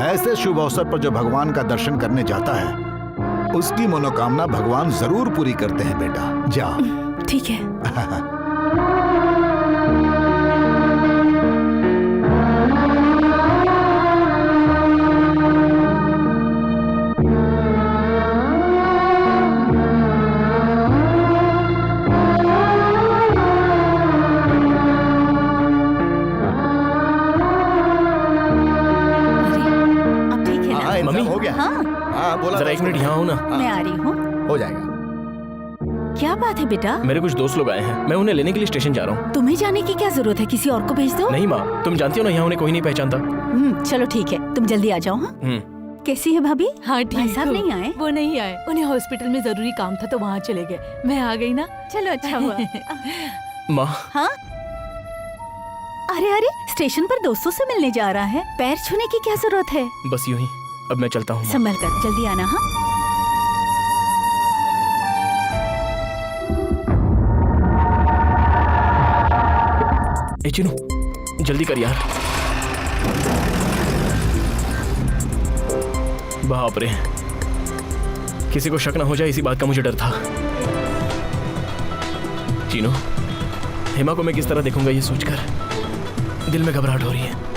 ऐसे शुभ अवसर पर जो भगवान का दर्शन करने जाता है उसकी मनोकामना भगवान जरूर पूरी करते हैं बेटा। जाओ। ठीक है। मम्मी, हो गया? हाँ बोला। जरा 1 मिनट यहाँ हो ना। मैं आ रही हूँ। हो जाएगा। क्या बात है बेटा? मेरे कुछ दोस्त लोग आए हैं, मैं उन्हें लेने के लिए स्टेशन जा रहा हूँ। तुम्हें जाने की क्या जरूरत है? किसी और को भेज दो। नहीं माँ, तुम जानती हो ना, यहाँ उन्हें कोई नहीं पहचानता। चलो ठीक है, तुम जल्दी आ जाओ। हाँ, कैसी है भाभी? हाँ भाई ठीक। साहब नहीं आए? वो नहीं आए, उन्हें हॉस्पिटल में जरूरी काम था तो वहाँ चले गए। मैं आ गई ना। चलो अच्छा हुआ। माँ। हाँ? अरे अरे, स्टेशन पर दोस्तों से मिलने जा रहा है, पैर छूने की क्या जरूरत है? बस यूं ही, अब मैं चलता हूँ। संभल कर जल्दी आना। हाँ, ए चिनू, जल्दी कर यार। बाप रे, किसी को शक ना हो जाए इसी बात का मुझे डर था। चीनू, हेमा को मैं किस तरह देखूंगा ये सोचकर दिल में घबराहट हो रही है।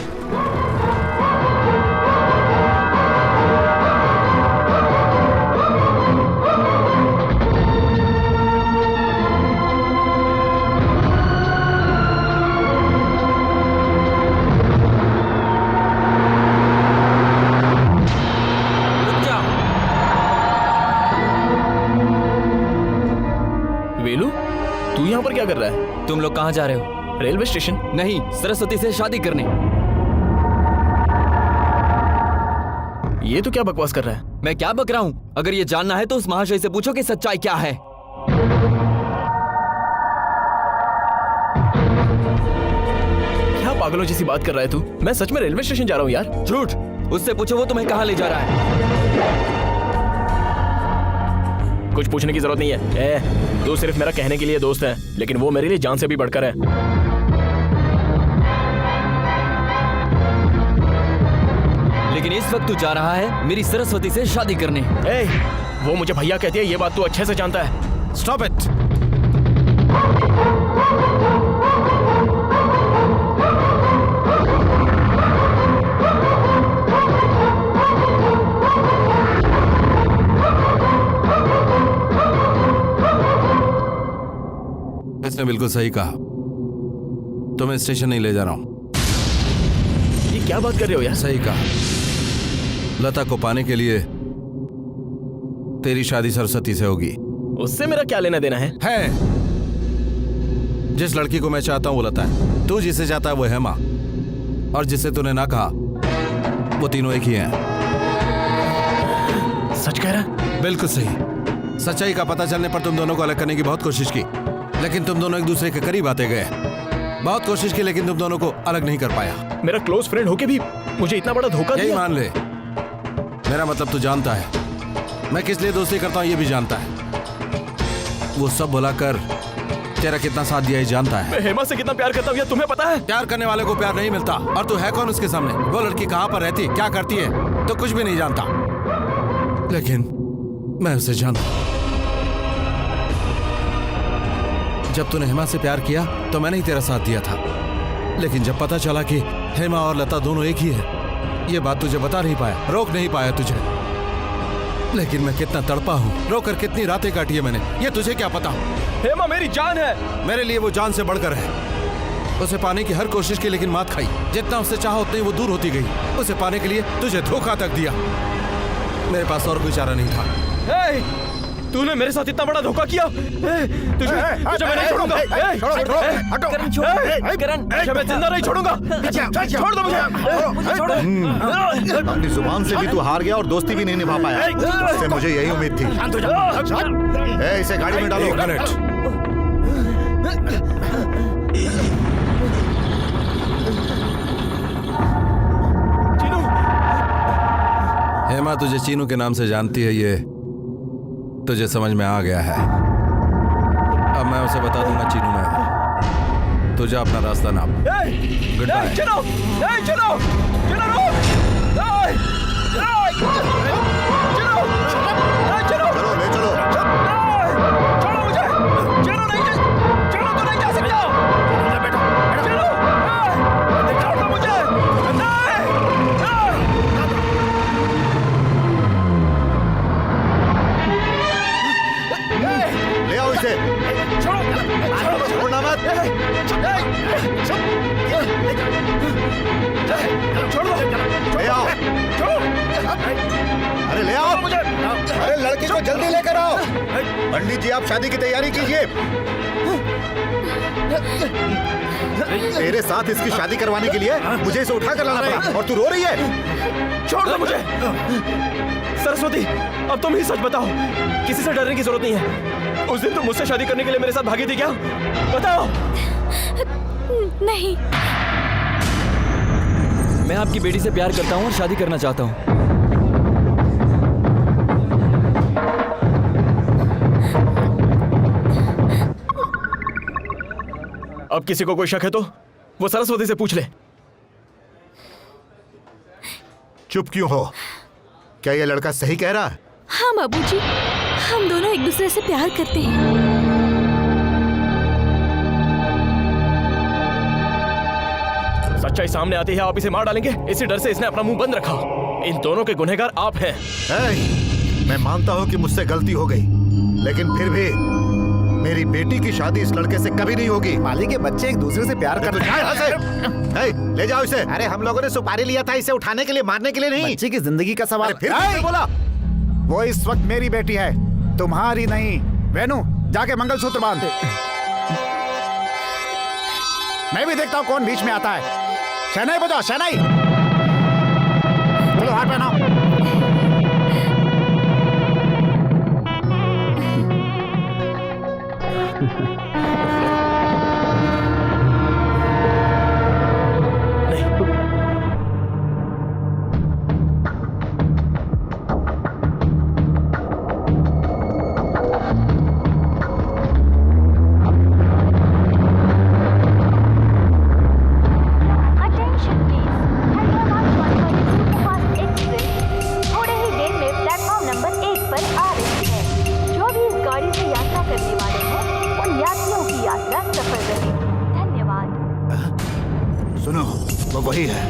क्या कर रहा है? तुम लोग कहाँ जा रहे हो? Railway station. नहीं, सरस्वती से शादी करने। ये तो क्या बकवास कर रहा है? मैं क्या बक रहा हूँ? अगर ये जानना है तो उस महाशय से पूछो कि सच्चाई क्या है। क्या पागलों जैसी बात कर रहा है तू? मैं सच में रेलवे स्टेशन जा रहा हूँ यार। झूठ। उससे पूछो वो तुम्हें कहाँ ले जा रहा है। कुछ पूछने की जरूरत नहीं है। तू सिर्फ मेरा कहने के लिए दोस्त है, लेकिन वो मेरे लिए जान से भी बढ़कर है। लेकिन इस वक्त तू जा रहा है मेरी सरस्वती से शादी करने। वो मुझे भैया कहती है, ये बात तू अच्छे से जानता है। Stop it. इसने बिल्कुल सही कहा। तुम्हें स्टेशन नहीं ले जा रहा हूं। ये क्या बात कर रहे हो यार? सही कहा। लता को पाने के लिए तेरी शादी सरस्वती से होगी। उससे मेरा क्या लेना देना है? जिस लड़की को मैं चाहता हूं वो लता है, तू जिसे चाहता है वो हेमा, और जिसे तूने ना कहा वो तीनों एक ही हैं। सच कह रहा? बिल्कुल सही। सच्चाई का पता चलने पर तुम दोनों को अलग करने की बहुत कोशिश की, लेकिन तुम दोनों एक दूसरे के करीब आते गए। बहुत कोशिश की लेकिन तुम दोनों को अलग नहीं कर पाया। मेरा क्लोज फ्रेंड होके भी मुझे इतना बड़ा धोखा दिया। यही मान ले। मेरा मतलब तू जानता है मैं किस लिए दोस्ती करता हूँ, ये भी जानता है। वो सब बुलाकर तेरा कितना साथ दिया ये जानता है। मैं हेमा से कितना प्यार करता हूँ, तुम्हें पता है? प्यार करने वाले को प्यार नहीं मिलता। और तू है कौन उसके सामने? वो लड़की कहाँ पर रहती, क्या करती है, तो कुछ भी नहीं जानता। लेकिन मैं उसे जानता। जब तूने हेमा से प्यार किया तो मैंने ही तेरा साथ दिया था, लेकिन जब पता चला कि हेमा और लता दोनों एक ही है, ये बात तुझे बता नहीं पाया, रोक नहीं पाया तुझे। लेकिन मैं कितना तड़पा हूँ, रोकर कितनी रातें काटी है मैंने, ये तुझे क्या पता। हेमा मेरी जान है। मेरे लिए वो जान से बढ़कर है। उसे पाने की हर कोशिश की लेकिन मात खाई। जितना उससे चाहा उतनी वो दूर होती गई। उसे पाने के लिए तुझे धोखा तक दिया। मेरे पास और कोई चारा नहीं था। तूने मेरे साथ इतना बड़ा धोखा किया। तुझे मैं नहीं छोड़ूंगा। मैं जिंदा नहीं छोड़ूंगा। छोड़ दो मुझे। अपनी जुबान से भी तू हार गया और दोस्ती भी नहीं निभा पाया। इससे मुझे यही उम्मीद थी। इसे गाड़ी में डालो। हेमा तुझे चीनू के नाम से जानती है, ये तुझे समझ में आ गया है। अब मैं उसे बता दूंगा चीनू में है। तुझे अपना रास्ता नाप। Goodbye. चलो चलो चलो अरे ले आओ मुझे। अरे लड़की को जल्दी लेकर आओ। पंडित जी आप शादी की तैयारी कीजिए। तेरे साथ इसकी शादी करवाने के लिए मुझे इसे उठा कर लाना पड़ा और तू रो रही है। छोड़ दो मुझे। सरस्वती अब तुम ही सच बताओ, किसी से डरने की जरूरत नहीं है। उस दिन तुम मुझसे शादी करने के लिए मेरे साथ भागी थी क्या? बताओ। नहीं, मैं आपकी बेटी से प्यार करता हूँ और शादी करना चाहता हूँ। अब किसी को कोई शक है तो वो सरस्वती से पूछ ले। चुप क्यों हो? क्या ये लड़का सही कह रहा है? हाँ बाबूजी, हम दोनों एक दूसरे से प्यार करते हैं। सच्चाई सामने आती है आप इसे मार डालेंगे, इसी डर से इसने अपना मुंह बंद रखा। इन दोनों के गुनहगार आप हैं। मैं मानता हूँ कि मुझसे गलती हो गई, लेकिन फिर भी मेरी बेटी की शादी इस लड़के से कभी नहीं होगी। माली के बच्चे एक दूसरे से प्यार करते हैं। ले जाओ इसे। अरे हम लोगों ने सुपारी लिया था इसे उठाने के लिए, मारने के लिए नहीं। बच्चे की जिंदगी का सवाल। फिर बोला वो इस वक्त मेरी बेटी है, तुम्हारी नहीं। वेनु जाके मंगलसूत्र बांध। मैं भी देखता हूँ कौन बीच में आता है। शहनाई बजाओ, शहनाई। चलो हाथ पहनाओ। Attention please. Hyderabad Wanaparthy superfast express थोड़े ही देर में प्लेटफॉर्म नंबर 1 पर आ रही है। जो भी इस गाड़ी से यात्रा करने वाले हैं, उन यात्रियों की यात्रा सफल रहे। धन्यवाद। सुनो, वो वही है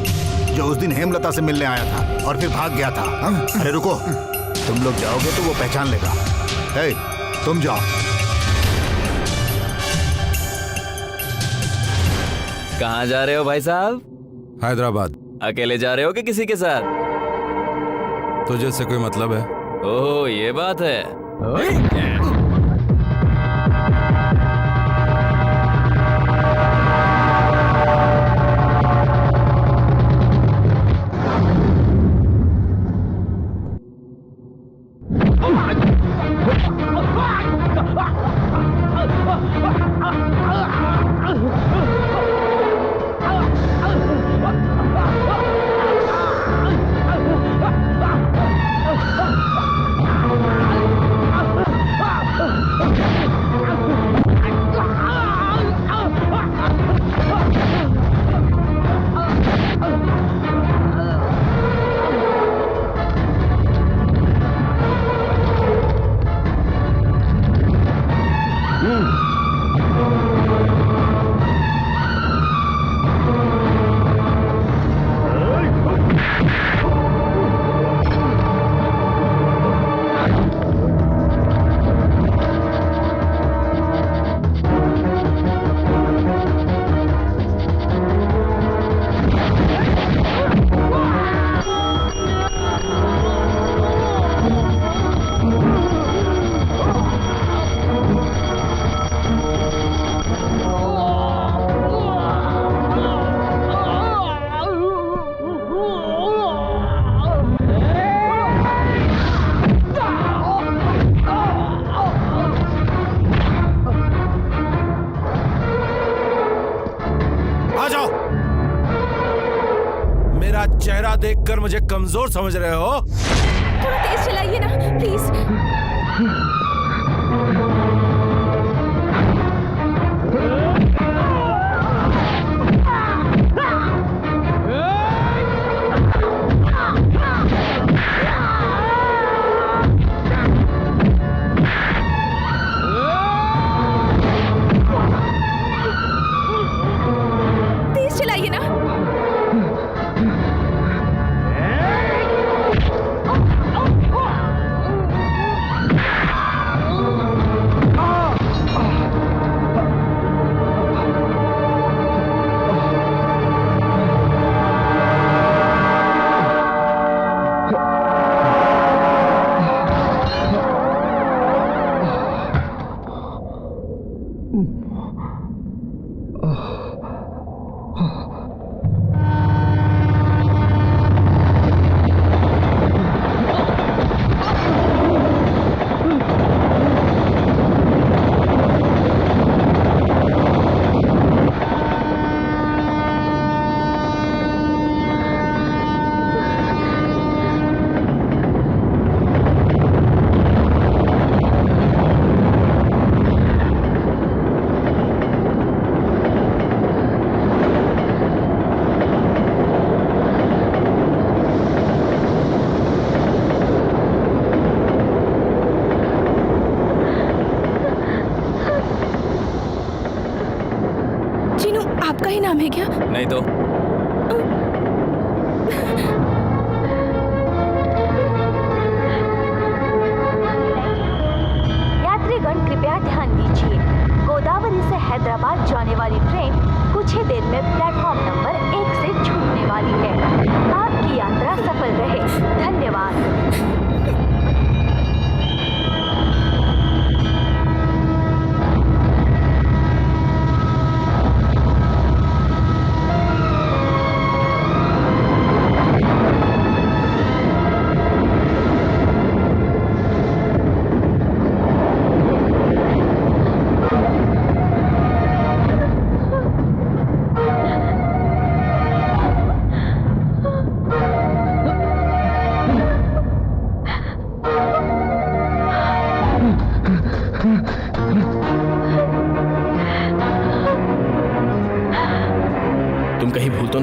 जो उस दिन हेमलता से मिलने आया था और फिर भाग गया था। अरे रुको, तुम लोग जाओगे तो वो पहचान लेगा। हे, तुम जाओ। कहाँ जा रहे हो भाई साहब? हैदराबाद। अकेले जा रहे हो कि किसी के साथ? तुझे से कोई मतलब है? ओह, ये बात है। आ जाओ। मेरा चेहरा देखकर मुझे कमजोर समझ रहे हो? थोड़ा तेज चलाइए ना प्लीज। तेज चलाइए ना। आपका ही नाम है क्या? नहीं तो। यात्रीगण कृपया ध्यान दीजिए, गोदावरी से हैदराबाद जाने वाली ट्रेन कुछ ही देर में प्लेटफॉर्म नंबर 1 से छूटने वाली है। आपकी यात्रा सफल रहे। धन्यवाद।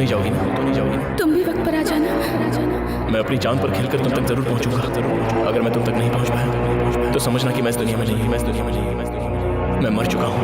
नहीं जाओगी ना? तुम भी वक्त पर आ जाना। मैं अपनी जान पर खेलकर तुम तक जरूर पहुंचूंगा। अगर मैं तुम तक नहीं पहुंच पाया तो समझना कि मैं इस दुनिया में नहीं, मैं मर चुका हूँ।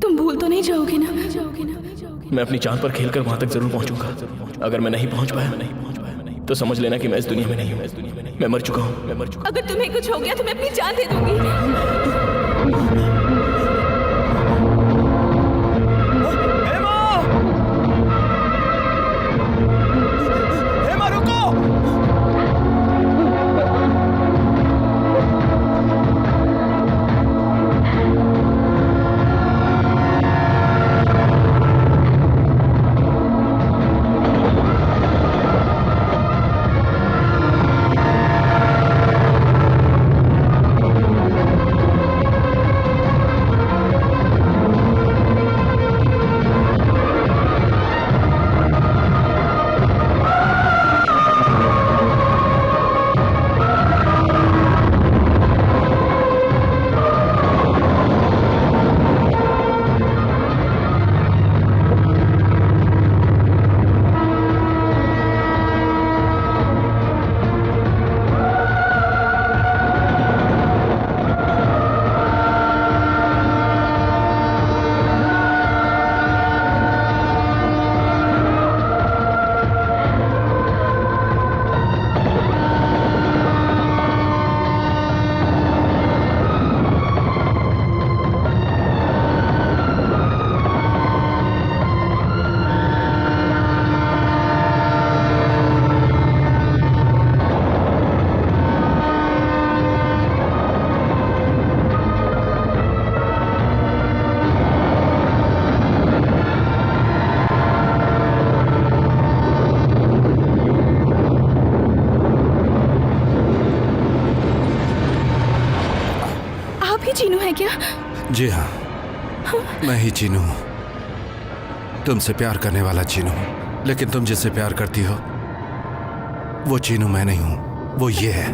तुम भूल तो नहीं जाओगे ना? मैं अपनी जान पर खेलकर वहां तक जरूर पहुंचूंगा। अगर मैं नहीं पहुंच पाया तो समझ लेना कि मैं इस दुनिया में नहीं हूँ। मैं मर चुका हूँ। अगर तुम्हें कुछ हो गया तो मैं अपनी जान दे दूंगी। चीनू है क्या? जी हाँ, मैं ही चीनू हूँ, तुमसे प्यार करने वाला चीनू हूँ। लेकिन तुम जिससे प्यार करती हो वो चीनू मैं नहीं हूँ, वो ये है।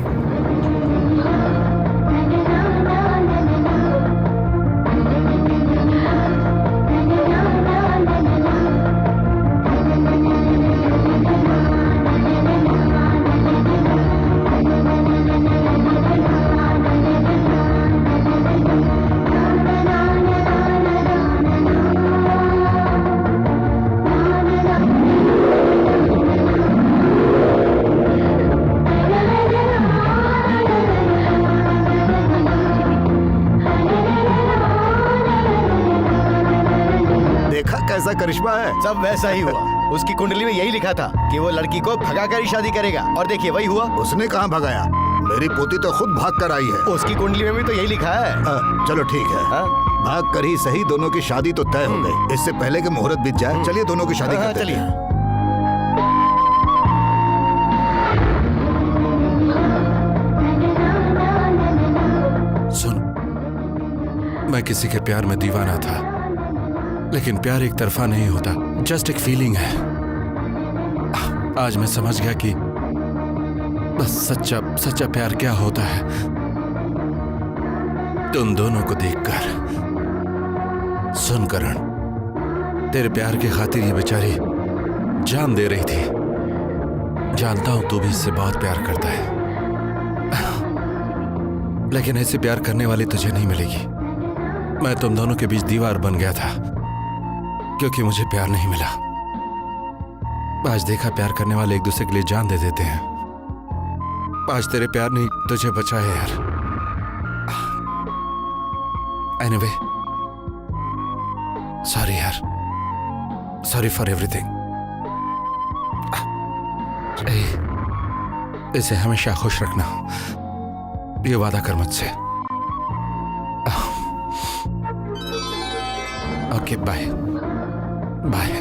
कैसा करिश्मा है? सब वैसा ही हुआ। उसकी कुंडली में यही लिखा था कि वो लड़की को भगाकर ही शादी करेगा, और देखिए वही हुआ। उसने कहाँ भगाया? मेरी पोती तो खुद भाग कर आई है। उसकी कुंडली में भी तो यही लिखा है। चलो ठीक है, भाग कर ही सही, दोनों की शादी तो तय हो गई। इससे पहले कि मुहूर्त बीत जाए, चलिए दोनों की शादी करते हैं। चलिए। सुन, मैं किसी के प्यार में दीवाना था, लेकिन प्यार एक तरफा नहीं होता, जस्ट एक फीलिंग है। आज मैं समझ गया कि बस सच्चा प्यार क्या होता है। तुम दोनों को देखकर। सुन करण, तेरे प्यार की खातिर ये बेचारी जान दे रही थी। जानता हूं तू भी इससे बहुत प्यार करता है, लेकिन ऐसे प्यार करने वाली तुझे नहीं मिलेगी। मैं तुम दोनों के बीच दीवार बन गया था क्योंकि मुझे प्यार नहीं मिला। आज देखा, प्यार करने वाले एक दूसरे के लिए जान दे देते हैं। आज तेरे प्यार ने तुझे बचाया यार। एनीवे, सॉरी यार, सॉरी फॉर एवरीथिंग। इसे हमेशा खुश रखना, ये वादा कर मुझसे। Okay, bye bye.